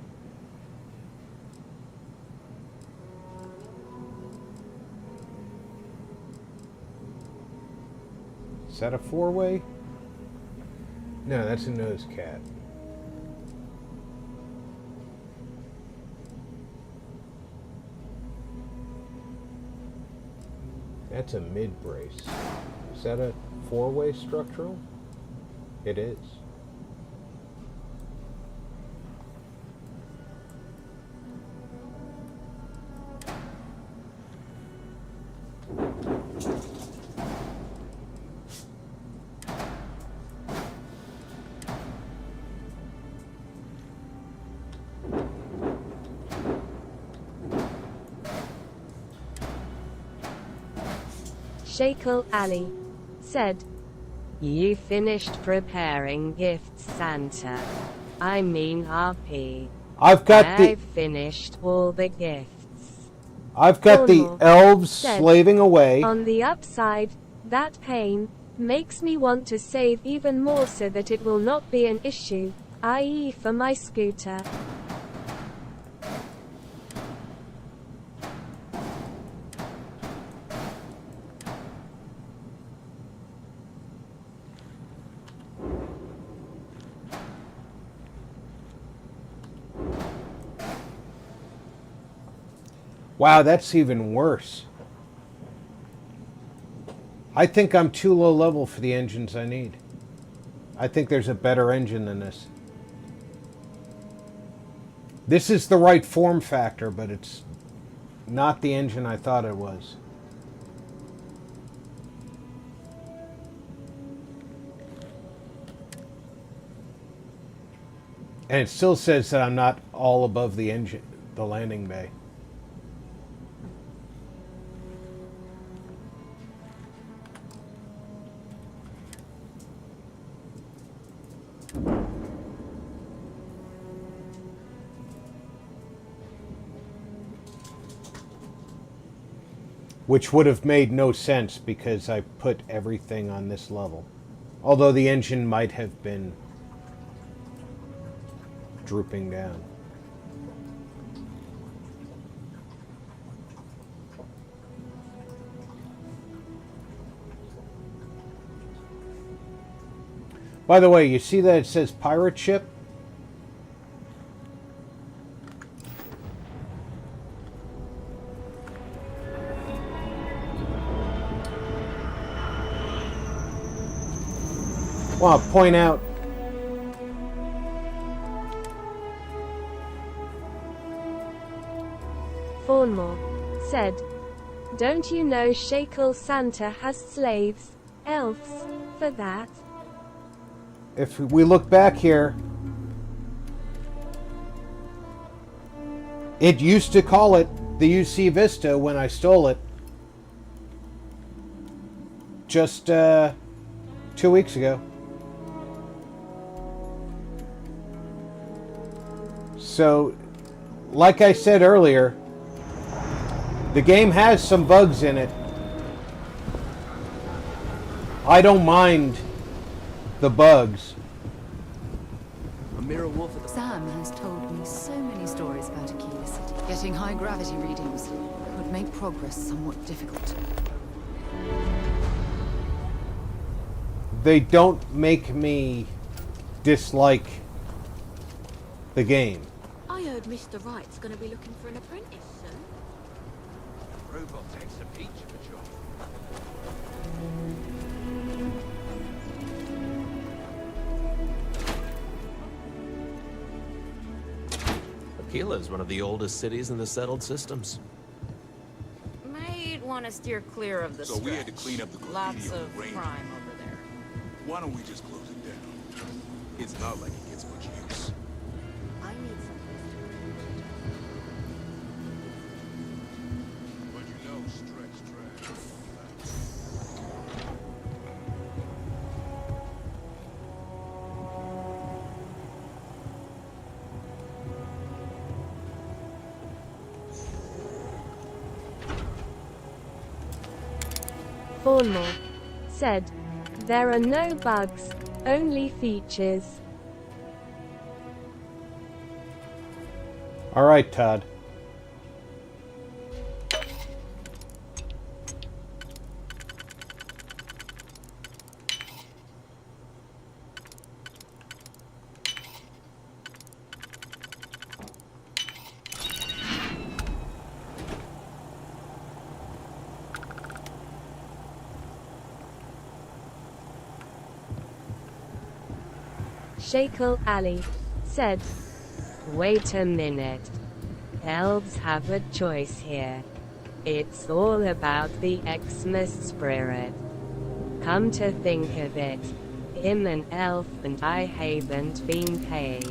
Is that a four-way? No, that's a nose cat. That's a mid-brace. Is that a four-way structural? It is. Shakel Ali said, You finished preparing gifts, Santa. I mean RP. I've finished all the gifts. I've got the Thornmore elves said, slaving away. On the upside, that pain makes me want to save even more so that it will not be an issue, i.e. for my scooter. Wow, that's even worse. I think I'm too low level for the engines I need. I think there's a better engine than this. This is the right form factor, but it's not the engine I thought it was. And it still says that I'm not all above the engine, the landing bay. Which would have made no sense because I put everything on this level. Although the engine might have been drooping down. By the way, you see that it says pirate ship? Well, I'll point out Thornmore said, Don't you know Shakel Santa has slaves, elves, for that? if we look back here, it used to call it the UC Vista when I stole it just 2 weeks ago. So, like I said earlier, the game has some bugs in it. I don't mind the bugs. Sam has told me so many stories about Aquila City. Getting high gravity readings would make progress somewhat difficult. they don't make me dislike the game. I heard Mr. Wright's gonna be looking for an apprentice soon. Robot takes a peach of a job. Aquila is one of the oldest cities in the settled systems. Might want to steer clear of the So we had to clean up the graffiti Lots on of the rain. crime over there. Why don't we just close it down? It's not like it gets much use. I need some. But you know, stretch drag. Thornmore said, "There are no bugs, only features." All right, Todd. Shakel Ali said, Wait a minute. Elves have a choice here. It's all about the Xmas spirit. Come to think of it, him an elf and I haven't been paid.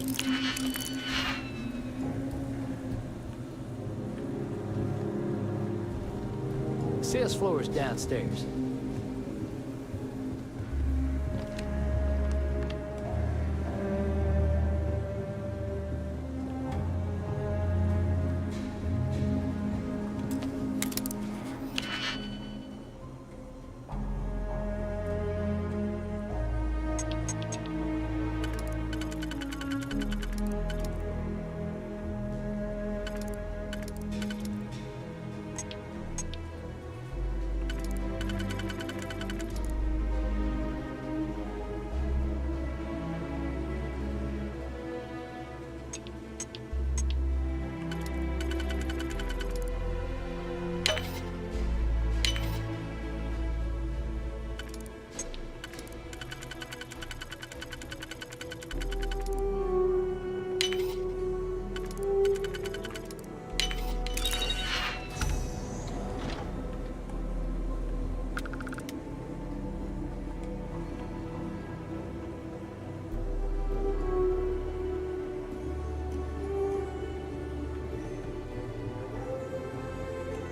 CS floor is downstairs.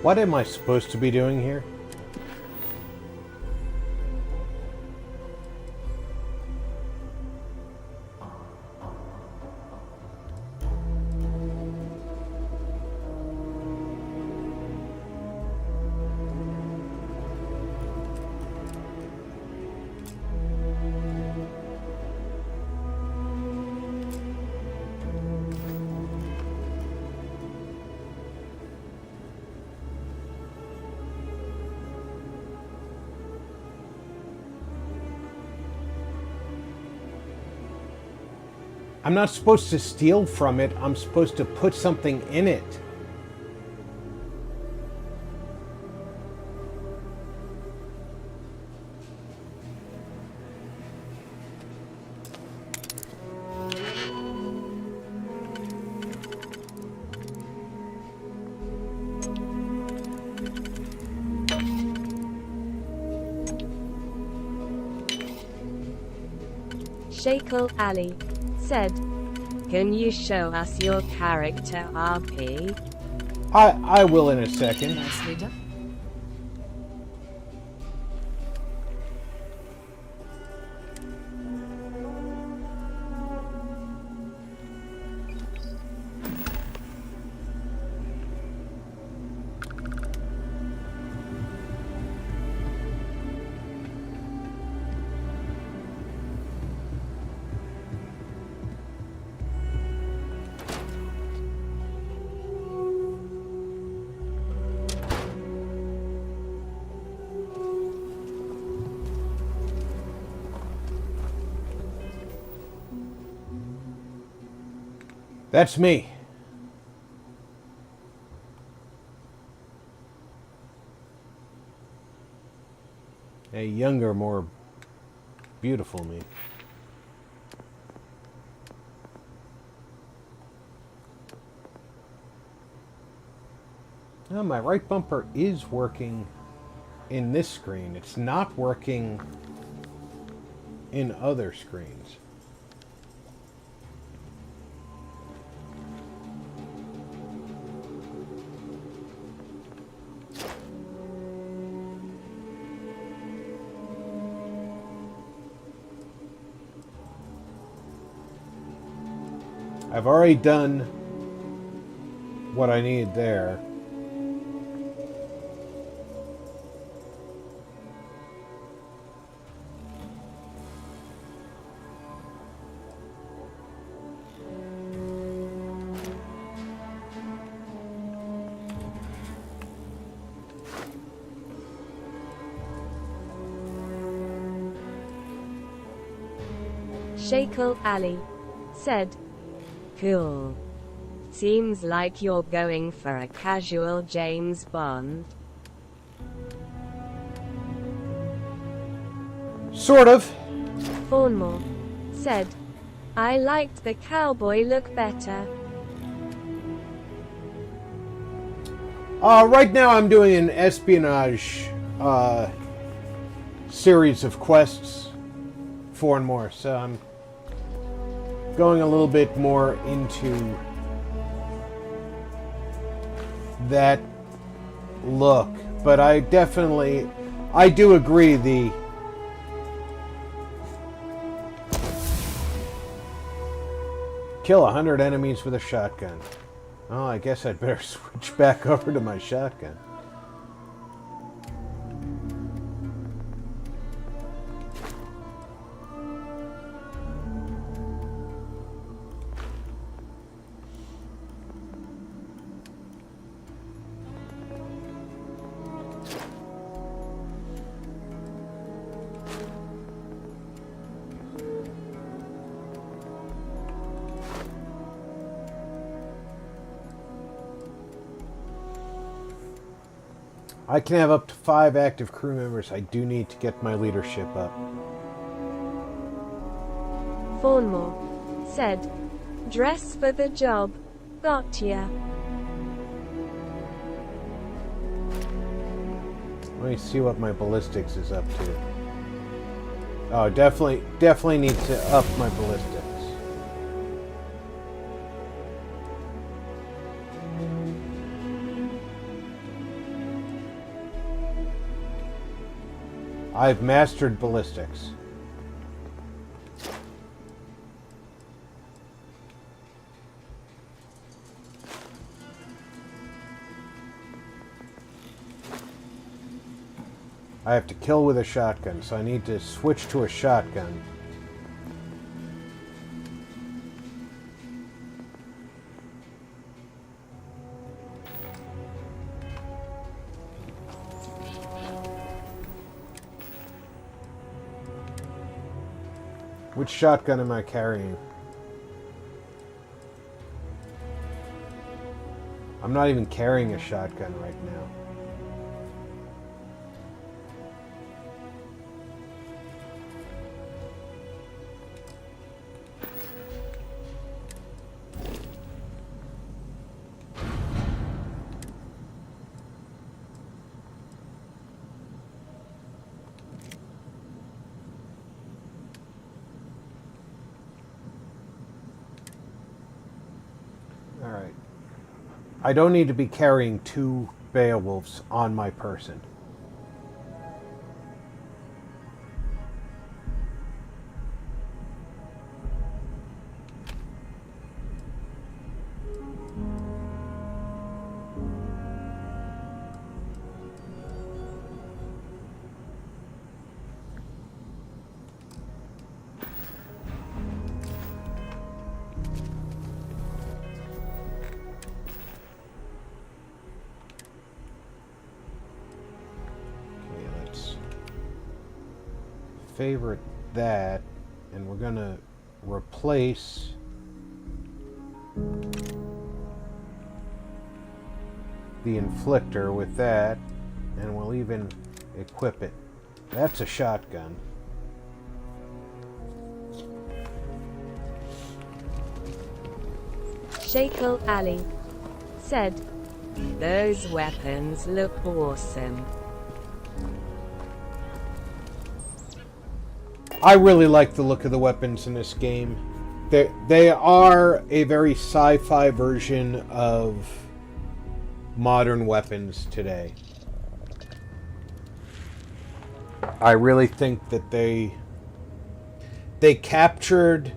What am I supposed to be doing here? I'm not supposed to steal from it, I'm supposed to put something in it. Shakel Ali said, Can you show us your character, RP? I will in a second. Nicely done. That's me. A younger, more beautiful me. Oh, my right bumper is working in this screen. It's not working in other screens. I've already done what I needed there. Shakel Ali said, Cool. Seems like you're going for a casual James Bond. Sort of. Fawnmore said, I liked the cowboy look better. Right now I'm doing an espionage series of quests for and more, so I'm going a little bit more into that look. But I do agree the kill 100 enemies with a shotgun. Oh, I guess I'd better switch back over to my shotgun. I can have up to 5 active crew members. I do need to get my leadership up. Fawnmore said, dress for the job. Gotcha. Let me see what my ballistics is up to. Oh, definitely need to up my ballistics. I've mastered ballistics. I have to kill with a shotgun, so I need to switch to a shotgun. Which shotgun am I carrying? I'm not even carrying a shotgun right now. Alright. I don't need to be carrying 2 Beowulfs on my person. Favorite that, and we're gonna replace the inflictor with that, and we'll even equip it. That's a shotgun. Shakel Ali said, Those weapons look awesome. I really like the look of the weapons in this game. They are a very sci-fi version of modern weapons today. I really think that they captured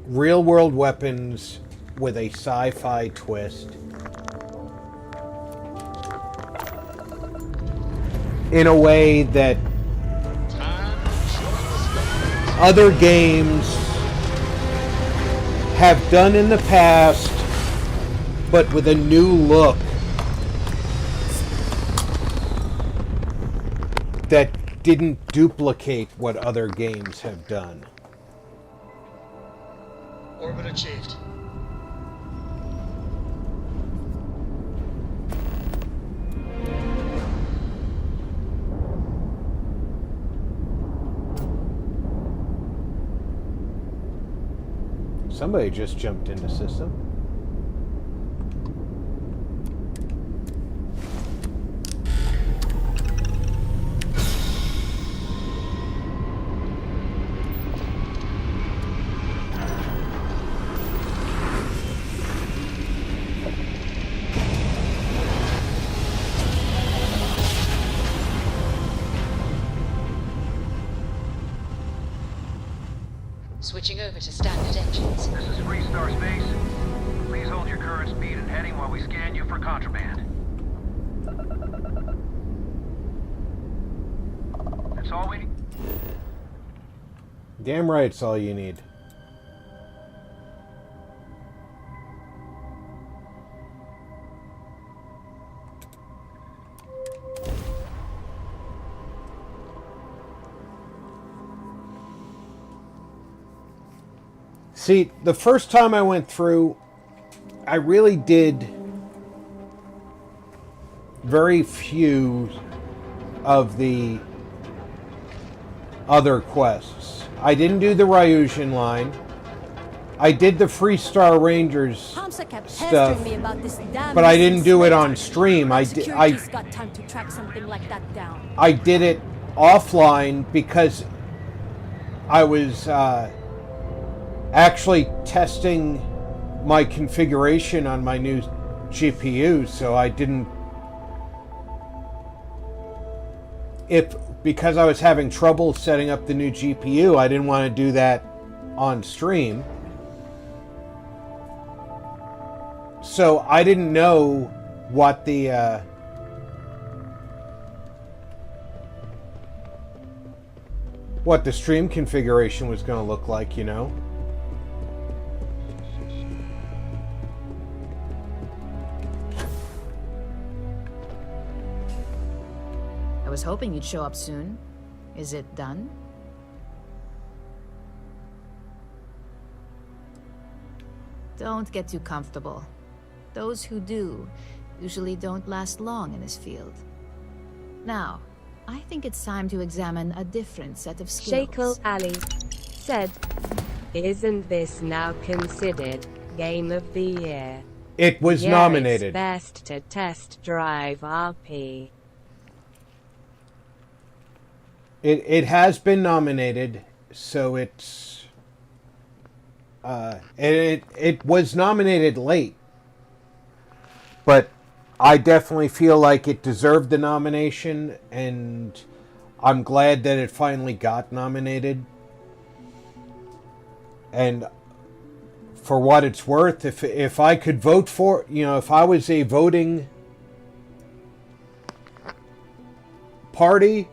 real-world weapons with a sci-fi twist in a way that other games have done in the past, but with a new look that didn't duplicate what other games have done. Orbit achieved. Somebody just jumped into system. Switching over to standard engines. This is Freestar Space. Please hold your current speed and heading while we scan you for contraband. That's all we need. Damn right, it's all you need. See, the first time I went through, I really did very few of the other quests. I didn't do the Ryujian line. I did the Freestar Rangers stuff, but I didn't do it on stream. I did it offline because I was actually testing my configuration on my new GPU, so I didn't... Because I was having trouble setting up the new GPU, I didn't want to do that on stream. So I didn't know what the stream configuration was going to look like, you know? I was hoping you'd show up soon. Is it done? Don't get too comfortable. Those who do usually don't last long in this field. Now, I think it's time to examine a different set of skills. Shakel Ali said, Isn't this now considered Game of the Year? It was nominated. It's best to test drive RP. It has been nominated, so it's it was nominated late, but I definitely feel like it deserved the nomination, and I'm glad that it finally got nominated. And for what it's worth, if I could vote for, you know, if I was a voting party,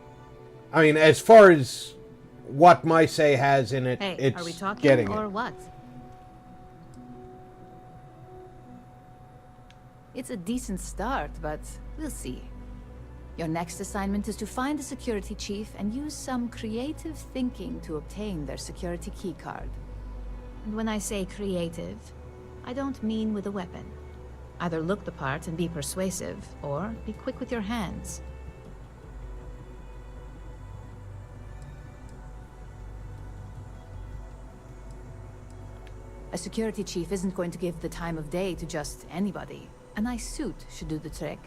I mean, as far as what my say has in it, hey, it's are we talking getting or it. what? It's a decent start, but we'll see. Your next assignment is to find the security chief and use some creative thinking to obtain their security keycard. And when I say creative, I don't mean with a weapon. Either look the part and be persuasive, or be quick with your hands. A security chief isn't going to give the time of day to just anybody. A nice suit should do the trick.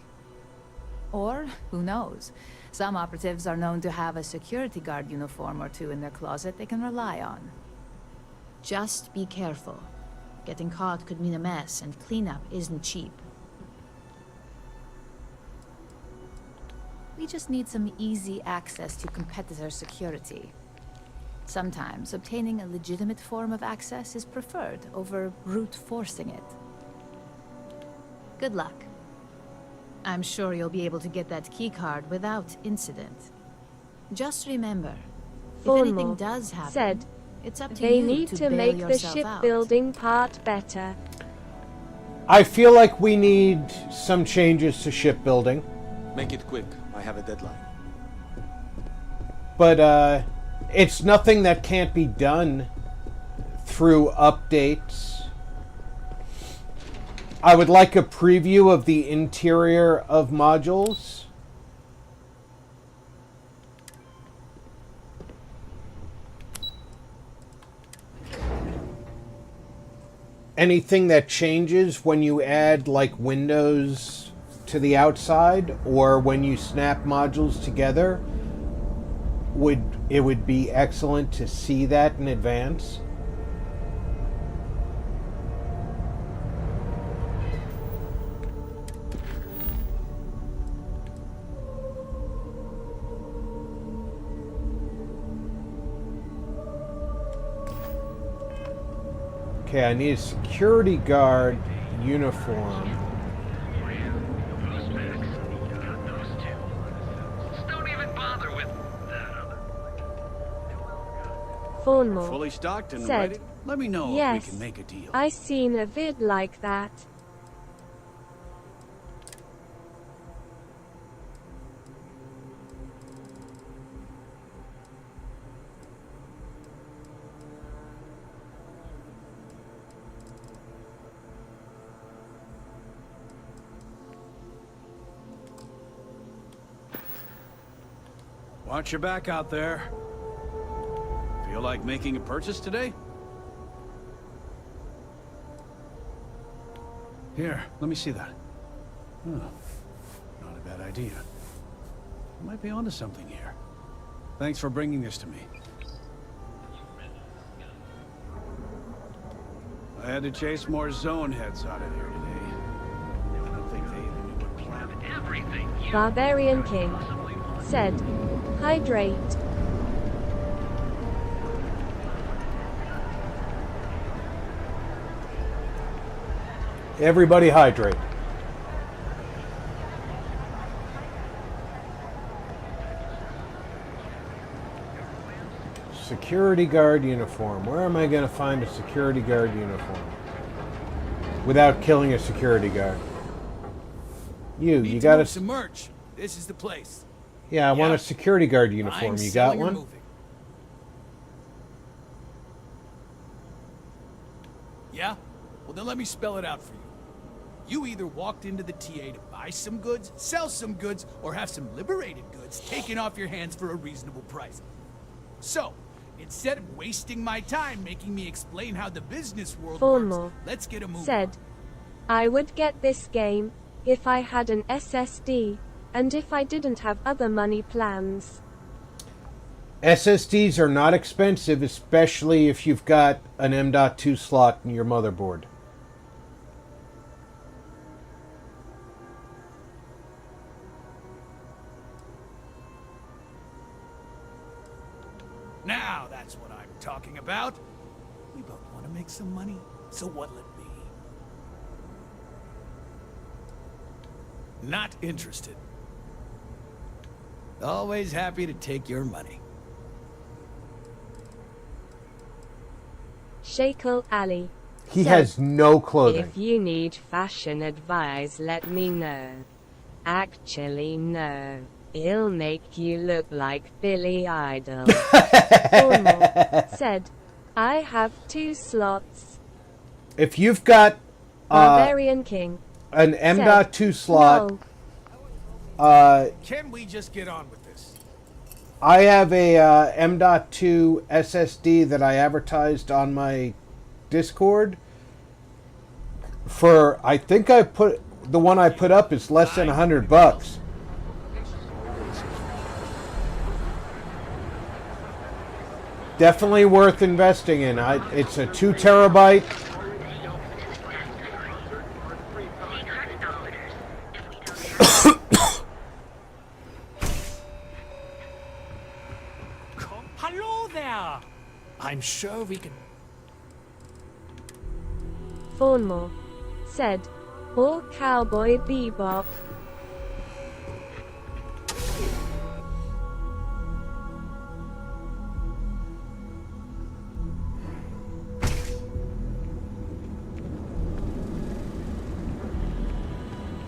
Or, who knows, some operatives are known to have a security guard uniform or two in their closet they can rely on. Just be careful. Getting caught could mean a mess, and cleanup isn't cheap. We just need some easy access to competitor security. Sometimes obtaining a legitimate form of access is preferred over brute forcing it. Good luck. I'm sure you'll be able to get that keycard without incident. Just remember, if anything does happen, it's up to they you need to to bail make the yourself out. shipbuilding part better. I feel like we need some changes to shipbuilding. Make it quick. I have a deadline. But it's nothing that can't be done through updates. I would like a preview of the interior of modules. Anything that changes when you add like windows to the outside or when you snap modules together, it would be excellent to see that in advance. Okay, I need a security guard uniform. Thornmore Fully stocked and said, ready? Let me know yes, if we can make a deal. I seen a vid like that. Watch your back out there. Feel like making a purchase today? Here, let me see that. Huh. Not a bad idea. You might be onto something here. Thanks for bringing this to me. I had to chase more zone heads out of here today. I don't think they even knew what planet everything. Barbarian King said, hydrate. Everybody hydrate. Security guard uniform. Where am I going to find a security guard uniform without killing a security guard? You got some merch. This is the place. Yeah, I want a security guard uniform. You got one? Yeah? Well, then let me spell it out for you. You either walked into the TA to buy some goods, sell some goods, or have some liberated goods taken off your hands for a reasonable price. So, instead of wasting my time making me explain how the business world works, let's get a move said, I would get this game if I had an SSD. And if I didn't have other money plans. SSDs are not expensive, especially if you've got an M.2 slot in your motherboard. Now that's what I'm talking about. We both want to make some money, so what'll it be? Not interested. Always happy to take your money. Shakel Ali. He has no clothing. If you need fashion advice, let me know. Actually, no. It'll make you look like Billy Idol. Thornmore said, I have 2 slots. If you've got Barbarian King an M.2 slot, Can we just get on with this? I have a M.2 SSD that I advertised on my Discord. For I think the one I put up is less than $100. Definitely worth investing in. It's a 2 terabyte. Hello there! I'm sure we can... Thornmore said, or Cowboy Bebop.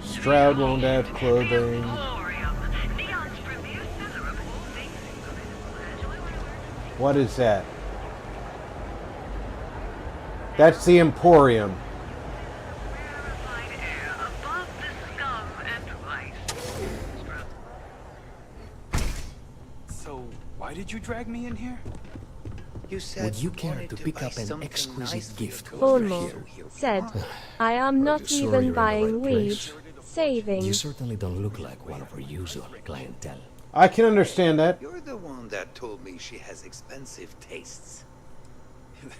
Stroud won't have clothing. What is that? That's the Emporium. So, why did you drag me in here? Would you care to pick up an exquisite gift? Thornmore said, I am not Sorry, even you're in buying the right weed, place. saving. You certainly don't look like one of our usual clientele. I can understand that. You're the one that told me she has expensive tastes.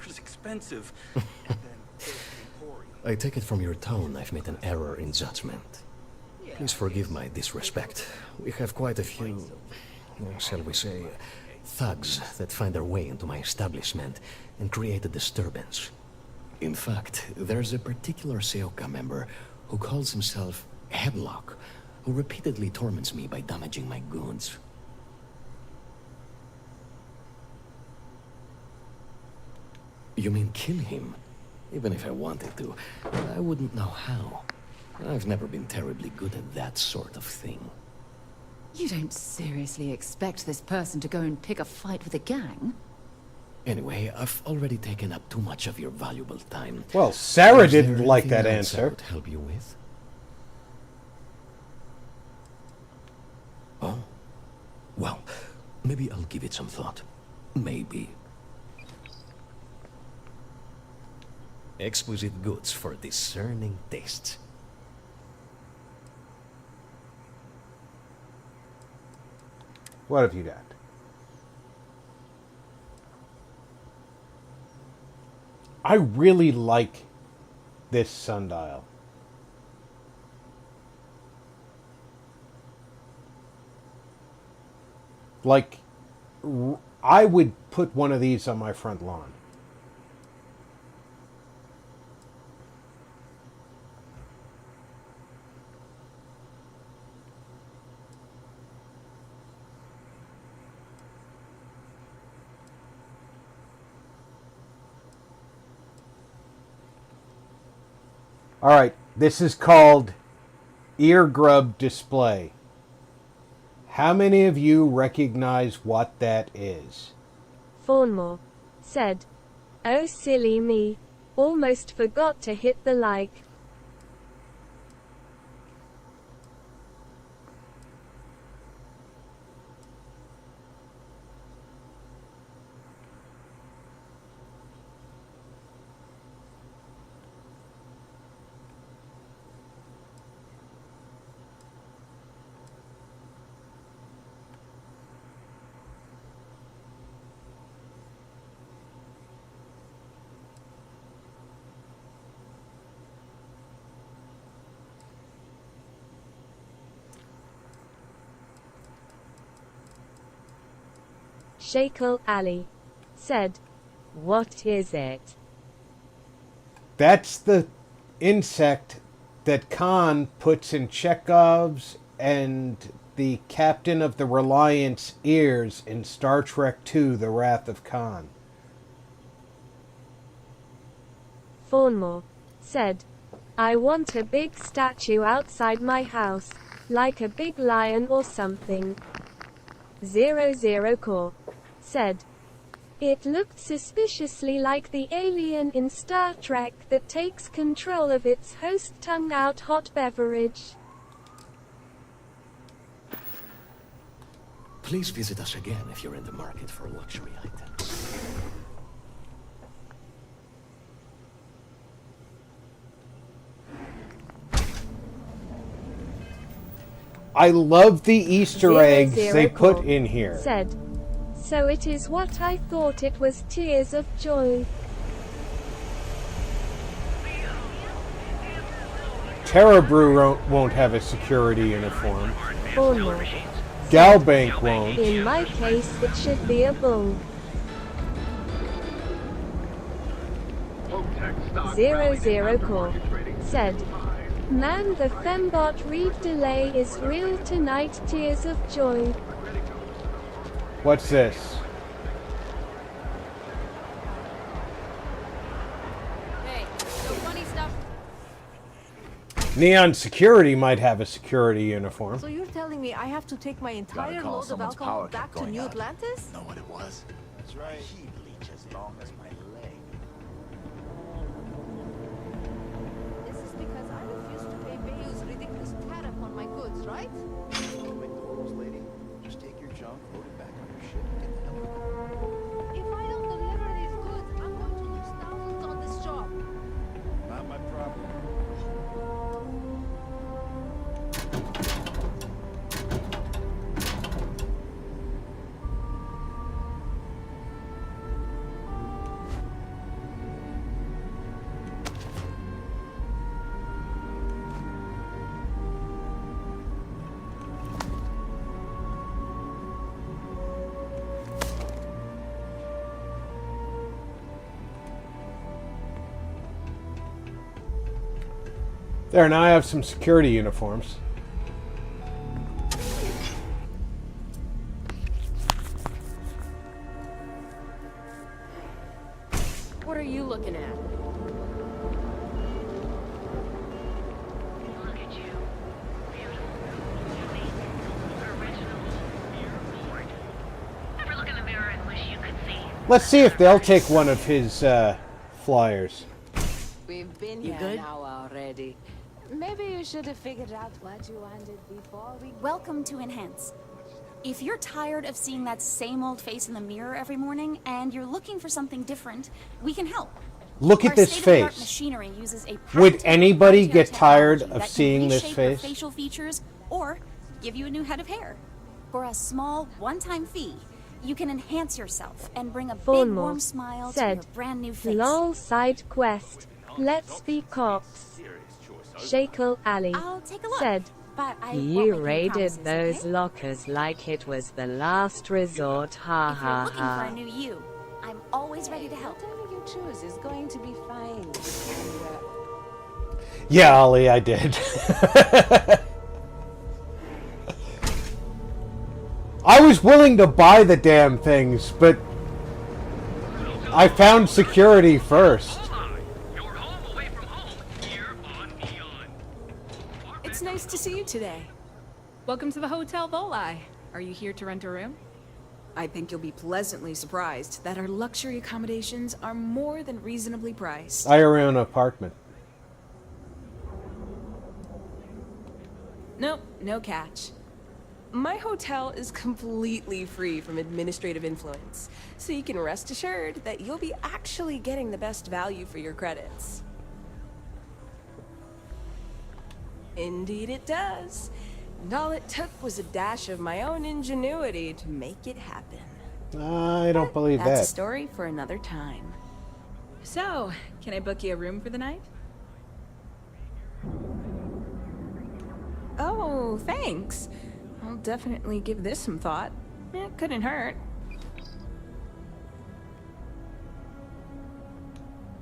There's expensive. I take it from your tone I've made an error in judgment. Please forgive my disrespect. We have quite a few, shall we say, thugs that find their way into my establishment and create a disturbance. In fact, there's a particular Seoka member who calls himself Headlock, who repeatedly torments me by damaging my goods. You mean kill him? Even if I wanted to, I wouldn't know how. I've never been terribly good at that sort of thing. You don't seriously expect this person to go and pick a fight with a gang? Anyway, I've already taken up too much of your valuable time. Well, Sarah Is there didn't like that anything else I answer. could help you with? Oh? Well, maybe I'll give it some thought. Maybe. Exquisite goods for discerning tastes. What have you got? I really like this sundial. Like, I would put one of these on my front lawn. All right, this is called Ear Grub Display. How many of you recognize what that is? Thornmore said, oh silly me, almost forgot to hit the like. Shakel Ali said, what is it? That's the insect that Khan puts in Chekhov's and the captain of the Reliant's ears in Star Trek II, The Wrath of Khan. Thornmore said, I want a big statue outside my house, like a big lion or something. 00 Core said, It looked suspiciously like the alien in Star Trek that takes control of its host tongue-out hot beverage. Please visit us again if you're in the market for luxury items. I love the Easter eggs they put Paul in here. Said, so it is what I thought it was, tears of joy. Trebor won't have a security uniform. Or not. Galbank won't. In my case, it should be a bull. 00 Core said, man, the fembot read delay is real tonight, tears of joy. What's this? Hey, no funny stuff. Neon Security might have a security uniform. So you're telling me I have to take my entire load of alcohol back to New Atlantis? Know what it was? That's right. He bleach as long as my leg. This is because I refuse to pay Bayou's ridiculous tariff on my goods, right? Don't make the rules, lady. Just take your junk, load it back on your ship, and get the hell out. If I don't deliver these goods, I'm going to lose thousands on this job. Not my problem. There, now I have some security uniforms. What are you looking at? Let's see if they'll take one of his flyers. We've been You here good? now already. Maybe you should have figured out what you wanted before we... Welcome to Enhance. If you're tired of seeing that same old face in the mirror every morning and you're looking for something different, we can help. Look at Our this state-of-the-art face. machinery uses a Would patented anybody proprietary get tired technology of that can seeing this reshape your face? facial features or give you a new head of hair. For a small, one-time fee, you can enhance yourself and bring a big Bournemouth warm smile to said, your brand new face. lol side quest. Let's be cops. Shakel Ali I'll take a look. said, But I You won't make raided any promises, those okay? lockers like it was the last resort, ha If you're ha looking for a ha. new you, I'm always ready to help. Whatever you choose is going to be fine. Yeah, Ollie, I did. I was willing to buy the damn things, but I found security first. It's nice to see you today. Welcome to the Hotel Volai. Are you here to rent a room? I think you'll be pleasantly surprised that our luxury accommodations are more than reasonably priced. I own an apartment. Nope, no catch. My hotel is completely free from administrative influence, so you can rest assured that you'll be actually getting the best value for your credits. Indeed it does. And all it took was a dash of my own ingenuity to make it happen. I don't believe That's a that. story for another time. So, can I book you a room for the night? Oh, thanks. I'll definitely give this some thought. It couldn't hurt.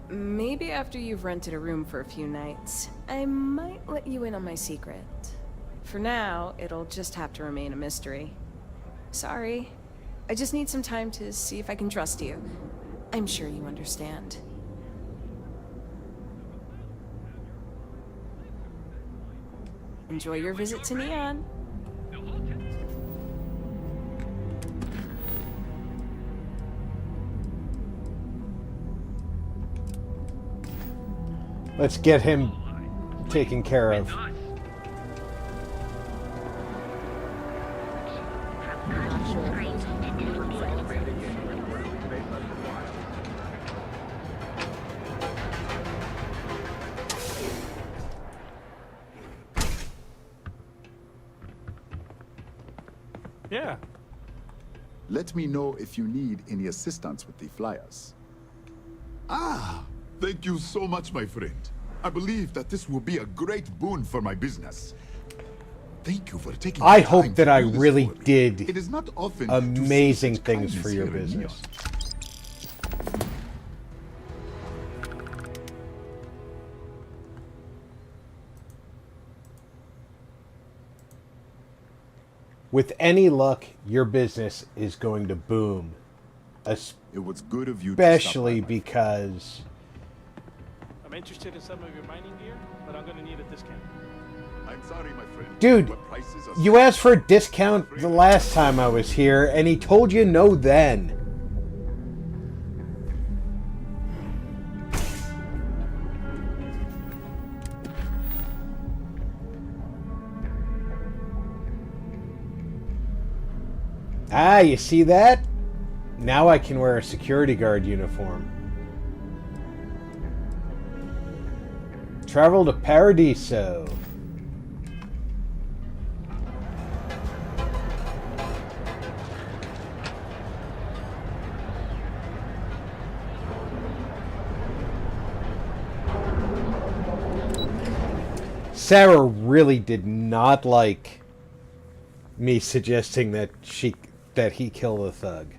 Maybe after you've rented a room for a few nights, I might let you in on my secret. For now, it'll just have to remain a mystery. Sorry. I just need some time to see if I can trust you. I'm sure you understand. Enjoy your visit to Neon. Let's get him taken care of. Yeah. Let me know if you need any assistance with the flyers. Ah, thank you so much, my friend. I believe that this will be a great boon for my business. Thank you for taking I the hope time that to I do this really for me. did It is not often amazing to see such things for kindness your here in business. Neon. With any luck, your business is going to boom. It was good of you to Especially stop by. because I'm interested in some of your mining gear, but I'm gonna need a discount. I'm sorry, my friend. dude, but prices are you asked for a discount the last time I was here, and he told you no then. Ah, you see that? Now I can wear a security guard uniform. Travel to Paradiso. Sarah really did not like me suggesting that he kill the thug.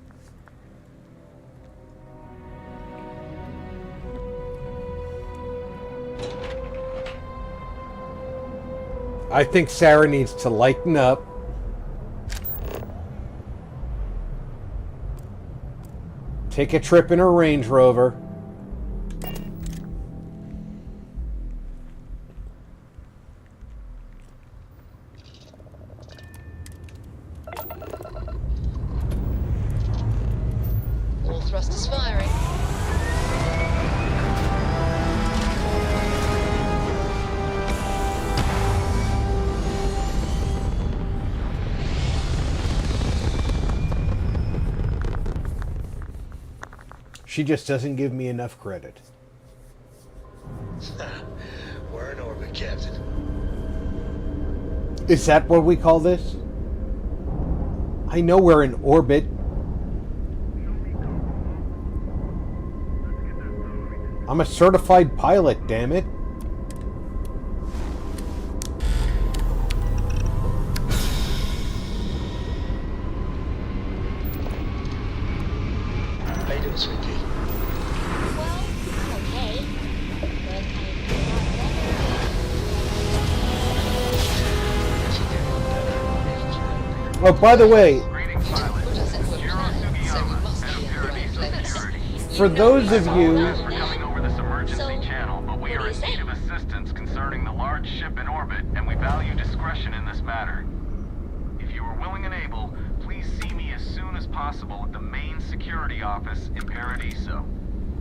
I think Sarah needs to lighten up. Take a trip in her Range Rover. All thrusters firing. She just doesn't give me enough credit. We're in orbit, Captain. Is that what we call this? I know we're in orbit. I'm a certified pilot, damn it. How you doing, sweetie? Well, okay. But Oh, by the way, for those of you... We're coming over this emergency channel, but we are in need of assistance concerning the large ship in orbit, and we value discretion in this matter. If you are willing and able, please see me as soon as possible at the main security office in Paradiso.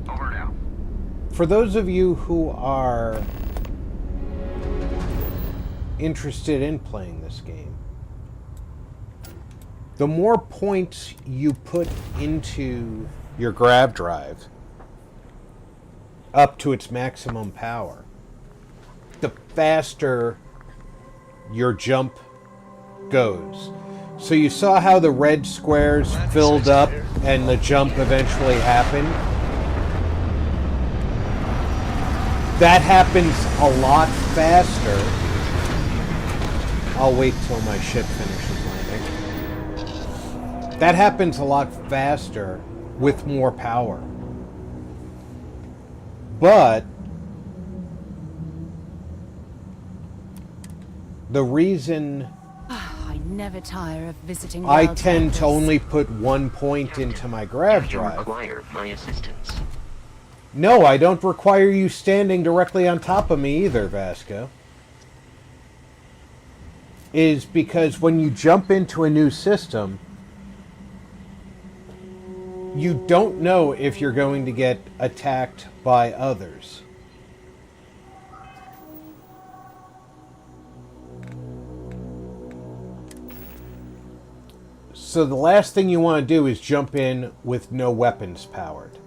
Over and out. For those of you who are interested in playing this game, the more points you put into your grav drive up to its maximum power, the faster your jump goes. So you saw how the red squares filled up and the jump eventually happened? That happens a lot faster. I'll wait till my ship finishes landing. That happens a lot faster with more power. But the reason I never tire of visiting I worlds tend like to this. only put 1 point into my grav drive. Require my assistance. No, I don't require you standing directly on top of me either, Vasco. Is because when you jump into a new system, you don't know if you're going to get attacked by others. So the last thing you want to do is jump in with no weapons powered.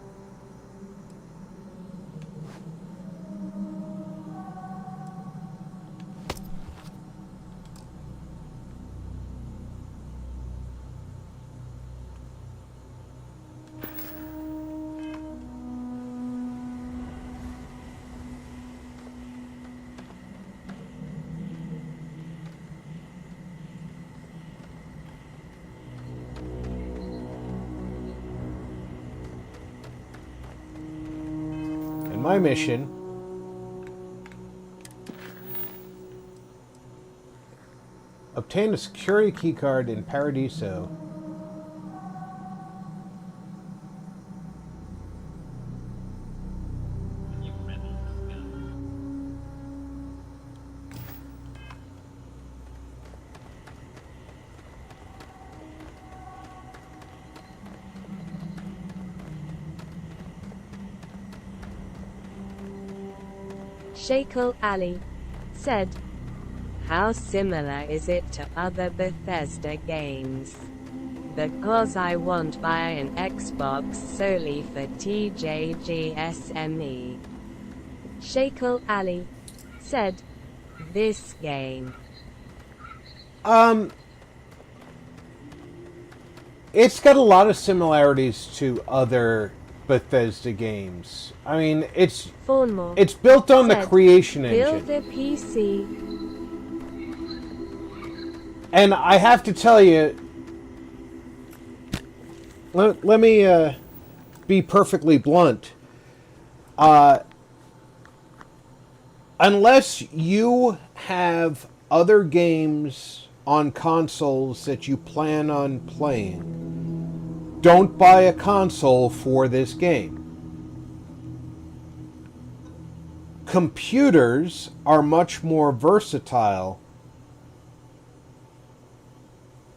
My mission obtain a security keycard in Paradiso. Shakel Ali said, How similar is it to other Bethesda games? Because I won't buy an Xbox solely for TJGSME. Shakel Ali said, This game. It's got a lot of similarities to other Bethesda games. I mean, it's built on the creation engine. Build a PC. And I have to tell you, let me be perfectly blunt. Unless you have other games on consoles that you plan on playing, don't buy a console for this game. Computers are much more versatile,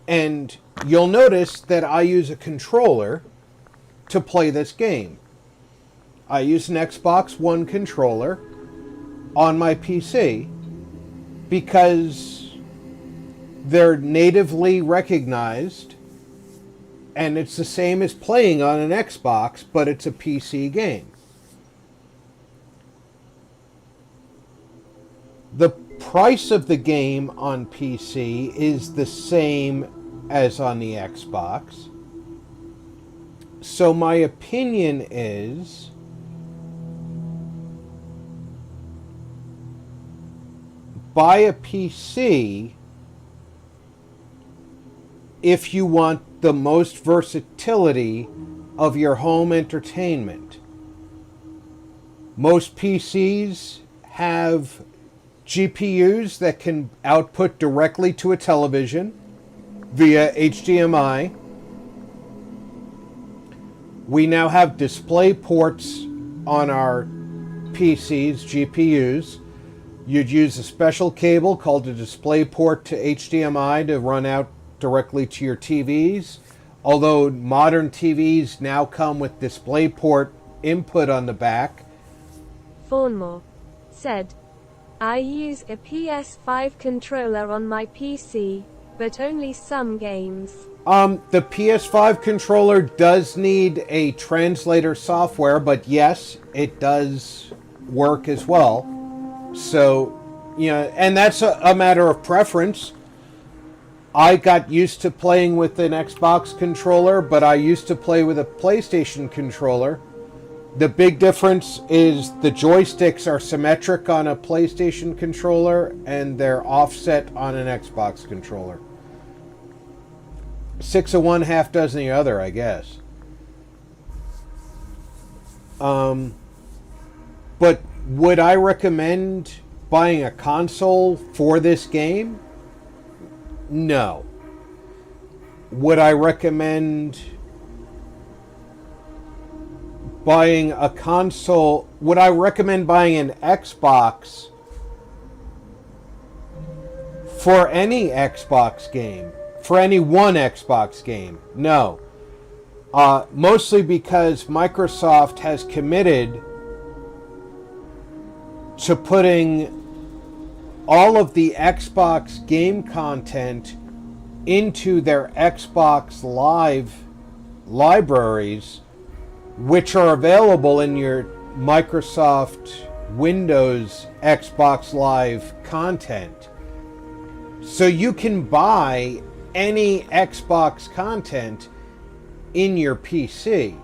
and you'll notice that I use a controller to play this game. I use an Xbox One controller on my PC because they're natively recognized, and it's the same as playing on an Xbox, but it's a PC game. The price of the game on PC is the same as on the Xbox. So my opinion is buy a PC if you want the most versatility of your home entertainment. Most PCs have GPUs that can output directly to a television via HDMI. We now have display ports on our PCs, GPUs. You'd use a special cable called a display port to HDMI to run out directly to your TVs. Although modern TVs now come with DisplayPort input on the back. Fawnmore said, I use a PS5 controller on my PC, but only some games. The PS5 controller does need a translator software, but yes, it does work as well. So, you know, and that's a matter of preference. I got used to playing with an Xbox controller, but I used to play with a PlayStation controller. The big difference is the joysticks are symmetric on a PlayStation controller and they're offset on an Xbox controller. 6 of one, half dozen the other, I guess. But would I recommend buying a console for this game? No. Would I recommend buying a console? Would I recommend buying an Xbox for any Xbox game? For any one Xbox game? No. Mostly because Microsoft has committed to putting all of the Xbox game content into their Xbox Live libraries, which are available in your Microsoft Windows Xbox Live content. So you can buy any Xbox content in your PC.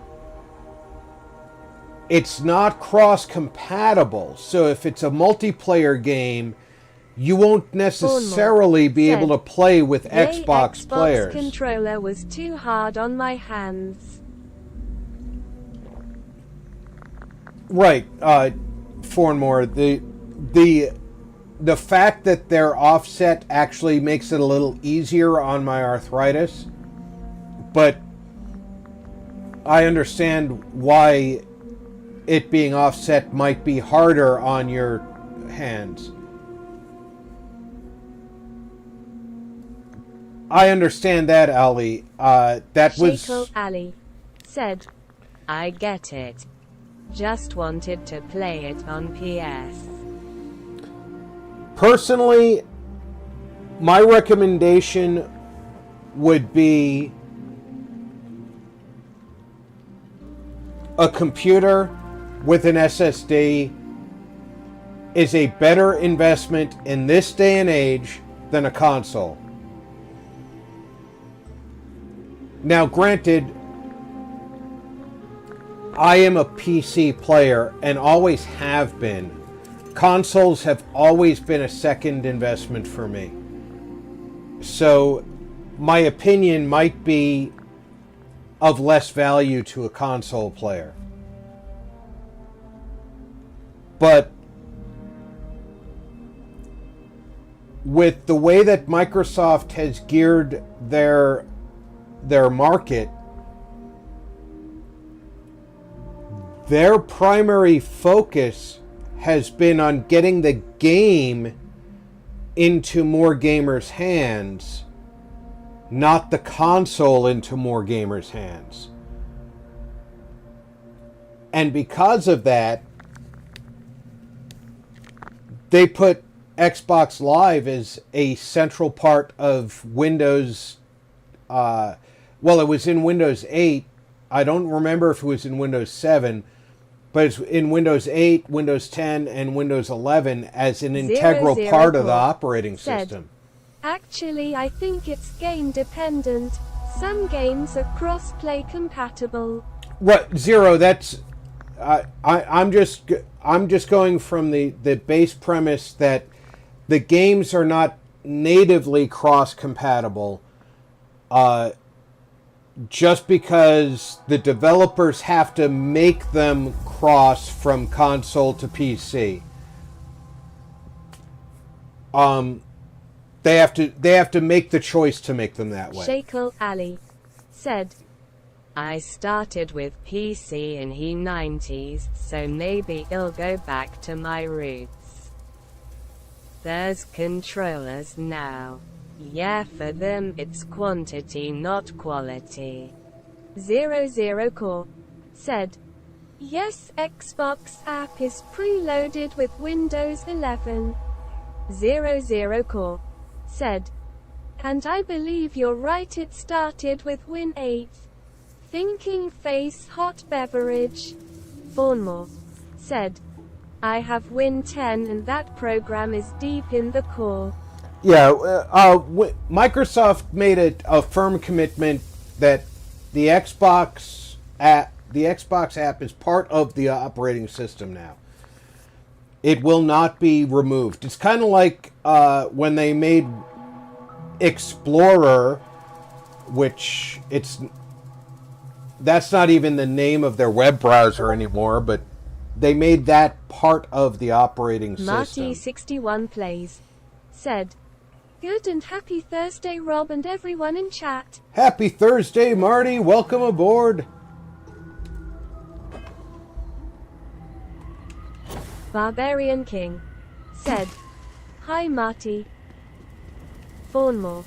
It's not cross-compatible, so if it's a multiplayer game, you won't necessarily be able to play with Xbox players. The Xbox controller was too hard on my hands. Right, Fornmore, the fact that they're offset actually makes it a little easier on my arthritis, but I understand why it being offset might be harder on your hands. I understand that, Ali. That was... Shakel Ali said, I get it. Just wanted to play it on PS. Personally, my recommendation would be a computer with an SSD is a better investment in this day and age than a console. Now, granted, I am a PC player and always have been. Consoles have always been a second investment for me. So, my opinion might be of less value to a console player. But with the way that Microsoft has geared their market, their primary focus has been on getting the game into more gamers' hands, not the console into more gamers' hands. And because of that, they put Xbox Live as a central part of Windows. Well, it was in Windows 8. I don't remember if it was in Windows 7, but it's in Windows 8, Windows 10, and Windows 11 as an integral part of the operating system. Actually, I think it's game dependent. Some games are cross-play compatible. Right, Zero. That's I'm just going from the base premise that the games are not natively cross-compatible. Just because the developers have to make them cross from console to PC. They have to make the choice to make them that way. Shakel Ali said, I started with PC in the 90s, so maybe I'll go back to my roots. There's controllers now. Yeah, for them it's quantity, not quality. 00 Core said, yes, Xbox app is preloaded with Windows 11. 00 Core said, and I believe you're right, it started with Win 8. Thinking face hot beverage. Bournemore said, I have Win 10 and that program is deep in the core. Yeah, Microsoft made a firm commitment that the Xbox app is part of the operating system now. It will not be removed. It's kind of like when they made Explorer, which that's not even the name of their web browser anymore, but they made that part of the operating system. Marty61 Plays said, good and happy Thursday, Rob and everyone in chat. Happy Thursday, Marty. Welcome aboard. Barbarian King said, hi, Marty. Bournemore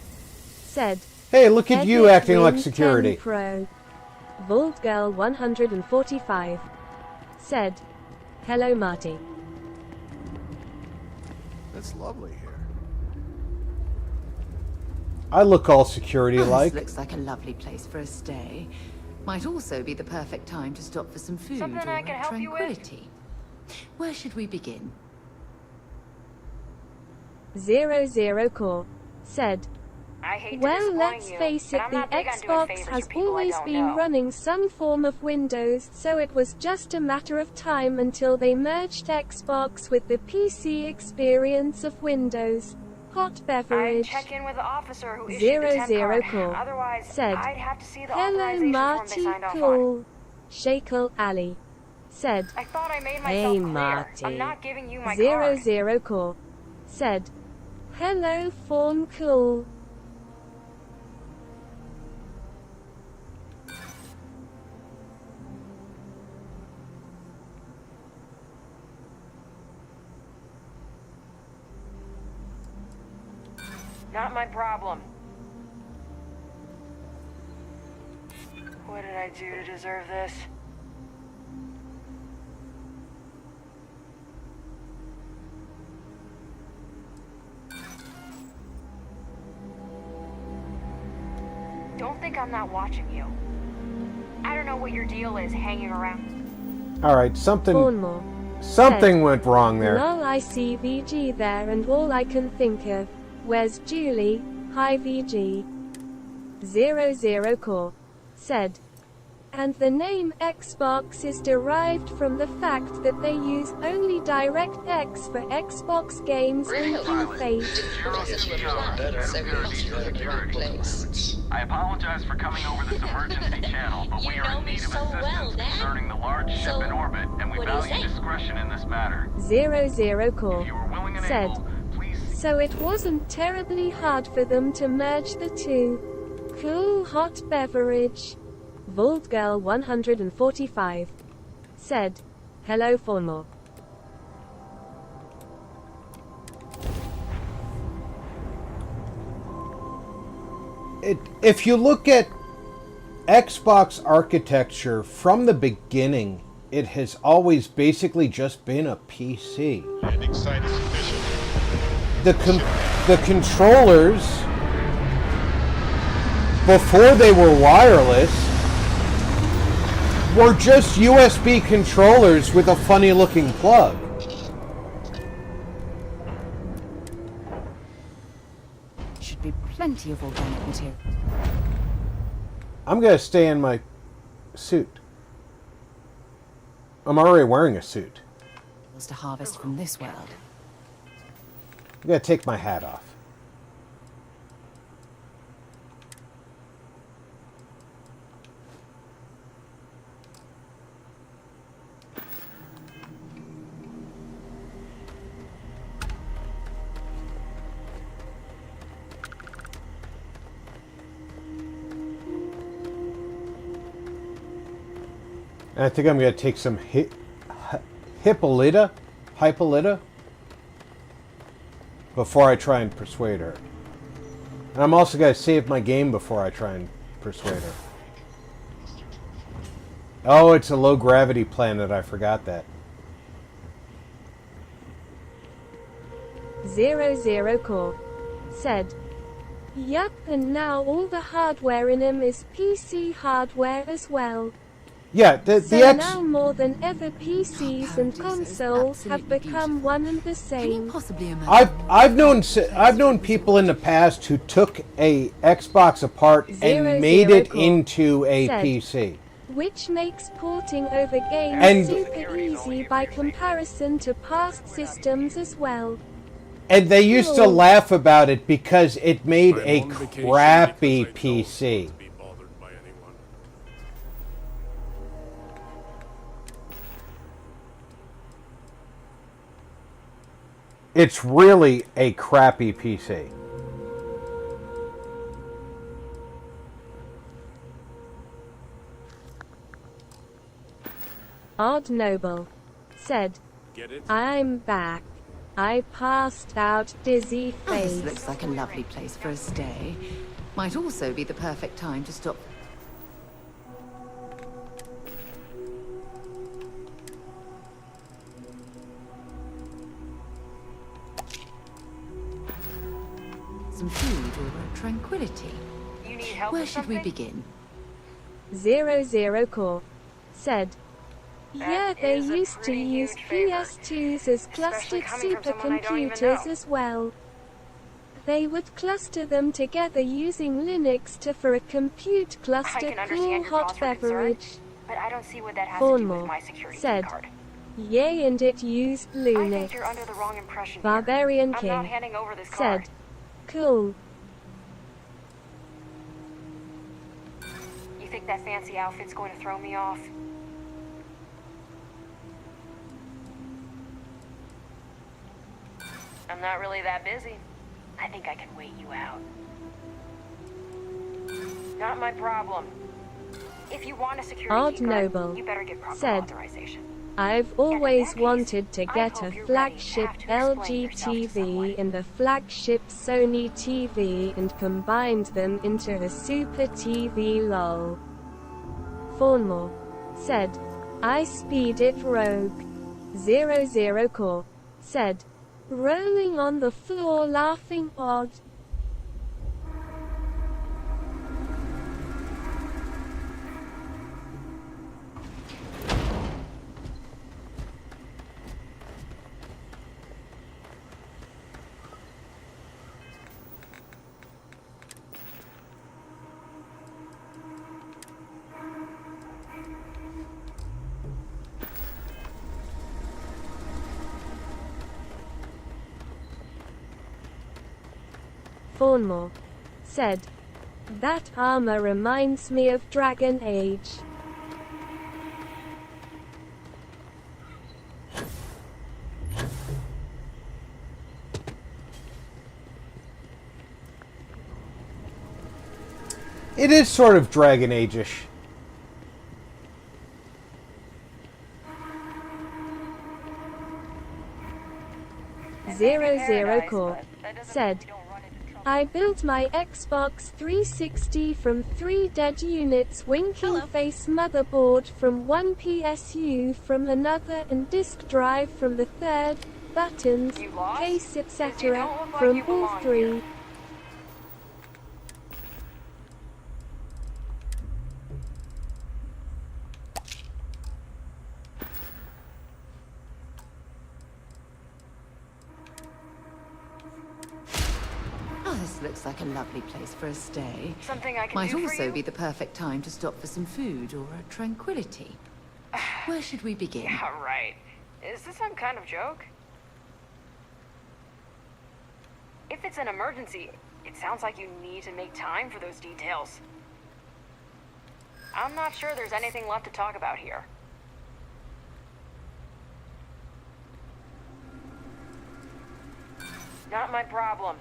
said, hey, look at you acting like security. Pro. Vault Girl 145 said, hello, Marty. That's lovely here. I look all security-like. This looks like a lovely place for a stay. Might also be the perfect time to stop for some food Something or I can help you with? tranquility. Where should we begin? 00 Core said, I hate to well, disappoint let's you, face but it, I'm the not big on doing Xbox favors has for people I always don't been know. running some form of Windows, so it was just a matter of time until they merged Xbox with the PC experience of Windows. Hot I'd beverage. check in with the officer who issued the temp 00 card. Core Otherwise, said, I'd have to see the hello authorization form they Marty signed off on. Cool. Shakel Ali said, I thought I made myself Hey, clear. Marty. I'm not giving you my card. 00 Core said, hello Fawn Cool. Not my problem. What did I do to deserve this? Don't think I'm not watching you. I don't know what your deal is hanging around. Alright, something Bournemouth something said, went wrong there. lol, I see VG there and all I can think of, where's Julie? Hi VG. 00 Core said, and the name Xbox is derived from the fact that they use only DirectX for Xbox games in Q-Phase. I apologize for coming over this emergency channel, but we are in need of assistance concerning the large ship in orbit, and we value discretion in this matter. 00 Core said, so it wasn't terribly hard for them to merge the two. Cool hot beverage. Vaultgirl 145 said, hello Fawnmore. If you look at Xbox architecture from the beginning, it has always basically just been a PC. The controllers, before they were wireless, were just USB controllers with a funny looking plug. Should be plenty of organic material. I'm gonna stay in my suit. I'm already wearing a suit. To harvest from this world. I'm gonna take my hat off. And I think I'm going to take some Hippolyta before I try and persuade her. And I'm also going to save my game before I try and persuade her. Oh, it's a low gravity planet. I forgot that. 00 Core said, yup, and now all the hardware in them is PC hardware as well. Yeah, so now more than ever PCs and consoles have become one and the same. I've known people in the past who took a Xbox apart and made it into a PC. Which makes porting over games super easy by comparison to past systems as well. And they used to laugh about it because it made a crappy PC. It's really a crappy PC. Odd Noble said, I'm back. I passed out dizzy face. This looks like a lovely place for a stay. Might also be the perfect time to stop. some food or tranquility? You need help Where with should we something? begin? 00 Core said, yeah, they is a used to pretty use huge favor, PS2s as especially clustered coming from someone I don't even supercomputers know. as well. They would cluster them together using Linux for a compute I cluster can cool understand your hot cause for concern, beverage. but I don't see what that has to do with Thornmore my security said, key card. yay, and it used I Linux. think you're under the wrong impression here. Barbarian I'm King not handing over this said, card. cool. You think that fancy outfit's going to throw me off? I'm not really that busy. I think I can wait you out. Not my problem. If you want a security Odd key card, Noble you better get proper said, authorization. I've always wanted to I get hope a you're ready to flagship have to explain LG yourself to someone. TV and a flagship Sony TV and combined them into a super TV lol. Thornmore said, I speed it rogue. 00 Core said, rolling on the floor laughing odd. Thornmore said, that armor reminds me of Dragon Age. It is sort of Dragon Age-ish. Zero Core said, I built my Xbox 360 from 3 dead units, winking face motherboard from one PSU from another and disk drive from the third, buttons, case etc. from all 3. Oh, this looks like a lovely place for a stay. Something I can Might do for also you? be the perfect time to stop for some food or tranquility. Where should we begin? Yeah, right. Is this some kind of joke? If it's an emergency, it sounds like you need to make time for those details. I'm not sure there's anything left to talk about here. Not my problem.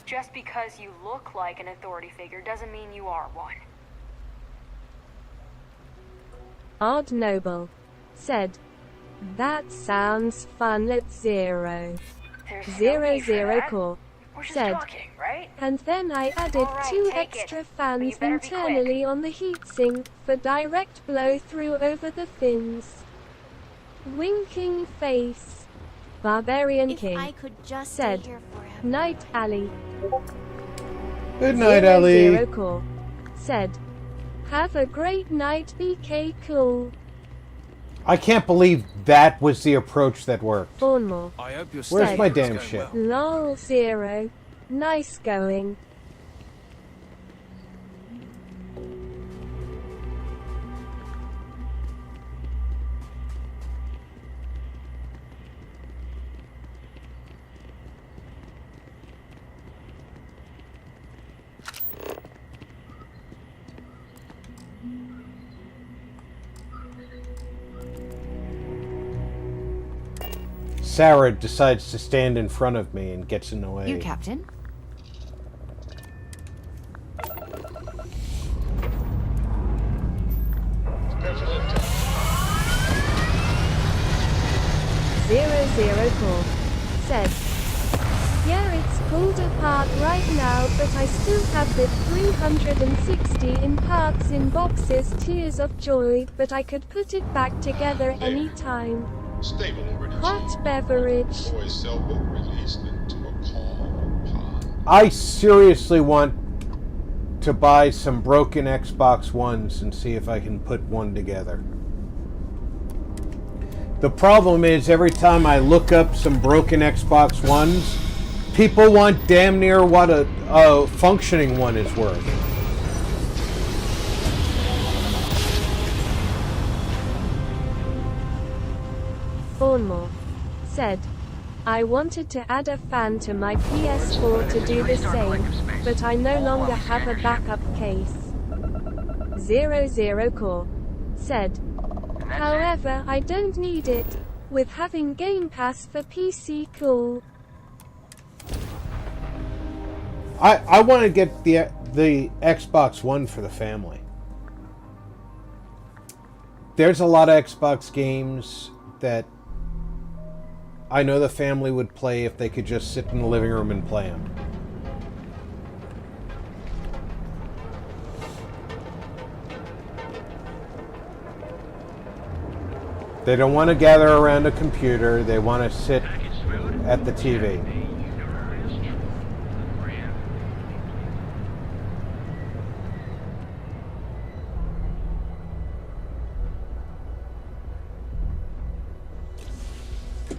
Just because you look like an authority figure doesn't mean you are one. Odd Noble said, that sounds fun at 0. There's no need for 00 that. Core We're just said, talking, right? and then I added Alright, 2 take it, extra but you fans better be quick. internally on the heatsink for direct blow through over the fins. Winking face. Barbarian If King I could just said, stay here forever. Night Alley. Good night, Ali. 00 Core said, have a great night, BK cool. I can't believe that was the approach that worked. Thornmore I hope your Where's stay my is damn going shit? well. lol 0. Nice going. Sarah decides to stand in front of me and gets in the way. You, Captain? Core said, yeah, it's pulled apart part right now, but I still have the 360 in parts in boxes. Tears of joy, but I could put it back together anytime. Stable already. Hot beverage. Boy sailboat released into a calm pond. I seriously want to buy some broken Xbox Ones and see if I can put one together. The problem is, every time I look up some broken Xbox Ones, people want damn near what a functioning one is worth. Thornmore said, I wanted to add a fan to my PS4 to do the same, but I no longer have a backup case. 00 Core said, however, I don't need it, with having Game Pass for PC cool. I want to get the Xbox One for the family. There's a lot of Xbox games that I know the family would play if they could just sit in the living room and play them. They don't want to gather around a computer. They want to sit at the TV.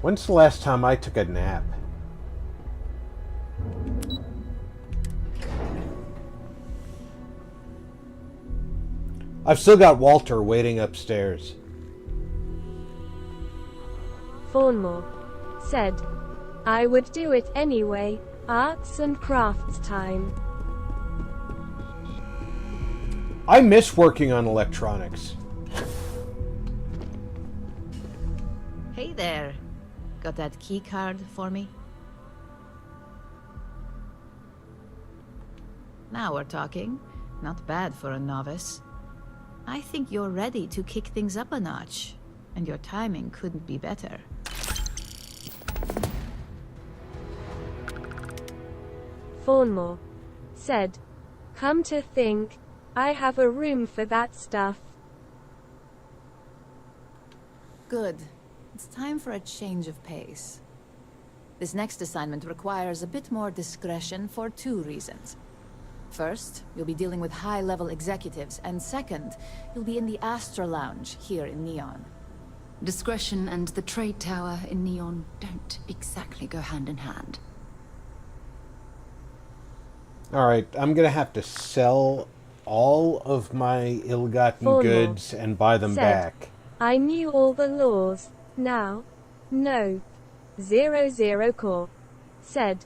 When's the last time I took a nap? I've still got Walter waiting upstairs. Thornmore said, I would do it anyway, arts and crafts time. I miss working on electronics. Hey there. Got that key card for me? Now we're talking. Not bad for a novice. I think you're ready to kick things up a notch, and your timing couldn't be better. Thornmore said, come to think, I have a room for that stuff. Good. It's time for a change of pace. This next assignment requires a bit more discretion for 2 reasons. First, you'll be dealing with high-level executives, and second, you'll be in the Astra Lounge here in Neon. Discretion and the trade tower in Neon don't exactly go hand in hand. Alright, I'm gonna have to sell all of my ill-gotten goods and buy them back. I knew all the laws. Now, no. 00 Core said,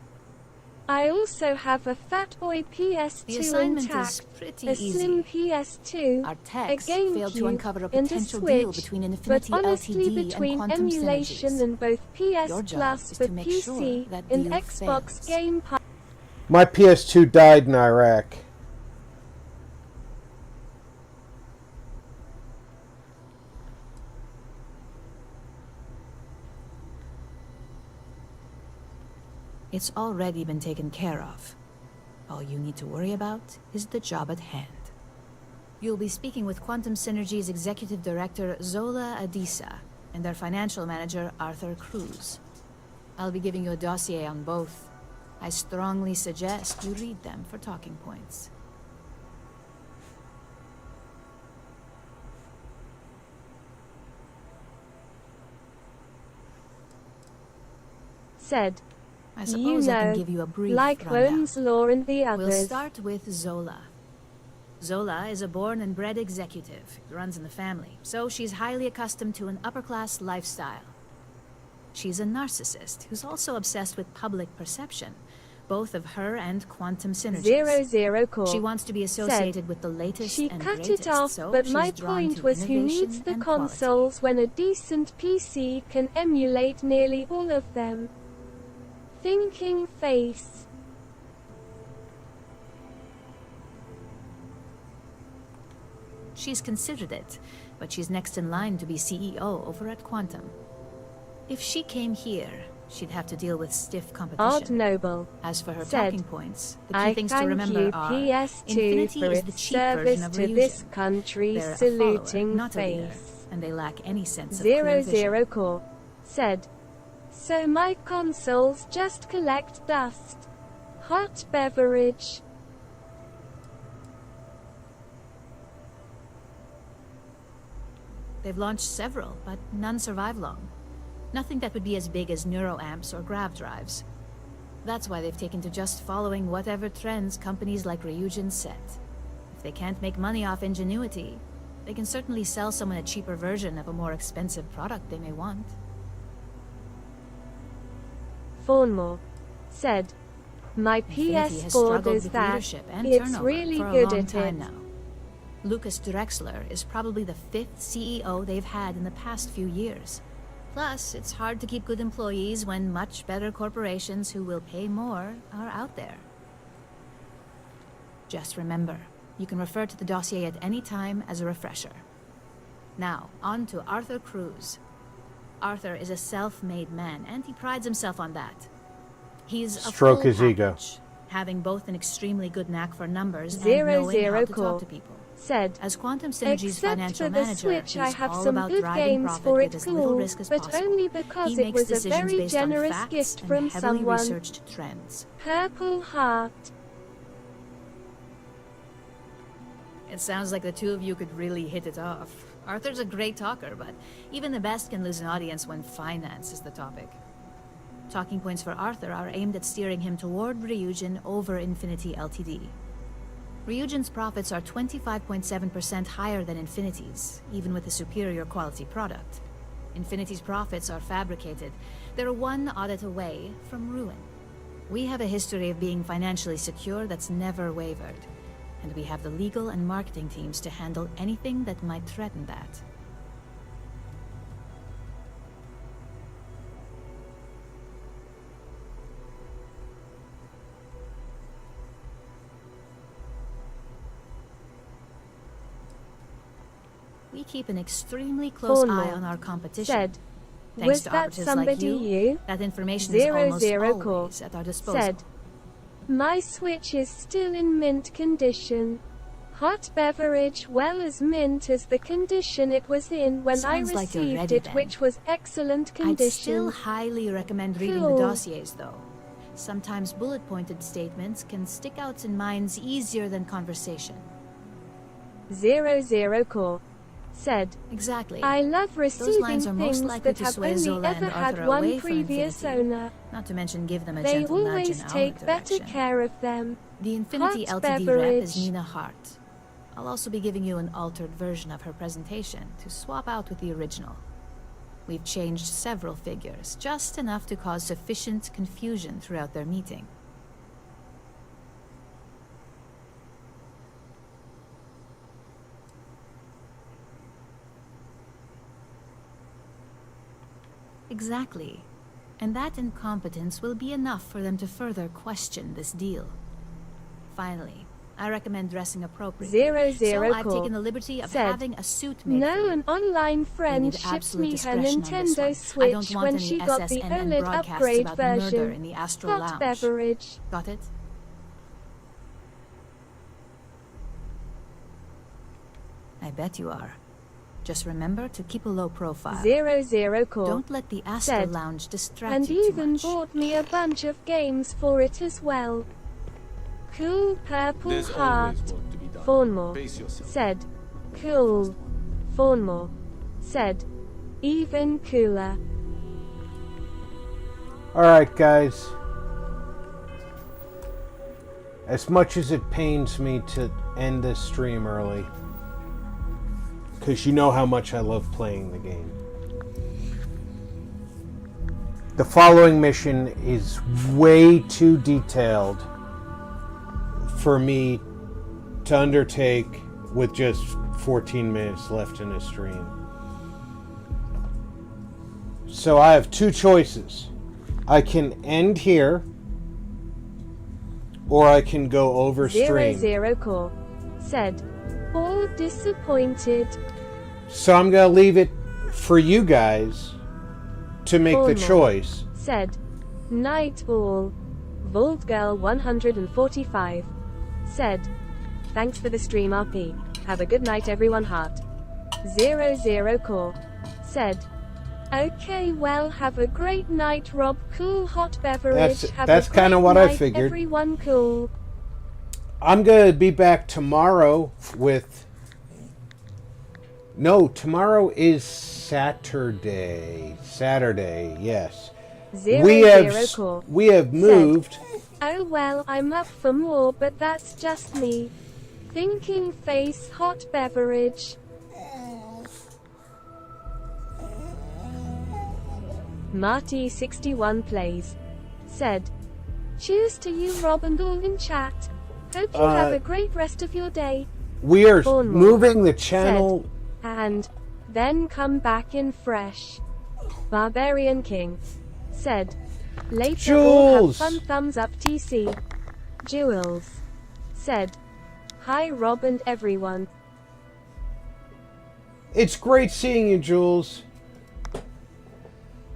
I also have a Fat Boy PS2 intact, a Slim PS2, Our a techs failed to uncover a GameCube, and a potential deal Switch, between but Infinity honestly Ltd between and Quantum emulation Synergies. and both Your PS job Plus is for to make PC sure that and deal Xbox fails. Game Pass. My PS2 died in Iraq. It's already been taken care of. All you need to worry about is the job at hand. You'll be speaking with Quantum Synergy's Executive Director Zola Adisa and their Financial Manager Arthur Cruz. I'll be giving you a dossier on both. I strongly suggest you read them for talking points. Said, I suppose I can give you a brief like rundown. Bones Law and the others. We'll start with Zola. Zola is a born and bred executive. It runs in the family, so she's highly accustomed to an upper-class lifestyle. She's a narcissist who's also obsessed with public perception, both of her and Quantum Synergies. 00 Core She wants to be associated with the latest she and cut greatest, it off, so but she's my drawn point to was who innovation needs the and quality. consoles when a decent PC can emulate nearly all of them. Thinking face. She's considered it, but she's next in line to be CEO over at Quantum. If she came here, she'd have to deal with stiff Odd competition. Noble As for her said, talking points, the key I things to thank remember you are PS2 Infinity for is its the cheap service version of to Ryujin. this country, They're a saluting follower, not a leader, face. and they lack any sense of clear vision. 00 Core said, so my consoles just collect dust. Hot beverage. They've launched several, but none survive long. Nothing that would be as big as neuroamps or grav drives. That's why they've taken to just following whatever trends companies like Ryujin set. If they can't make money off ingenuity, they can certainly sell someone a cheaper version of a more expensive product they may want. Fawnmore said, my Infinity has PS4 struggled does with that. leadership and It's turnover really for a good long at time it. now. Lucas Drexler is probably the 5th CEO they've had in the past few years. Plus, it's hard to keep good employees when much better corporations who will pay more are out there. Just remember, you can refer to the dossier at any time as a refresher. Now, on to Arthur Cruz. Arthur is a self-made man, and he prides himself on that. He's a Stroke full his ego. package, having both an extremely good knack for numbers and 00 knowing how to Core talk to people. said, As Quantum Synergy's except financial for the manager, Switch, he's I have all some about good driving games profit for with it as little cool, risk as but possible. only because He it makes was a decisions very based on generous facts gift and from heavily someone. researched trends. Purple Heart. It sounds like the two of you could really hit it off. Arthur's a great talker, but even the best can lose an audience when finance is the topic. Talking points for Arthur are aimed at steering him toward Ryujin over Infinity Ltd. Ryujin's profits are 25.7% higher than Infinity's, even with a superior quality product. Infinity's profits are fabricated. They're one audit away from ruin. We have a history of being financially secure that's never wavered, and we have the legal and marketing teams to handle anything that might threaten that. We keep an extremely close eye on our competition. Said, Thanks was to that operatives somebody like you? that information is 00 almost Core always at our disposal. said, my Switch is still in mint condition. Hot beverage well as mint as the condition it was in when I Sounds like you're received ready it, then. which was excellent condition. I'd still highly recommend reading the Cool. dossiers, though. Sometimes bullet-pointed statements can stick out in minds easier than conversation. 00 Core said, exactly. I love Those receiving lines are most things likely that to have sway only Zola ever and had Arthur one away from previous Infinity. owner. Not to mention give them a They gentle nudge always in our take better direction. care of them. The Infinity Hot Ltd rep is beverage. Nina Hart. I'll also be giving you an altered version of her presentation to swap out with the original. We've changed several figures, just enough to cause sufficient confusion throughout their meeting. Exactly. And that incompetence will be enough for them to further question this deal. Finally, I recommend dressing appropriately. 00 So I've Core taken the liberty of said, having a suit made no, for you. an online friend need shipped absolute me her discretion on this Nintendo one. I Switch don't want when any she got the SSNN OLED broadcasts upgrade about murder version. in the Astral Hot Lounge. beverage. Got it? I bet you are. Just remember to keep a low profile. 00 Core Don't let the Astral said, Lounge distract and you too even much. bought me a bunch of games for it as well. Cool Purple There's Heart. always work to be done. Fawnmore Pace yourself. said, cool. Fawnmore said, even cooler. Alright, guys. As much as it pains me to end this stream early, because you know how much I love playing the game, the following mission is way too detailed for me to undertake with just 14 minutes left in the stream. So I have two choices. I can end here, or I can go over stream. 00 Core said, all disappointed. So I'm going to leave it for you guys to make the Fawnmore choice. said, Night all. Vault Girl 145 said, thanks for the stream RP. Have a good night everyone heart. 00 Core said, okay, well, have a great night, Rob. Cool hot beverage. That's kind of what I figured. Everyone cool. I'm going to be back tomorrow with... No, tomorrow is Saturday. Saturday, yes. 00 Core we have moved... Said, oh well, I'm up for more, but that's just me. Thinking face hot beverage. Marty61 plays. Said, cheers to you, Rob, and all in chat. Hope you have a great rest of your day. We are Bournemouth moving the channel... Said, and then come back in fresh. Barbarian King said, later all have fun thumbs up TC. Jules said, hi Rob and everyone. It's great seeing you, Jules.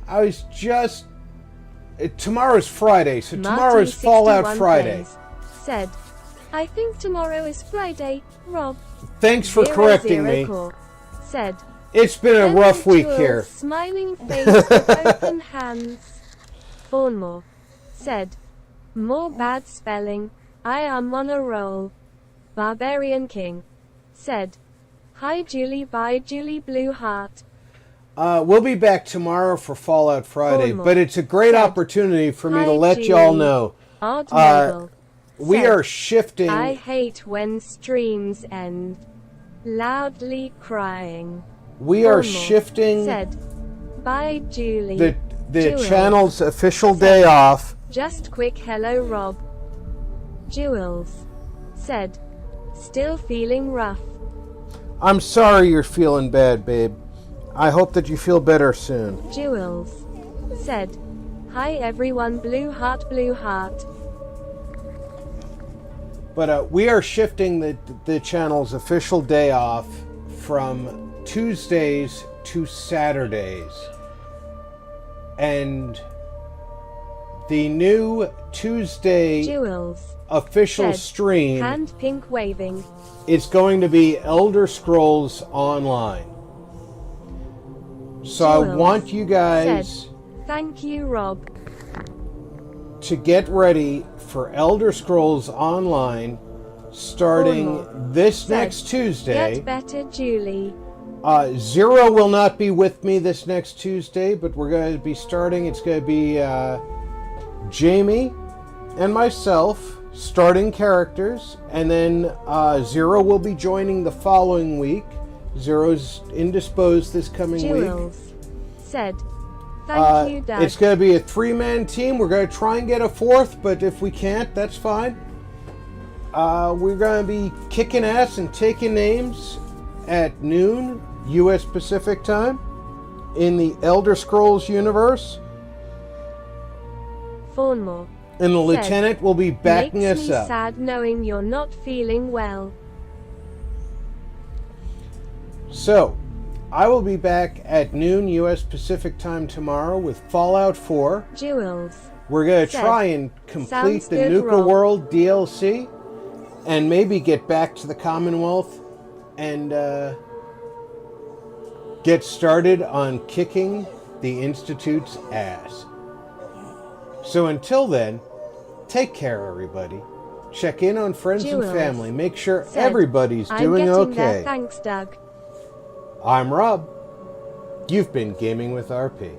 I was just... Tomorrow's Friday, so tomorrow's Fallout Friday. Said, I think tomorrow is Friday, Rob. Thanks for correcting me. Said, it's been a rough week here. Smiling face with open hands. Fawnmore said, more bad spelling. I am on a roll. Barbarian King said, hi Julie, bye Julie Blue Heart. We'll be back tomorrow for Fallout Friday, but it's a great opportunity for me to let Julie. y'all know. We said, are shifting... I hate when streams end. Loudly crying. We are shifting... Said, bye Julie. The Jules channel's official said, day off. Just quick hello Rob. Jules said, still feeling rough. I'm sorry you're feeling bad, babe. I hope that you feel better soon. Jules said, hi everyone, Blue Heart, Blue Heart. But we are shifting the channel's official day off from Tuesdays to Saturdays. And the new Tuesday Jules official said, stream hand pink waving. It's going to be Elder Scrolls Online. So Jules I want you guys said, thank you, Rob, to get ready for Elder Scrolls Online starting this said, next Tuesday. Get better, Julie. Zero will not be with me this next Tuesday, but we're going to be starting. It's going to be Jamie and myself starting characters, and then Zero will be joining the following week. Zero's indisposed this coming Jules week. Said, thank you, Dad. It's going to be a 3-man team. We're going to try and get a 4th, but if we can't, that's fine. We're going to be kicking ass and taking names at noon, U.S. Pacific time, in the Elder Scrolls universe. Fawnmore And the lieutenant will be backing us makes me up. sad knowing you're not feeling well. So, I will be back at noon U.S. Pacific time tomorrow with Fallout 4. Jules We're going to said, try and complete "Sounds the good, Nuka Rob." World DLC and maybe get back to the Commonwealth and get started on kicking the Institute's ass. So until then, take care, everybody. Check in on friends and Jules family. Make sure said, everybody's I'm doing getting okay. there, thanks, Doug. I'm Rob. You've been Gaming with RP.